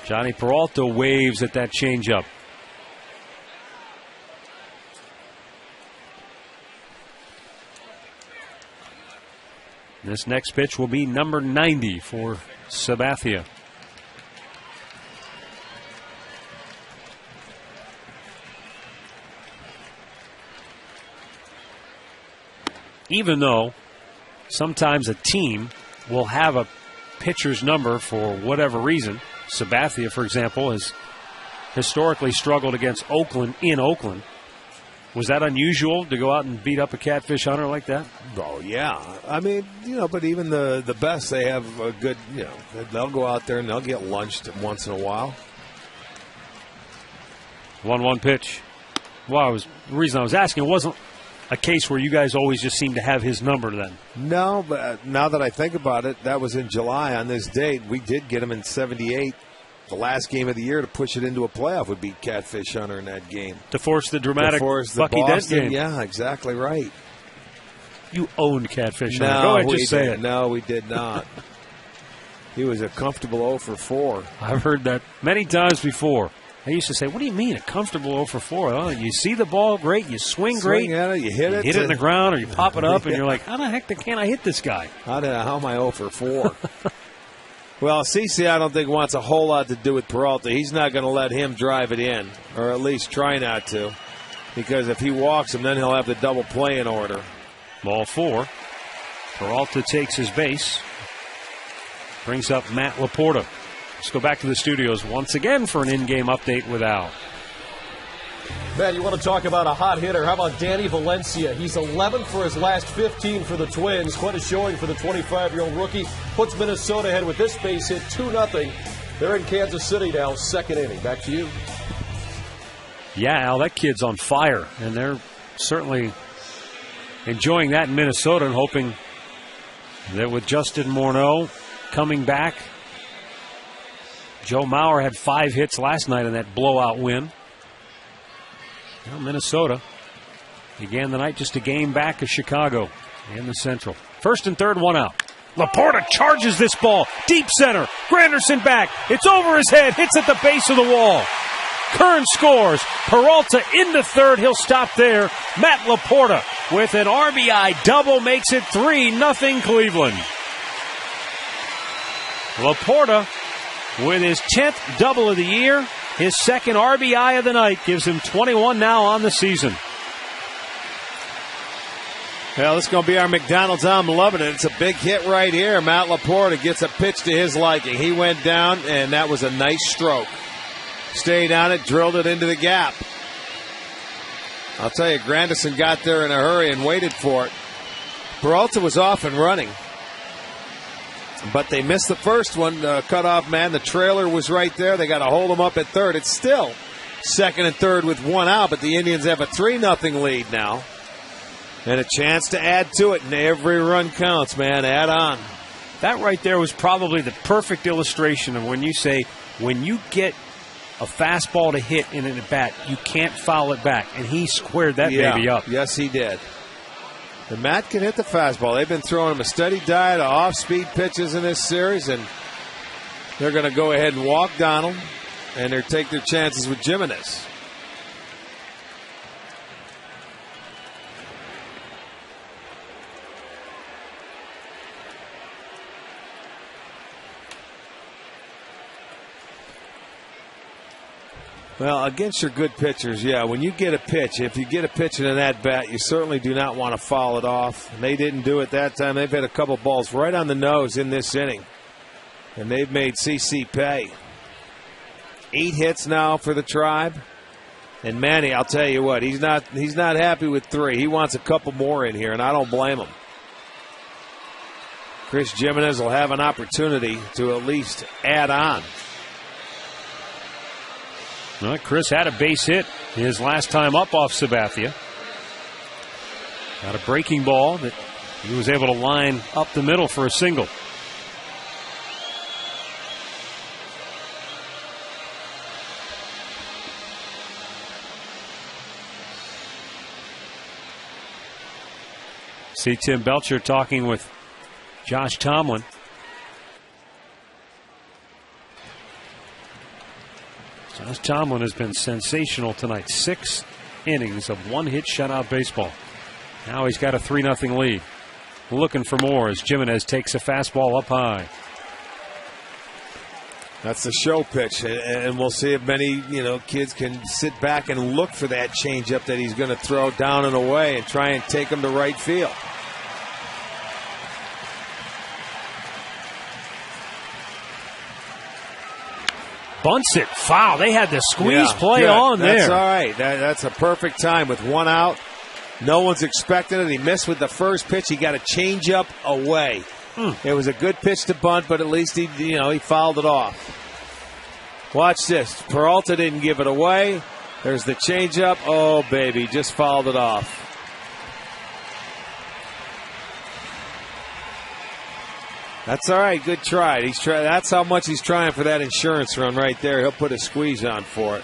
Johnny Peralta waves at that changeup. This next pitch will be number 90 for Sabathia. Even though sometimes a team will have a pitcher's number for whatever reason. Sabathia, for example, has historically struggled against Oakland in Oakland. Was that unusual to go out and beat up a Catfish Hunter like that? Oh, yeah. I mean, but even the best, they have a good, they'll go out there and they'll get lunched once in a while. 1-1 pitch. Well, the reason I was asking, it wasn't a case where you guys always just seem to have his number then. No, but now that I think about it, that was in July on this date. We did get him in 78. The last game of the year to push it into a playoff would be Catfish Hunter in that game. To force the dramatic the Bucky Dent game. Yeah, exactly right. You owned Catfish Hunter. Go ahead, just say it. No, we did not. He was a comfortable 0 for 4. I've heard that many times before. I used to say, what do you mean a comfortable 0 for 4? Oh, you see the ball great, you swing great, at it, you hit it in the ground, or you pop it up, and you're like, how the heck can't I hit this guy? How am I 0 for 4? Well, CC, I don't think wants a whole lot to do with Peralta. He's not going to let him drive it in, or at least try not to, because if he walks him, then he'll have the double play in order. Ball 4. Peralta takes his base. Brings up Matt Laporta. Let's go back to the studios once again for an in-game update with Al. Matt, you want to talk about a hot hitter? How about Danny Valencia? He's 11th for his last 15 for the Twins. Quite a showing for the 25-year-old rookie. Puts Minnesota ahead with this base hit 2-0. They're in Kansas City now, 2nd inning. Back to you. Yeah, Al, that kid's on fire, and they're certainly enjoying that in Minnesota and hoping that with Justin Morneau coming back. Joe Mauer had 5 hits last night in that blowout win. Well, Minnesota began the night just a game back of Chicago in the Central. 1st and 3rd, 1 out. Laporta charges this ball. Deep center. Granderson back. It's over his head. Hits at the base of the wall. Kern scores. Peralta into 3rd. He'll stop there. Matt Laporta with an RBI double makes it 3-0 Cleveland. Laporta with his 10th double of the year. His 2nd RBI of the night gives him 21 now on the season. Well, this is going to be our McDonald's. I'm loving it. It's a big hit right here. Matt Laporta gets a pitch to his liking. He went down, and that was a nice stroke. Stayed on it, drilled it into the gap. I'll tell you, Granderson got there in a hurry and waited for it. Peralta was off and running. But they missed the first one. Cutoff man, the trailer was right there. They got to hold him up at 3rd. It's still 2nd and 3rd with 1 out, but the Indians have a 3-0 lead now. And a chance to add to it, and every run counts, man. Add on. That right there was probably the perfect illustration of when you say, when you get a fastball to hit in an at-bat, you can't foul it back. And he squared that baby up. Yes, he did. And Matt can hit the fastball. They've been throwing him a steady diet of off-speed pitches in this series, and they're going to go ahead and walk Donald, and they'll take their chances with Jimenez. Well, against your good pitchers, when you get a pitch, if you get a pitch in an at-bat, you certainly do not want to foul it off. And they didn't do it that time. They've had a couple balls right on the nose in this inning. And they've made CC pay. 8 hits now for the Tribe. And Manny, I'll tell you what, he's not happy with 3. He wants a couple more in here, and I don't blame him. Chris Jimenez will have an opportunity to at least add on. Well, Chris had a base hit his last time up off Sabathia. Got a breaking ball that he was able to line up the middle for a single. See Tim Belcher talking with Josh Tomlin. Josh Tomlin has been sensational tonight. 6 innings of 1-hit shutout baseball. Now he's got a 3-0 lead. Looking for more as Jimenez takes a fastball up high. That's the show pitch, and we'll see if many kids can sit back and look for that changeup that he's going to throw down and away and try and take him to right field. Bunts it. Foul. They had the squeeze play on there. That's all right. That's a perfect time with 1 out. No one's expecting it. He missed with the first pitch. He got a changeup away. It was a good pitch to bunt, but at least he fouled it off. Watch this. Peralta didn't give it away. There's the changeup. Oh, baby, just fouled it off. That's all right. Good try. That's how much he's trying for that insurance run right there. He'll put a squeeze on for it.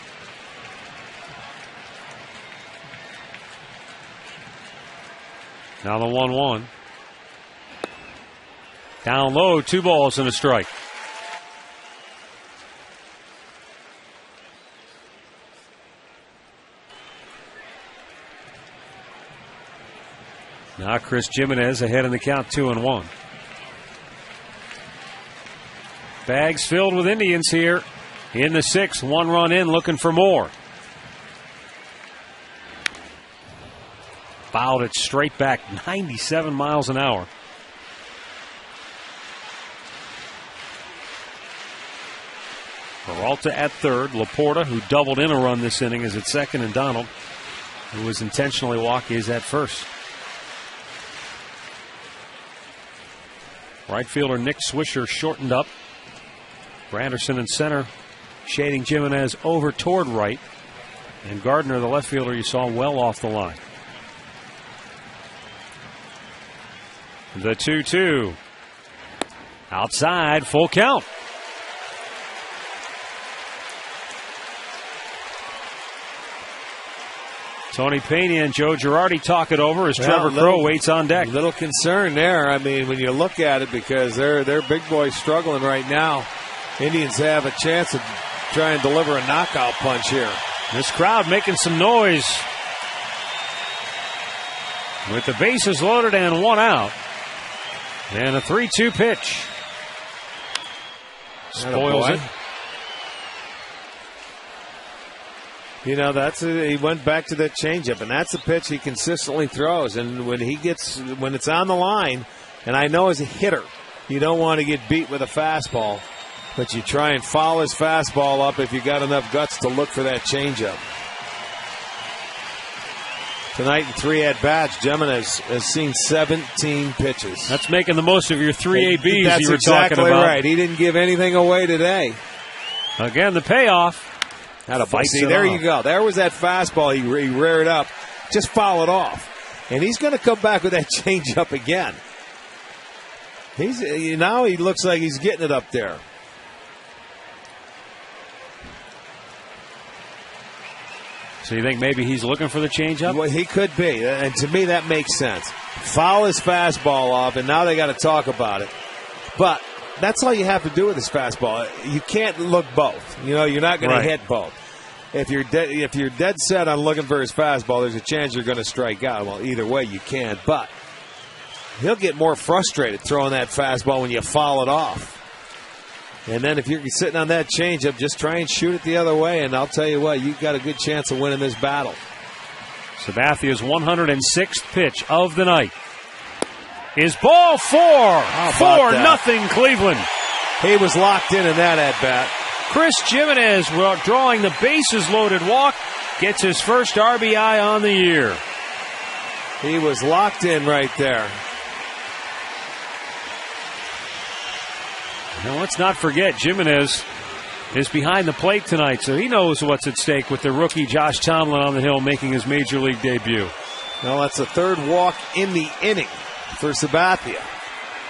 Now the 1-1. Down low, 2 balls and a strike. Now Chris Jimenez ahead in the count, 2-1. Bags filled with Indians here in the 6th. 1 run in, looking for more. Fouled it straight back, 97 miles an hour. Peralta at third. Laporta, who doubled in a run this inning, is at second, and Donald, who was intentionally walked, is at first. Right fielder Nick Swisher shortened up. Granderson in center, shading Jimenez over toward right. And Gardner, the left fielder, you saw well off the line. The 2-2. Outside, full count. Tony Pena and Joe Girardi talk it over as Trevor Crowe waits on deck. Little concern there. I mean, when you look at it, because they're big boys struggling right now. Indians have a chance to try and deliver a knockout punch here. This crowd making some noise. With the bases loaded and 1 out. And a 3-2 pitch. Spoils it. He went back to that changeup, and that's a pitch he consistently throws. And when it's on the line, and I know as a hitter, you don't want to get beat with a fastball, but you try and foul his fastball up if you got enough guts to look for that changeup. Tonight in 3 at-bats, Jimenez has seen 17 pitches. That's making the most of your 3 ABs That's you were exactly talking about. Right. He didn't give anything away today. Again, the payoff. Had a bite. See, there you go. There was that fastball he reared up. Just foul it off. And he's going to come back with that changeup again. Now he looks like he's getting it up there. So you think maybe he's looking for the changeup? Well, he could be, and to me that makes sense. Foul his fastball off, and now they got to talk about it. But that's all you have to do with his fastball. You can't look both. You're not going to hit both. If you're dead set on looking for his fastball, there's a chance you're going to strike out. Well, either way you can, but he'll get more frustrated throwing that fastball when you foul it off. And then if you're sitting on that changeup, just try and shoot it the other way, and I'll tell you what, you've got a good chance of winning this battle. Sabathia's 106th pitch of the night is ball 4. 4-0 Cleveland. He was locked in that at-bat. Chris Jimenez, drawing the bases-loaded walk, gets his first RBI on the year. He was locked in right there. Now, let's not forget, Jimenez is behind the plate tonight, so he knows what's at stake with the rookie Josh Tomlin on the hill making his major league debut. Well, that's the third walk in the inning for Sabathia,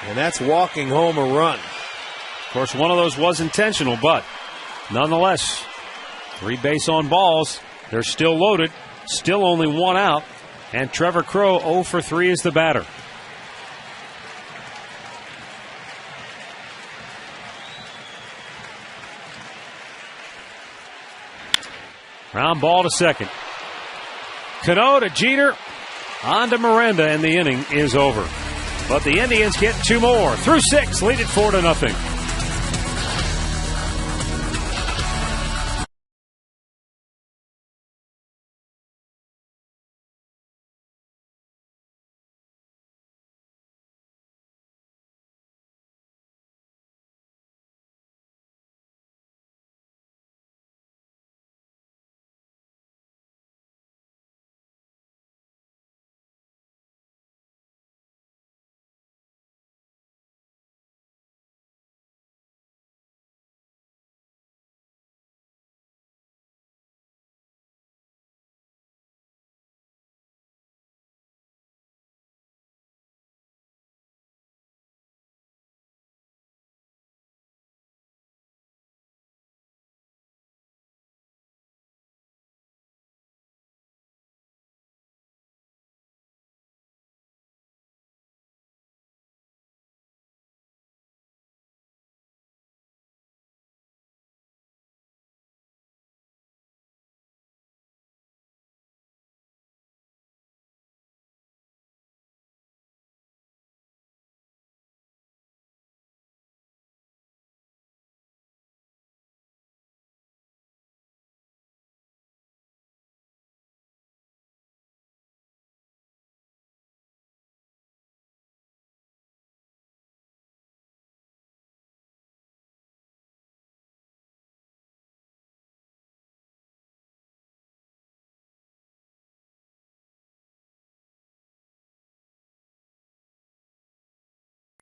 and that's walking home a run. Of course, one of those was intentional, but nonetheless, 3 base on balls. They're still loaded, still only 1 out, and Trevor Crowe 0 for 3 is the batter. Ground ball to second. Cano to Jeter. On to Miranda, and the inning is over. But the Indians get 2 more. Through 6, lead it 4-0.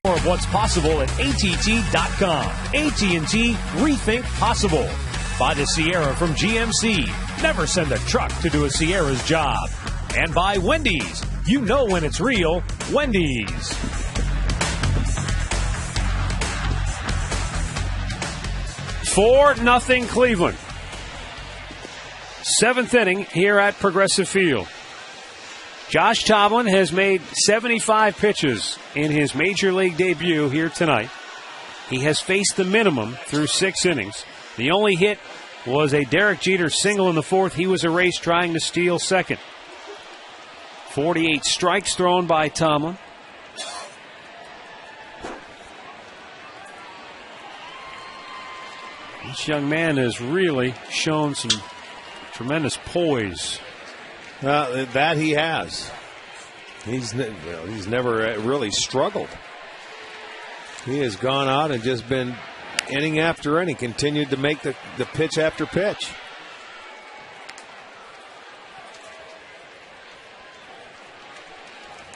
More of what's possible at ATT.com. AT&T Rethink Possible. By the Sierra from GMC. Never send a truck to do a Sierra's job. And by Wendy's. You know when it's real. Wendy's. 4-0 Cleveland. 7th inning here at Progressive Field. Josh Tomlin has made 75 pitches in his major league debut here tonight. He has faced the minimum through 6 innings. The only hit was a Derek Jeter single in the 4th. He was erased trying to steal second. 48 strikes thrown by Tomlin. This young man has really shown some tremendous poise. That he has. He's never really struggled. He has gone out and just been inning after inning, continued to make the pitch after pitch.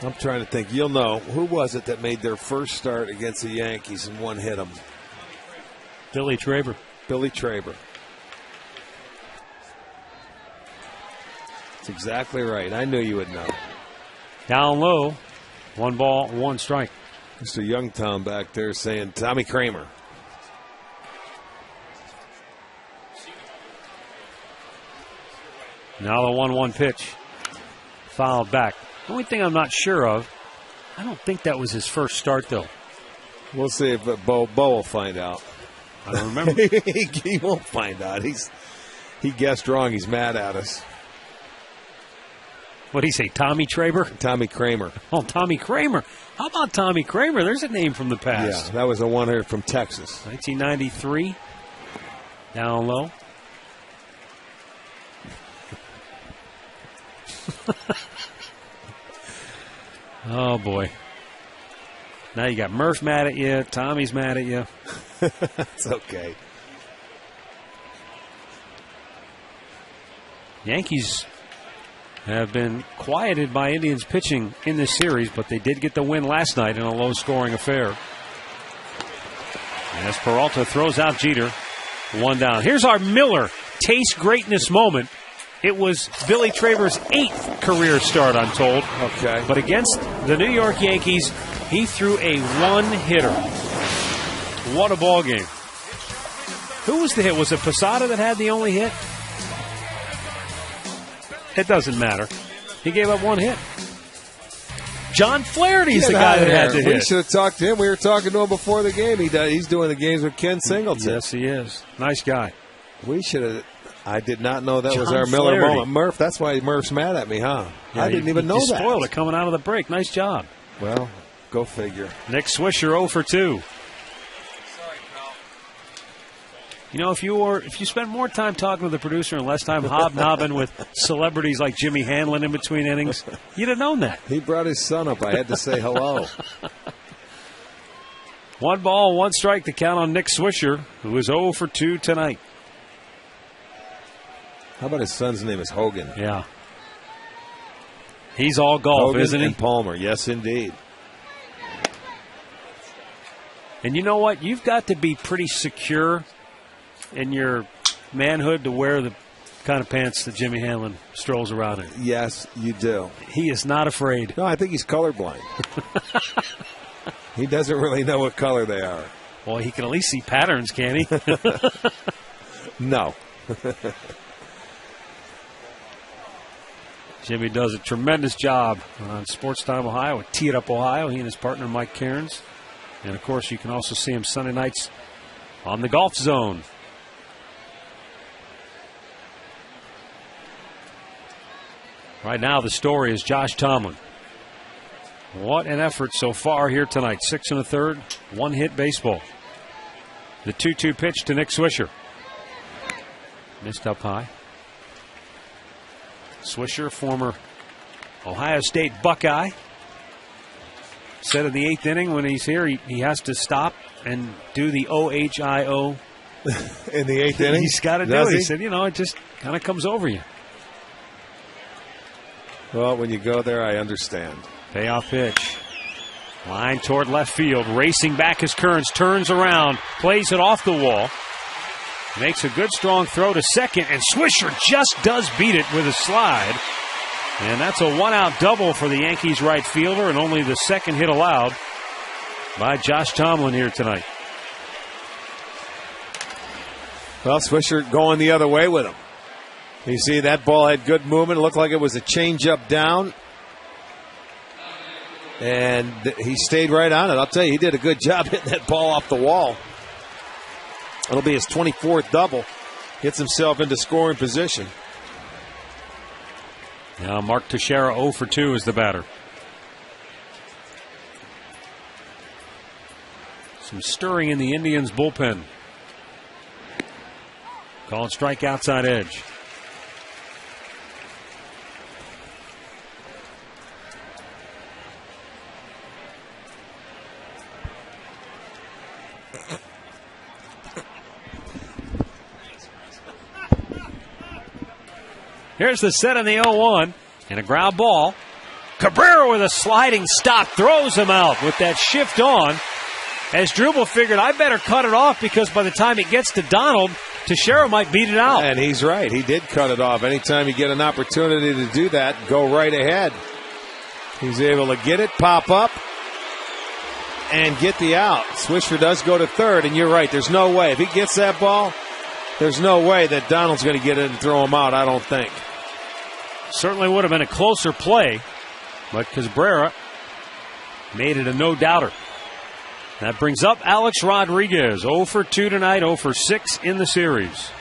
I'm trying to think. You'll know. Who was it that made their first start against the Yankees and one hit them? Billy Traber. Billy Traber. That's exactly right. I knew you would know. Down low. 1 ball, 1 strike. Mr. Youngtown back there saying Tommy Kramer. Now the 1-1 pitch. Fouled back. The only thing I'm not sure of, I don't think that was his first start, though. We'll see if Bo will find out. I don't remember. He won't find out. He guessed wrong. He's mad at us. What did he say, Tommy Traber? Tommy Kramer. Oh, Tommy Kramer. How about Tommy Kramer? There's a name from the past. Yeah, that was the one here from Texas. 1993. Down low. Oh, boy. Now you got Murph mad at you. Tommy's mad at you. It's okay. Yankees have been quieted by Indians pitching in this series, but they did get the win last night in a low-scoring affair. As Peralta throws out Jeter, 1 down. Here's our Miller taste greatness moment. It was Billy Traber's 8th career start, I'm told. Okay. But against the New York Yankees, he threw a 1-hitter. What a ball game. Who was the hit? Was it Posada that had the only hit? It doesn't matter. He gave up 1 hit. John Flaherty's the guy that had the hit. We should have talked to him. We were talking to him before the game. He's doing the games with Ken Singleton. Yes, he is. Nice guy. We should have. I did not know that John was our Miller Flaherty. moment. Murph, that's why Murph's mad at me, huh? Yeah, I didn't even know you that. spoiled it coming out of the break. Nice job. Well, go figure. Nick Swisher 0 for 2. You know, if you spent more time talking to the producer and less time hobnobbing with celebrities like Jimmy Hanlon in between innings, you'd have known that. He brought his son up. I had to say hello. 1 ball, 1 strike to count on Nick Swisher, who is 0 for 2 tonight. How about his son's name is Hogan? Yeah. He's all golf, Hogan isn't he? and Palmer, yes, indeed. And you know what? You've got to be pretty secure in your manhood to wear the kind of pants that Jimmy Hanlon strolls around in. Yes, you do. He is not afraid. No, I think he's colorblind. He doesn't really know what color they are. Well, he can at least see patterns, can't he? No. Jimmy does a tremendous job on Sports Time Ohio with Tee It Up Ohio. He and his partner Mike Cairns. And, of course, you can also see him Sunday nights on the Golf Zone. Right now, the story is Josh Tomlin. What an effort so far here tonight. 6 1/3, 1-hit baseball. The 2-2 pitch to Nick Swisher. Missed up high. Swisher, former Ohio State Buckeye. Said in the 8th inning when he's here, he has to stop and do the OHIO. In the 8th inning? He's got to do it. He said, it just kind of comes over you. Well, when you go there, I understand. Payoff pitch. Line toward left field. Racing back as Kearns turns around. Plays it off the wall. Makes a good strong throw to second. And Swisher just does beat it with a slide. And that's a 1-out double for the Yankees right fielder. And only the second hit allowed by Josh Tomlin here tonight. Well, Swisher going the other way with him. You see that ball had good movement. It looked like it was a changeup down. And he stayed right on it. I'll tell you, he did a good job hitting that ball off the wall. It'll be his 24th double. Gets himself into scoring position. Now Mark Teixeira 0 for 2 is the batter. Some stirring in the Indians' bullpen. Called strike outside edge. Here's the set on the 0-1 and a ground ball. Cabrera with a sliding stop throws him out with that shift on. As Drupal figured, I better cut it off because by the time it gets to Donald, Teixeira might beat it out. And he's right. He did cut it off. Anytime you get an opportunity to do that, go right ahead. He's able to get it, pop up, and get the out. Swisher does go to third, and you're right. There's no way. If he gets that ball, there's no way that Donald's going to get it and throw him out, I don't think. Certainly would have been a closer play, but Cabrera made it a no-doubter. That brings up Alex Rodriguez, 0 for 2 tonight, 0 for 6 in the series.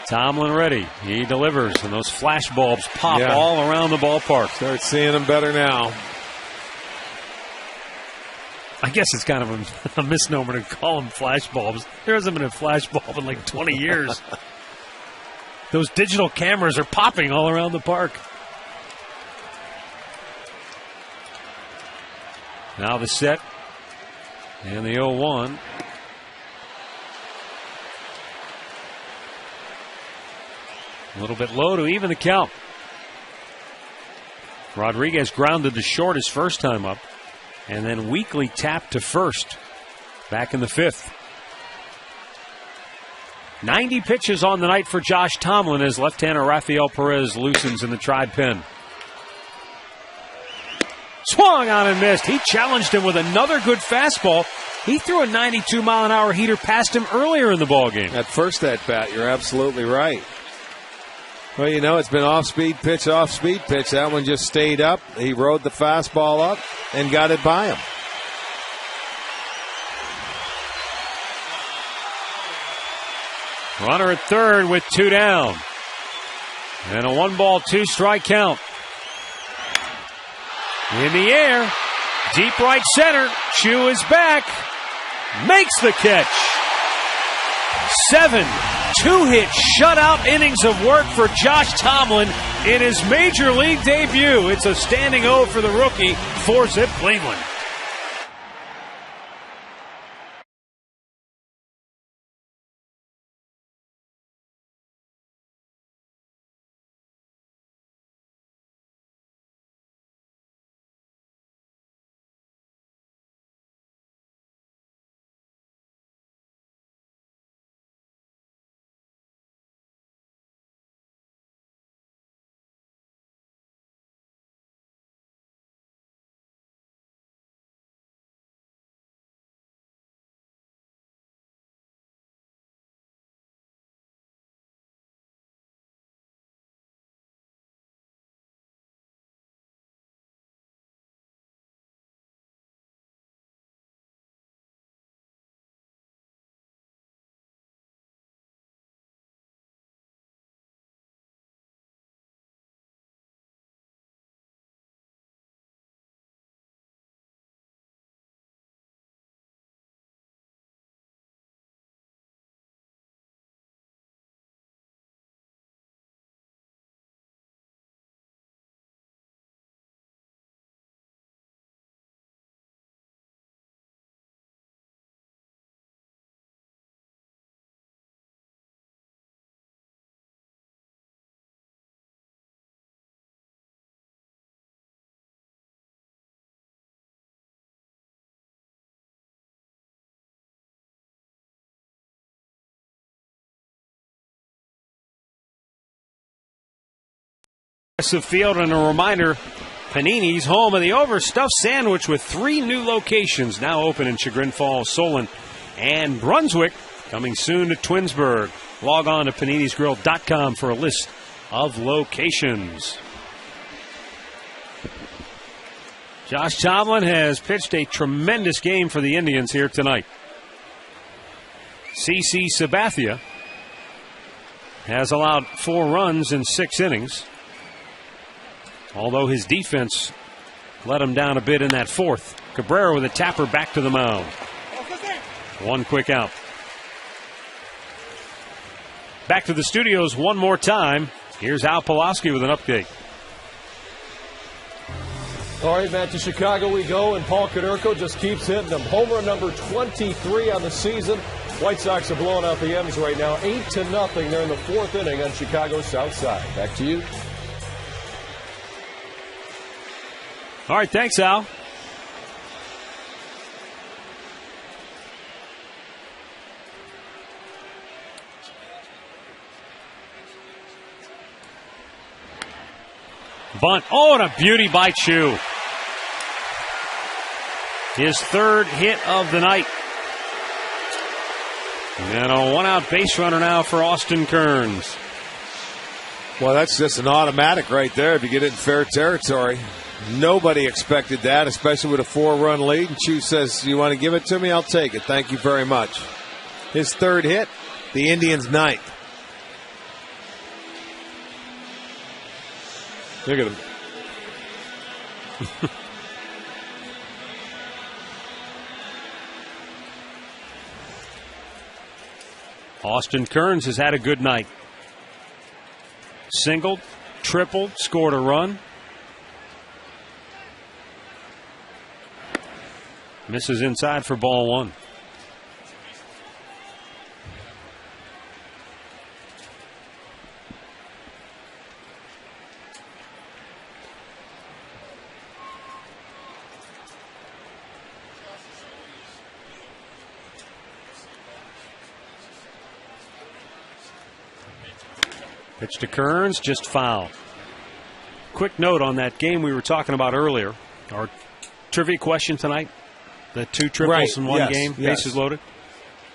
Tomlin ready. He delivers, and those flash bulbs pop all around the ballpark. Start seeing them better now. I guess it's kind of a misnomer to call them flash bulbs. There hasn't been a flash bulb in like 20 years. Those digital cameras are popping all around the park. Now the set and the 0-1. A little bit low to even the count. Rodriguez grounded to short his first time up, and then weakly tapped to first back in the 5th. 90 pitches on the night for Josh Tomlin as left-hander Rafael Perez loosens in the Tribe pen. Swung on and missed. He challenged him with another good fastball. He threw a 92-mile-an-hour heater past him earlier in the ballgame. At first at bat, you're absolutely right. Well, you know, it's been off-speed pitch, off-speed pitch. That one just stayed up. He rode the fastball up and got it by him. Runner at third with 2 down. And a 1-ball, 2-strike count. In the air. Deep right center. Chu is back. Makes the catch. 7 2-hit shutout innings of work for Josh Tomlin in his major league debut. It's a standing O for the rookie, four-zip Cleveland. Field, and a reminder, Panini's home of the overstuffed sandwich with 3 new locations now open in Chagrin Falls, Solon, and Brunswick, coming soon to Twinsburg. Log on to paninisgrill.com for a list of locations. Josh Tomlin has pitched a tremendous game for the Indians here tonight. CC Sabathia has allowed 4 runs in 6 innings. Although his defense let him down a bit in that 4th. Cabrera with a tapper back to the mound. 1 quick out. Back to the studios one more time. Here's Al Pulaski with an update. All right, Matt, to Chicago we go, and Paul Konerko just keeps hitting them. Homer number 23 on the season. White Sox are blowing out the M's right now, 8-0. They're in the 4th inning on Chicago's South Side. Back to you. All right, thanks, Al. Bunt. Oh, and a beauty by Chu. His 3rd hit of the night. And a one-out base runner now for Austin Kearns. Well, that's just an automatic right there if you get it in fair territory. Nobody expected that, especially with a 4-run lead. And Chu says, you want to give it to me? I'll take it. Thank you very much. His 3rd hit, the Indians' 9th. Look at him. Austin Kearns has had a good night. Singled, tripled, scored a run. Misses inside for ball 1. Pitch to Kearns, just foul. Quick note on that game we were talking about earlier. Our trivia question tonight. The 2 triples in one game, bases loaded.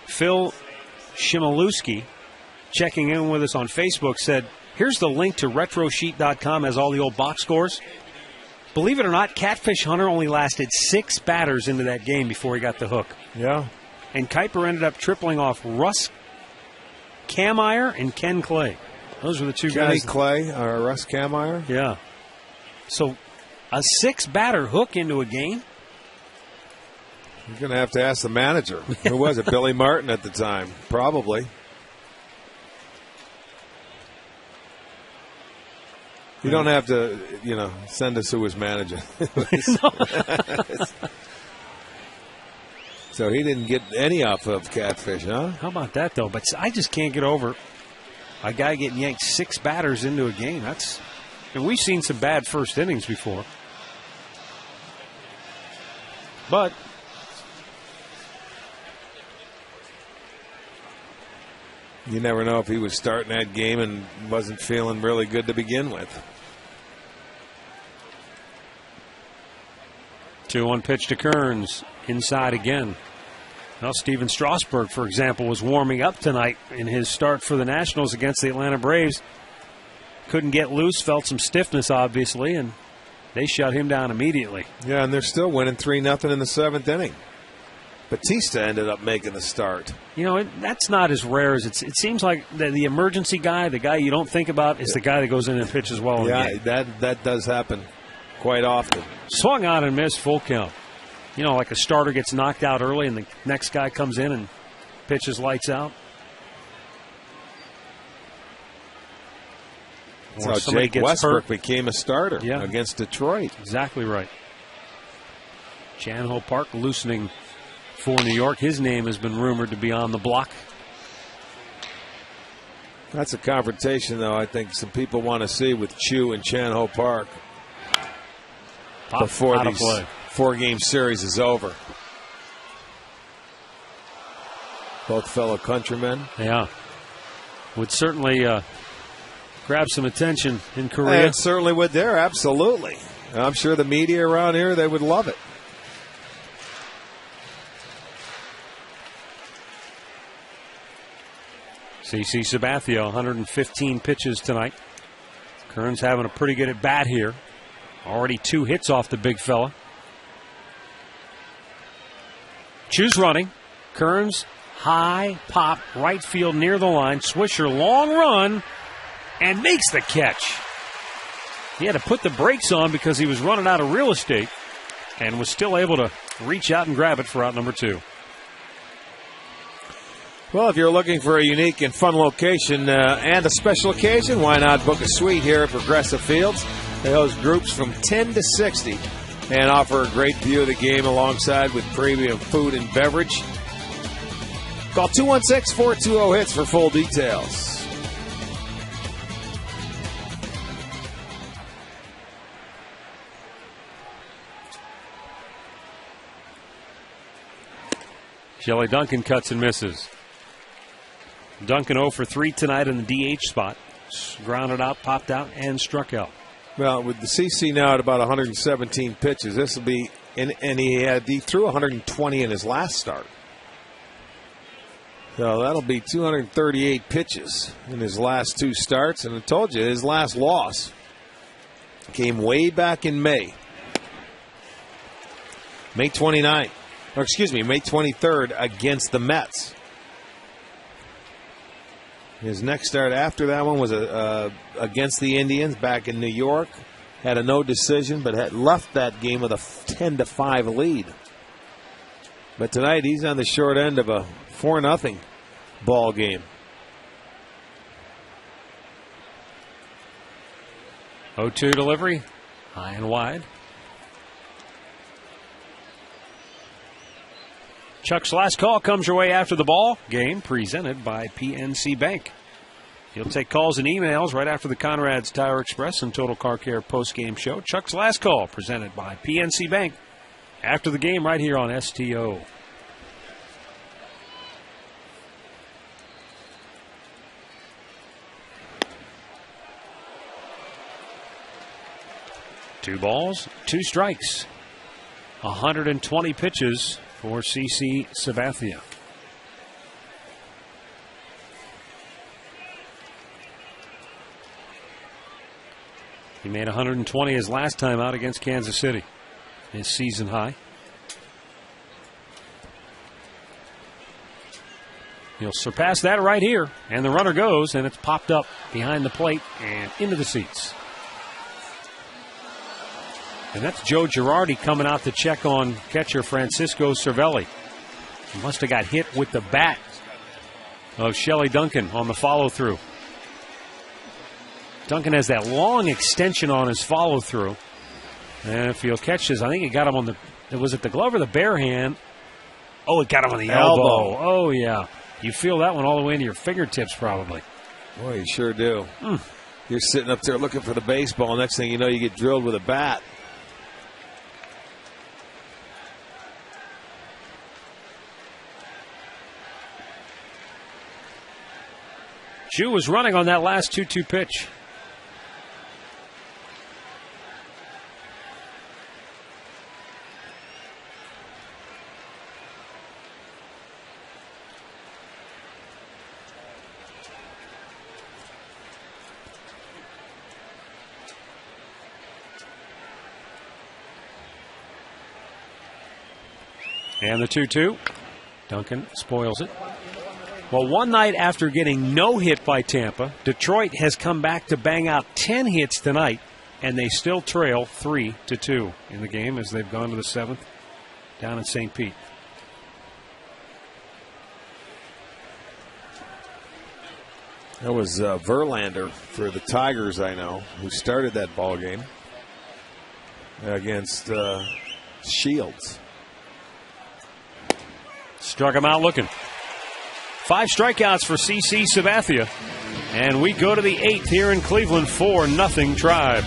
Phil Shimalewski, checking in with us on Facebook, said, here's the link to retrosheet.com, has all the old box scores. Believe it or not, Catfish Hunter only lasted 6 batters into that game before he got the hook. Yeah. And Kuiper ended up tripling off Russ Kameyer and Ken Clay. Those were the 2 Kenny guys. Clay or Russ Kameyer. Yeah. So a 6-batter hook into a game? You're going to have to ask the manager. Who was it? Billy Martin at the time. Probably. You don't have to, send us who was managing. So he didn't get any off of Catfish, huh? How about that, though? But I just can't get over a guy getting yanked 6 batters into a game. And we've seen some bad first innings before. But you never know if he was starting that game and wasn't feeling really good to begin with. 2-1 pitch to Kearns. Inside again. Well, Steven Strasburg, for example, was warming up tonight in his start for the Nationals against the Atlanta Braves. Couldn't get loose, felt some stiffness, obviously, and they shut him down immediately. Yeah, and they're still winning 3-0 in the 7th inning. Batista ended up making the start. That's not as rare as it seems like the emergency guy, the guy you don't think about, is the guy that goes in and pitches well. Yeah, that does happen quite often. Swung on and missed, full count. Like a starter gets knocked out early and the next guy comes in and pitches lights out. That's how Jake Westbrook became a starter against Detroit. Exactly right. Chan-Ho Park loosening for New York. His name has been rumored to be on the block. That's a confrontation, though, I think some people want to see with Chu and Chan-Ho Park before these 4-game series is over. Both fellow countrymen. Yeah. Would certainly grab some attention in Korea. And certainly would there, absolutely. I'm sure the media around here, they would love it. CC Sabathia, 115 pitches tonight. Kearns having a pretty good at bat here. Already 2 hits off the big fella. Chu's running. Kearns, high pop, right field near the line. Swisher, long run, and makes the catch. He had to put the brakes on because he was running out of real estate and was still able to reach out and grab it for out number 2. Well, if you're looking for a unique and fun location and a special occasion, why not book a suite here at Progressive Fields? They host groups from 10 to 60 and offer a great view of the game alongside with premium food and beverage. Call 216-420-HITS for full details. Shelley Duncan cuts and misses. Duncan 0 for 3 tonight in the DH spot. Grounded out, popped out, and struck out. Well, with the CC now at about 117 pitches, this will be, and he threw 120 in his last start. So that'll be 238 pitches in his last 2 starts. And I told you, his last loss came way back in May. May 23rd against the Mets. His next start after that one was against the Indians back in New York. Had a no decision, but had left that game with a 10-5 lead. But tonight he's on the short end of a 4-0 ball game. 0-2 delivery, high and wide. Chuck's last call comes your way after the ball game, presented by PNC Bank. He'll take calls and emails right after the Conrad's Tire Express and Total Car Care postgame show. Chuck's last call, presented by PNC Bank, after the game right here on STO. Two balls, 2 strikes. 120 pitches for CC Sabathia. He made 120 his last time out against Kansas City, his season high. He'll surpass that right here, and the runner goes, and it's popped up behind the plate and into the seats. And that's Joe Girardi coming out to check on catcher Francisco Cervelli. He must have got hit with the bat of Shelley Duncan on the follow-through. Duncan has that long extension on his follow-through. And if you'll catch this, I think it got him on the, was it the glove or the bare hand? Oh, it got him on the elbow. Oh, yeah. You feel that one all the way into your fingertips probably. Boy, you sure do. You're sitting up there looking for the baseball. Next thing you know, you get drilled with a bat. Chu was running on that last 2-2 pitch. And the 2-2. Duncan spoils it. Well, one night after getting no hit by Tampa, Detroit has come back to bang out 10 hits tonight, and they still trail 3-2 in the game as they've gone to the 7th down in St. Pete. That was Verlander for the Tigers, I know, who started that ball game against Shields. Struck him out looking. 5 strikeouts for CC Sabathia. And we go to the 8th here in Cleveland, 4-0 Tribe.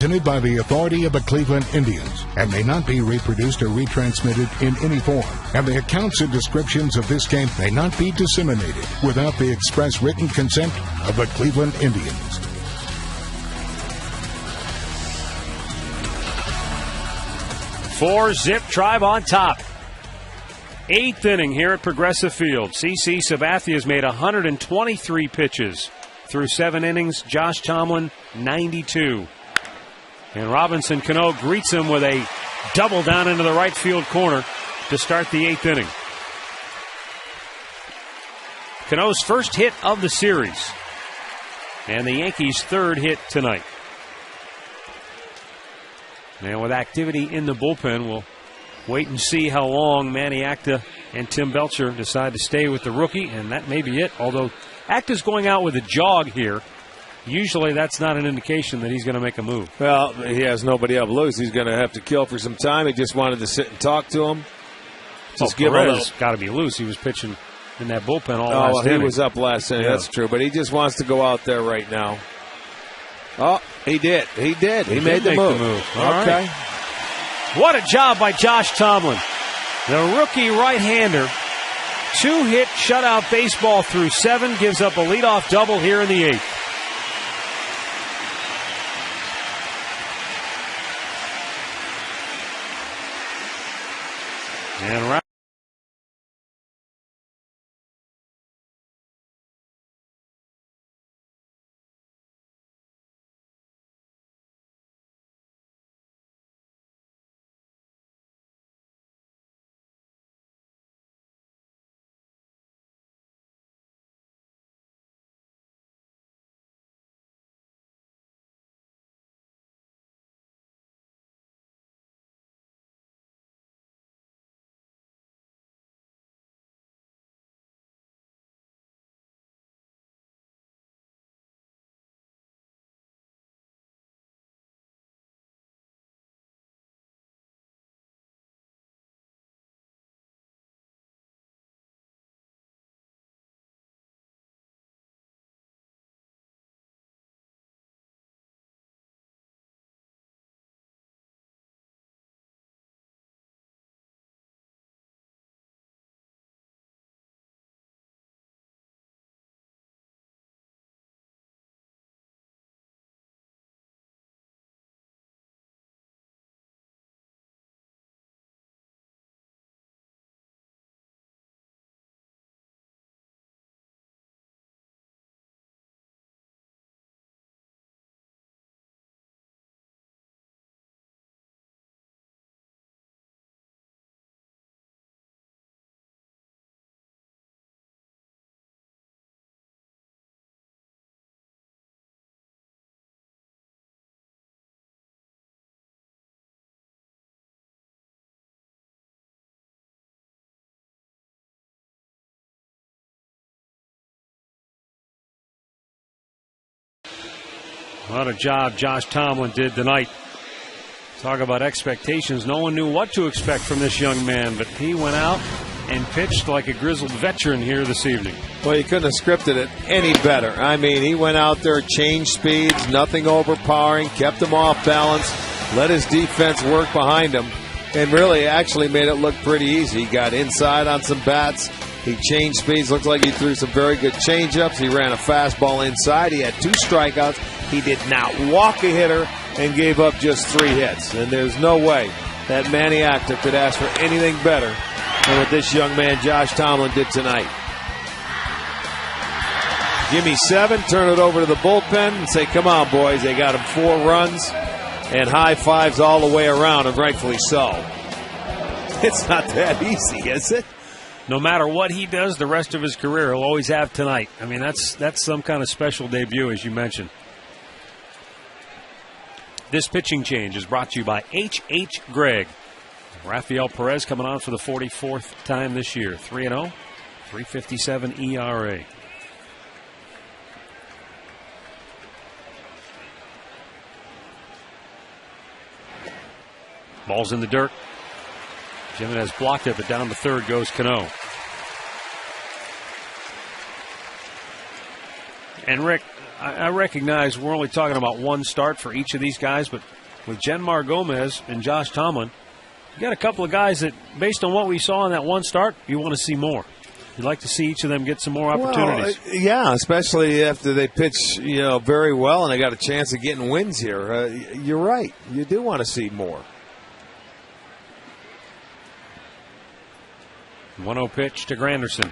Presented by the authority of the Cleveland Indians and may not be reproduced or retransmitted in any form. And the accounts and descriptions of this game may not be disseminated without the express written consent of the Cleveland Indians. Four-zip Tribe on top. 8th inning here at Progressive Field. C.C. Sabathia has made 123 pitches through 7 innings. Josh Tomlin, 92. And Robinson Cano greets him with a double down into the right field corner to start the 8th inning. Cano's first hit of the series. And the Yankees' 3rd hit tonight. And with activity in the bullpen, we'll wait and see how long Manny Acta and Tim Belcher decide to stay with the rookie, and that may be it. Although Acta's going out with a jog here. Usually that's not an indication that he's going to make a move. Well, he has nobody up loose. He's going to have to kill for some time. He just wanted to sit and talk to him. Just give Perez got to be loose. He was pitching in that bullpen all last inning. He was up last inning. Yeah. That's true. But he just wants to go out there right now. Oh, he did. He made the move. Okay. Right. What a job by Josh Tomlin. The rookie right-hander. 2-hit shutout baseball through 7. Gives up a leadoff double here in the 8th. And what a job Josh Tomlin did tonight. Talk about expectations. No one knew what to expect from this young man, but he went out and pitched like a grizzled veteran here this evening. Well, you couldn't have scripted it any better. I mean, he went out there, changed speeds, nothing overpowering, kept him off balance, let his defense work behind him, and really actually made it look pretty easy. He got inside on some bats. He changed speeds. Looked like he threw some very good changeups. He ran a fastball inside. He had 2 strikeouts. He did not walk a hitter and gave up just 3 hits. And there's no way that Manny Acta could ask for anything better than what this young man Josh Tomlin did tonight. Give me 7, turn it over to the bullpen and say, come on, boys. They got him 4 runs and high fives all the way around, and rightfully so. It's not that easy, is it? No matter what he does the rest of his career, he'll always have tonight. I mean, that's some kind of special debut, as you mentioned. This pitching change is brought to you by H.H. Gregg. Rafael Perez coming on for the 44th time this year. 3-0, 3.57 ERA. Ball's in the dirt. Jimenez blocked it, but down to third goes Cano. And Rick, I recognize we're only talking about one start for each of these guys, but with Genmar Gomez and Josh Tomlin, you got a couple of guys that, based on what we saw in that one start, you want to see more. You'd like to see each of them get some more opportunities. Well, yeah, especially after they pitch, very well and they got a chance of getting wins here. You're right. You do want to see more. 1-0 pitch to Granderson.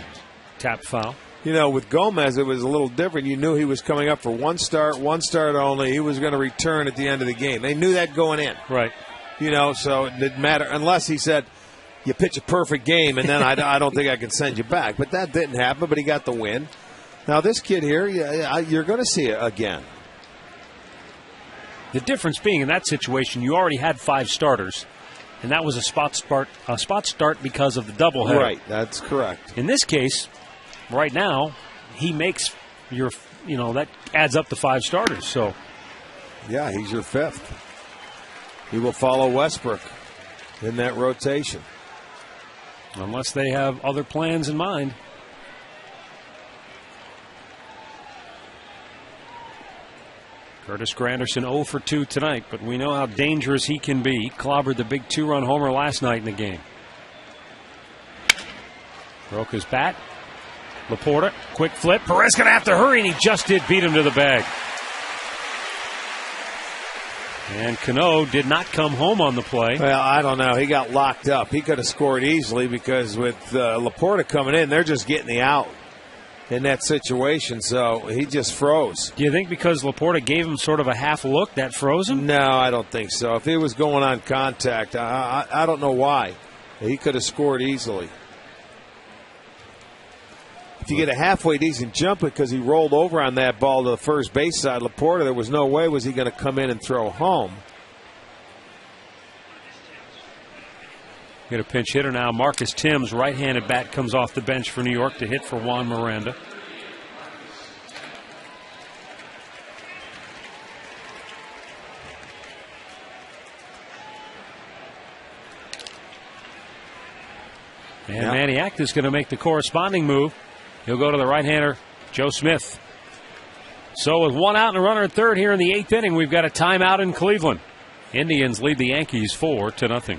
Tap foul. With Gomez, it was a little different. You knew he was coming up for one start only. He was going to return at the end of the game. They knew that going in. Right. So it didn't matter unless he said, you pitch a perfect game, and then I don't think I can send you back. But that didn't happen, but he got the win. Now, this kid here, you're going to see it again. The difference being in that situation, you already had 5 starters, and that was a spot start because of the doubleheader. Right, that's correct. In this case, right now, he makes that adds up to 5 starters. So, yeah, he's your 5th. He will follow Westbrook in that rotation. Unless they have other plans in mind. Curtis Granderson 0 for 2 tonight, but we know how dangerous he can be. Clobbered the big 2-run homer last night in the game. Broke his bat. Laporta, quick flip. Perez going to have to hurry, and he just did beat him to the bag. And Cano did not come home on the play. Well, I don't know. He got locked up. He could have scored easily because with Laporta coming in, they're just getting the out in that situation. So he just froze. Do you think because Laporta gave him sort of a half look that froze him? No, I don't think so. If he was going on contact, I don't know why. He could have scored easily. If you get a halfway decent jump because he rolled over on that ball to the first base side, Laporta, there was no way was he going to come in and throw home. Get a pinch hitter now. Marcus Timms, right-handed bat, comes off the bench for New York to hit for Juan Miranda. And Maniac is going to make the corresponding move. He'll go to the right-hander, Joe Smith. So with 1 out and a runner at third here in the 8th inning, we've got a timeout in Cleveland. Indians lead the Yankees 4-0.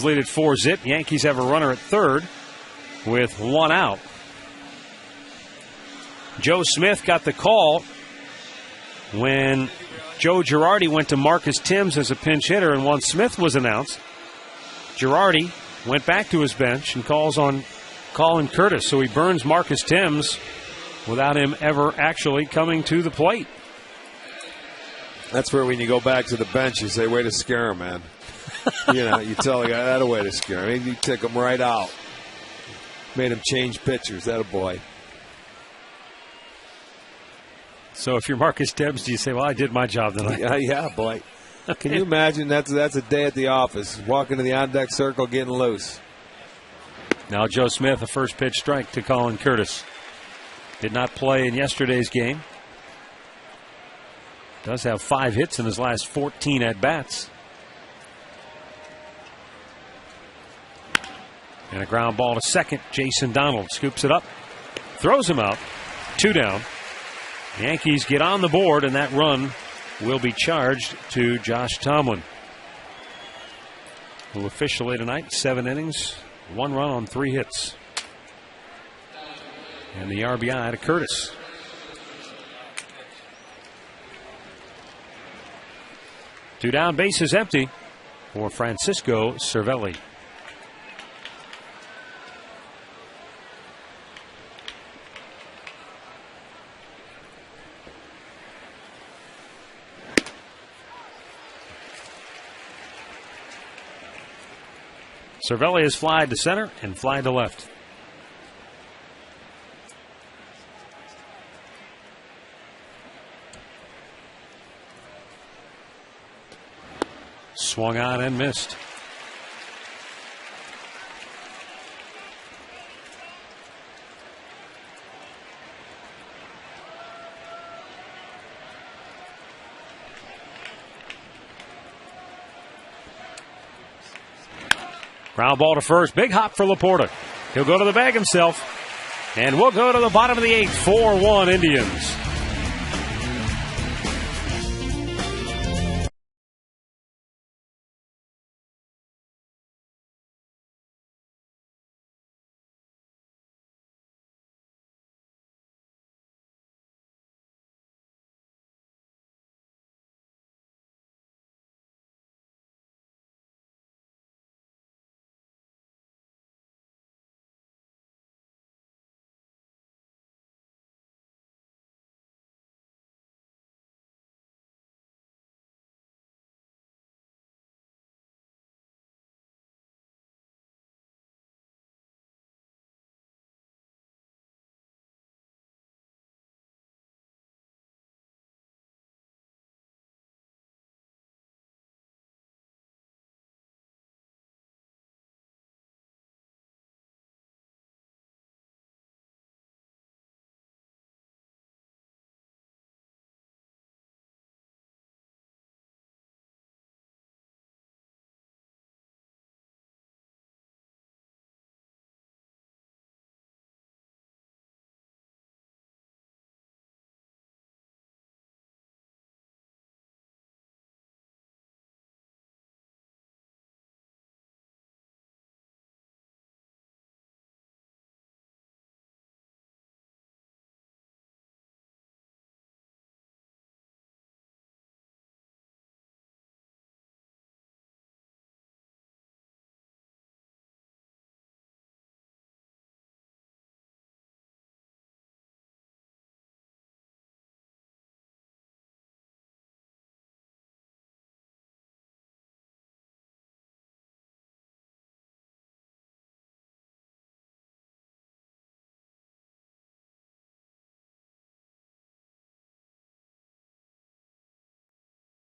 Lead at 4-0. Yankees have a runner at third with 1 out. Joe Smith got the call when Joe Girardi went to Marcus Timms as a pinch hitter, and once Smith was announced, Girardi went back to his bench and calls on Colin Curtis. So he burns Marcus Timms without him ever actually coming to the plate. That's where when you go back to the bench, you say, way to scare him, man. You tell the guy, that a way to scare him. You took him right out. Made him change pitchers. That a boy. So if you're Marcus Debs, do you say, well, I did my job tonight? Yeah, boy. Can you imagine that's a day at the office, walking to the on-deck circle, getting loose. Now Joe Smith, a first pitch strike to Colin Curtis. Did not play in yesterday's game. Does have 5 hits in his last 14 at-bats. And a ground ball to second. Jason Donald scoops it up, throws him out. 2 down. Yankees get on the board, and that run will be charged to Josh Tomlin, who officially tonight 7 innings, 1 run on 3 hits. And the RBI to Curtis. Two down, bases empty for Francisco Cervelli. Cervelli has flied to center and flied to left. Swung on and missed. Ground ball to first. Big hop for Laporta. He'll go to the bag himself. And we'll go to the bottom of the 8th. 4-1 Indians.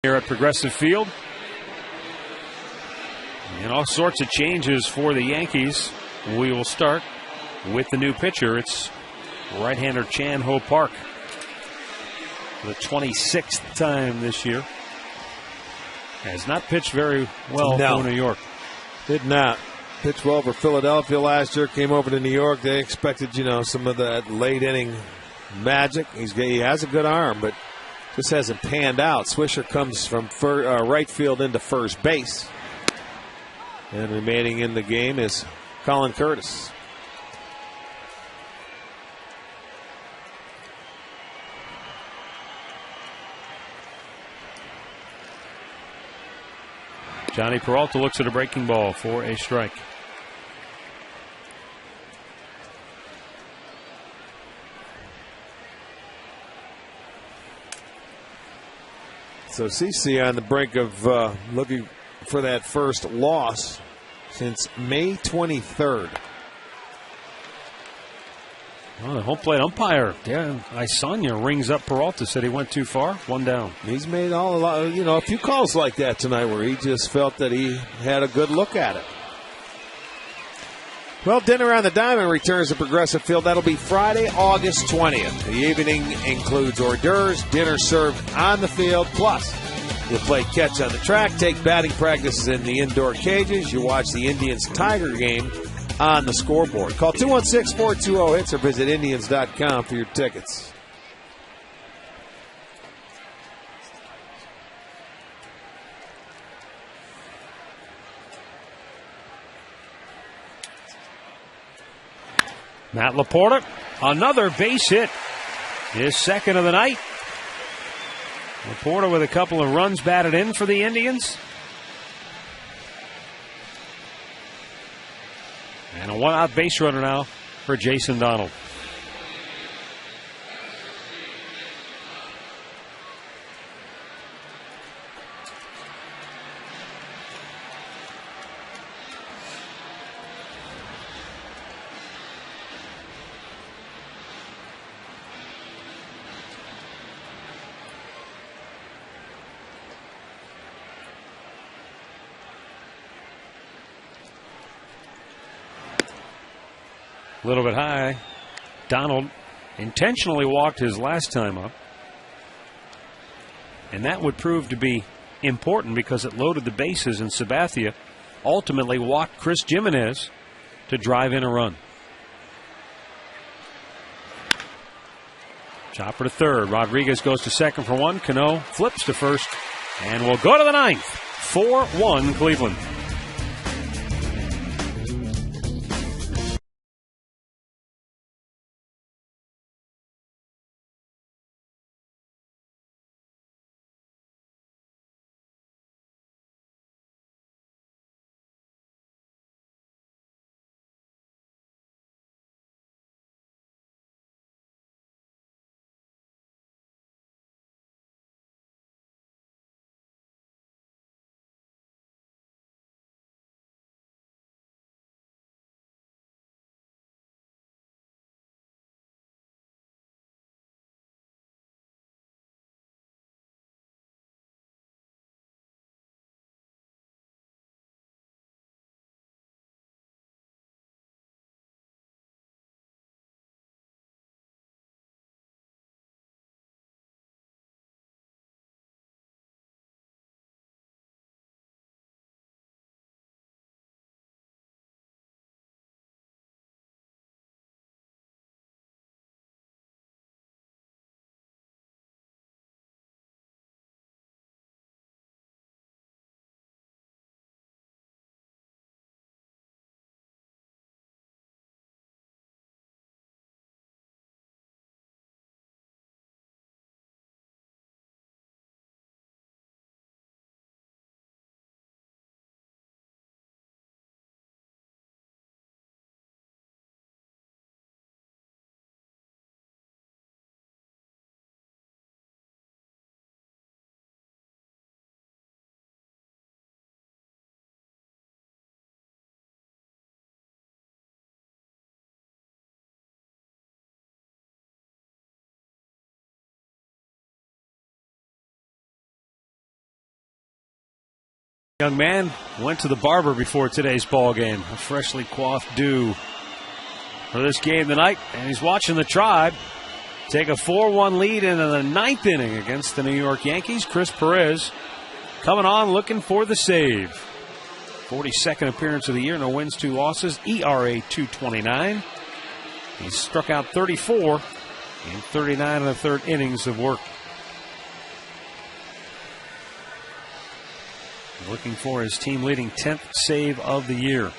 Here at Progressive Field. And all sorts of changes for the Yankees. We will start with the new pitcher. It's right-hander Chan Ho Park. For the 26th time this year. Has not pitched very well for New York. Did not. Pitched well for Philadelphia last year. Came over to New York. They expected, some of that late inning magic. He has a good arm, but just hasn't panned out. Swisher comes from right field into first base. And remaining in the game is Colin Curtis. Johnny Peralta looks at a breaking ball for a strike. So CC on the brink of looking for that first loss since May 23rd. Well, the home plate umpire, Isanya rings up Peralta, said he went too far, 1 down. He's made a few calls like that tonight where he just felt that he had a good look at it. Well, Dinner on the Diamond returns to Progressive Field. That'll be Friday, August 20th. The evening includes hors d'oeuvres, dinner served on the field, plus you'll play catch on the track, take batting practices in the indoor cages. You watch the Indians-Tiger game on the scoreboard. Call 216-420-HITS or visit Indians.com for your tickets. Matt Laporta, another base hit. His second of the night. Laporta with a couple of runs batted in for the Indians. And a one-out base runner now for Jason Donald. A little bit high. Donald intentionally walked his last time up. And that would prove to be important because it loaded the bases, and Sabathia ultimately walked Chris Jimenez to drive in a run. Chopper to third. Rodriguez goes to second for one. Cano flips to first. And we'll go to the ninth. 4-1 Cleveland. Young man went to the barber before today's ball game. A freshly coiffed do for this game tonight. And he's watching the Tribe take a 4-1 lead into the ninth inning against the New York Yankees. Chris Perez coming on looking for the save. 42nd appearance of the year. No wins, 2 losses. ERA 2.29. He struck out 34 in 39 1/3 innings of work. Looking for his team-leading 10th save of the year.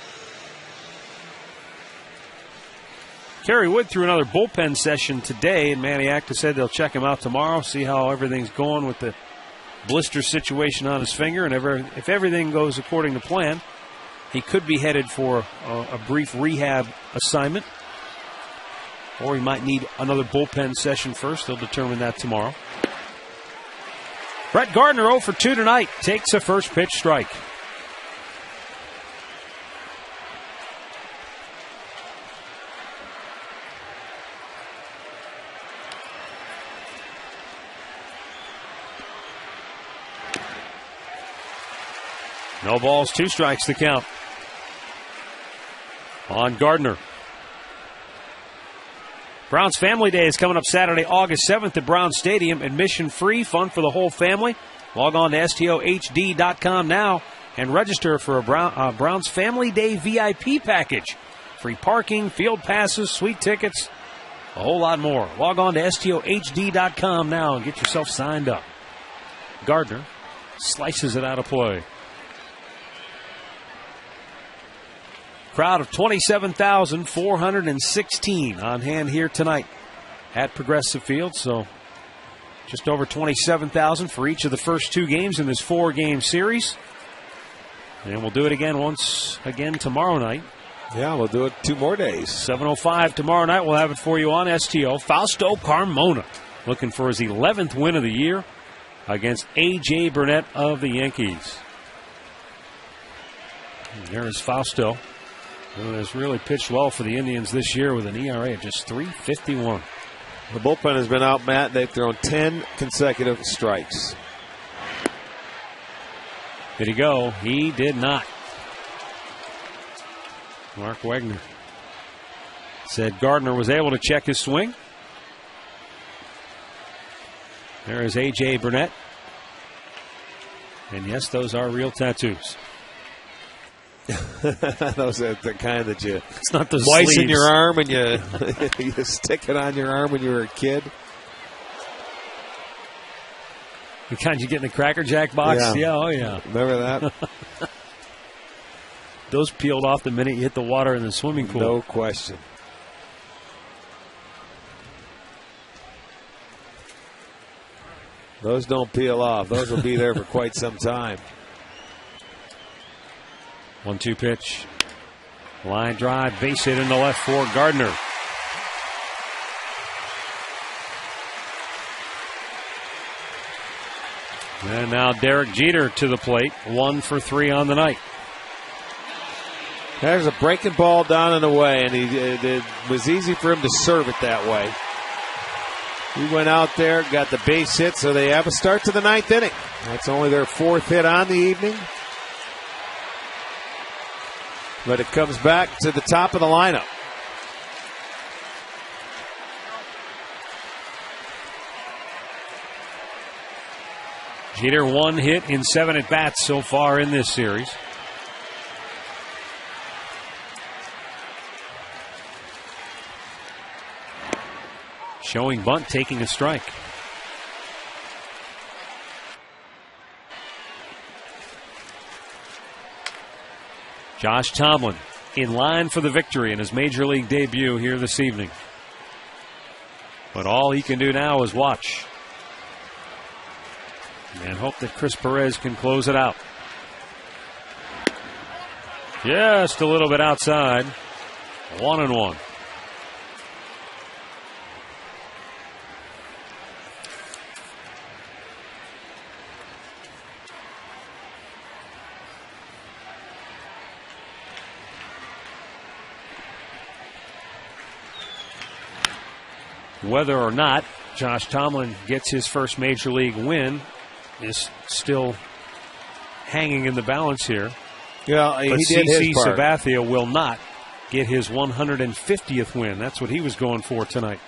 Kerry Wood threw another bullpen session today, and Manny Acta said they'll check him out tomorrow, see how everything's going with the blister situation on his finger, and if everything goes according to plan, he could be headed for a brief rehab assignment, or he might need another bullpen session first. They'll determine that tomorrow. Brett Gardner 0 for 2 tonight. Takes a first pitch strike. No balls, 2 strikes to count on Gardner. Browns Family Day is coming up Saturday, August 7th at Brown Stadium. Admission free, fun for the whole family. Log on to STOHD.com now and register for a Browns Family Day VIP package. Free parking, field passes, sweet tickets, a whole lot more. Log on to STOHD.com now and get yourself signed up. Gardner slices it out of play. Crowd of 27,416 on hand here tonight at Progressive Field. So just over 27,000 for each of the first 2 games in this 4-game series. And we'll do it again once again tomorrow night. Yeah, we'll do it 2 more days. 7:05 tomorrow night. We'll have it for you on STO. Fausto Carmona looking for his 11th win of the year against A.J. Burnett of the Yankees. And there is Fausto, who has really pitched well for the Indians this year with an ERA of just .351. The bullpen has been out, Matt. They've thrown 10 consecutive strikes. Did he go? He did not. Mark Wegner said Gardner was able to check his swing. There is A.J. Burnett. And yes, those are real tattoos. Those are the kind that you it's not the slice in sleeves. your arm and you you stick it on your arm when you were a kid. The kind you get in the Cracker Jack box? Yeah. Oh, yeah. Remember that? Those peeled off the minute you hit the water in the swimming pool. No question. Those don't peel off. Those will be there for quite some time. 1-2 pitch. Line drive, base hit in the left for Gardner. And now Derek Jeter to the plate. 1 for 3 on the night. There's a breaking ball down and away, and it was easy for him to serve it that way. He went out there, got the base hit, so they have a start to the 9th inning. That's only their 4th hit on the evening. But it comes back to the top of the lineup. Jeter 1 hit in 7 at-bats so far in this series. Showing bunt, taking a strike. Josh Tomlin in line for the victory in his major league debut here this evening. But all he can do now is watch and hope that Chris Perez can close it out. Just a little bit outside. 1-1. Whether or not Josh Tomlin gets his first major league win is still hanging in the balance here. Yeah, but he did CC his part. Sabathia will not get his 150th win. That's what he was going for tonight.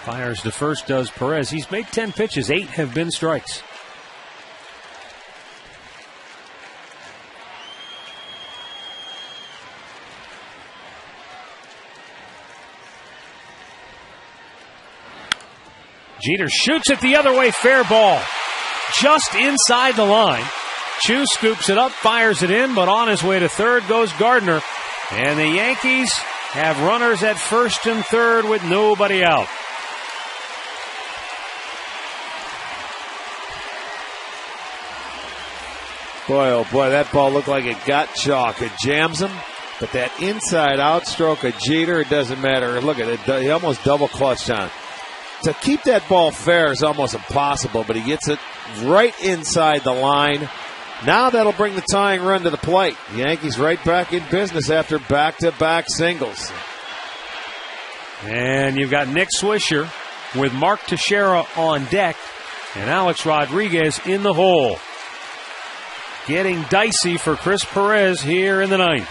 Fires to first, does Perez. He's made 10 pitches. 8 have been strikes. Jeter shoots it the other way. Fair ball. Just inside the line. Chu scoops it up, fires it in, but on his way to third goes Gardner. And the Yankees have runners at first and third with nobody out. Boy, oh boy, that ball looked like it got chalk. It jams him, but that inside-out stroke of Jeter, it doesn't matter. Look at it. He almost double-clutched on it. To keep that ball fair is almost impossible, but he gets it right inside the line. Now that'll bring the tying run to the plate. Yankees right back in business after back-to-back singles. And you've got Nick Swisher with Mark Teixeira on deck and Alex Rodriguez in the hole. Getting dicey for Chris Perez here in the ninth.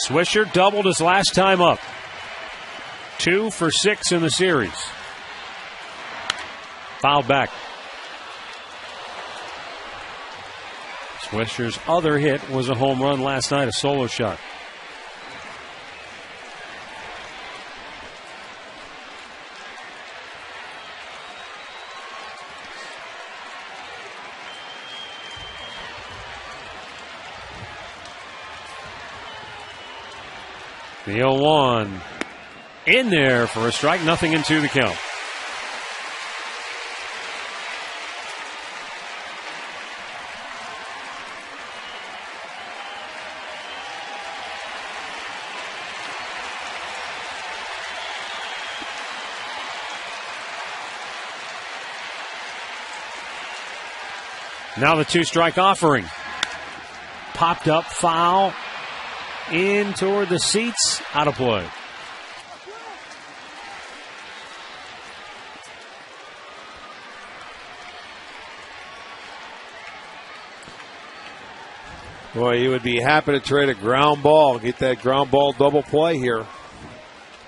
Swisher doubled his last time up. 2 for 6 in the series. Fouled back. Swisher's other hit was a home run last night, a solo shot. The 0-1 in there for a strike, nothing into the count. Now the 2-strike offering. Popped up, foul. In toward the seats, out of play. Boy, you would be happy to trade a ground ball, get that ground ball double play here.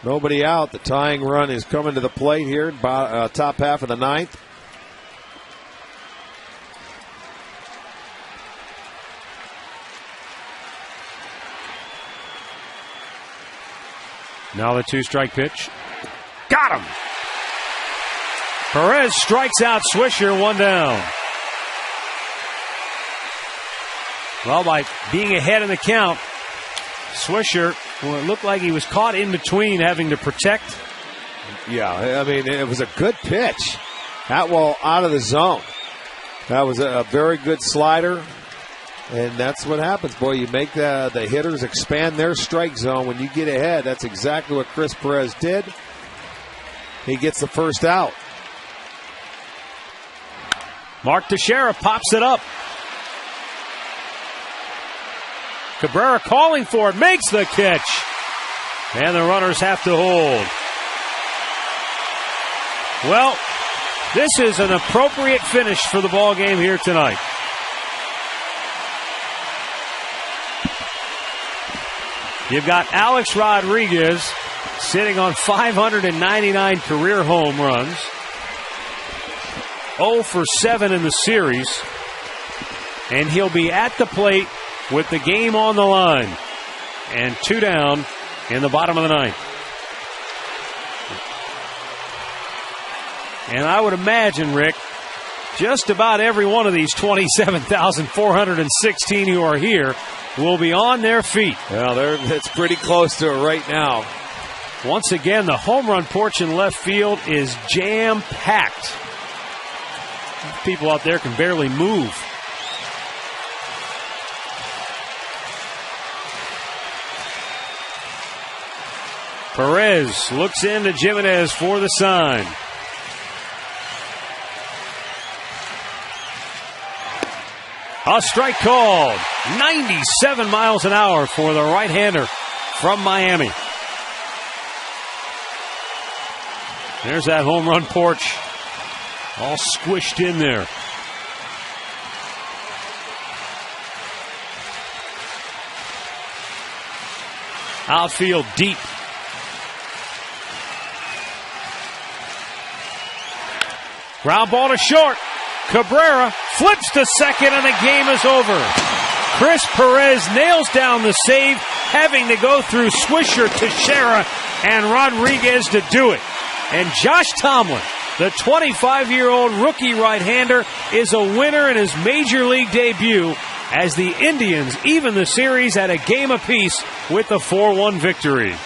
Nobody out. The tying run is coming to the plate here, top half of the ninth. Now the 2-strike pitch. Got him! Perez strikes out Swisher, 1 down. Well, by being ahead in the count, Swisher, well, it looked like he was caught in between having to protect. Yeah, I mean, it was a good pitch. Atwell out of the zone. That was a very good slider. And that's what happens, boy. You make the hitters expand their strike zone when you get ahead. That's exactly what Chris Perez did. He gets the first out. Mark Teixeira pops it up. Cabrera calling for it, makes the catch. And the runners have to hold. Well, this is an appropriate finish for the ball game here tonight. You've got Alex Rodriguez sitting on 599 career home runs. 0 for 7 in the series. And he'll be at the plate with the game on the line. And 2 down in the bottom of the ninth. And I would imagine, Rick, just about every one of these 27,416 who are here will be on their feet. Well, it's pretty close to it right now. Once again, the home run porch in left field is jam-packed. People out there can barely move. Perez looks into Jimenez for the sign. A strike called. 97 miles an hour for the right-hander from Miami. There's that home run porch. All squished in there. Outfield deep. Ground ball to short. Cabrera flips to second, and the game is over. Chris Perez nails down the save, having to go through Swisher, Teixeira, and Rodriguez to do it. And Josh Tomlin, the 25-year-old rookie right-hander, is a winner in his major league debut as the Indians even the series at a game apiece with the 4-1 victory.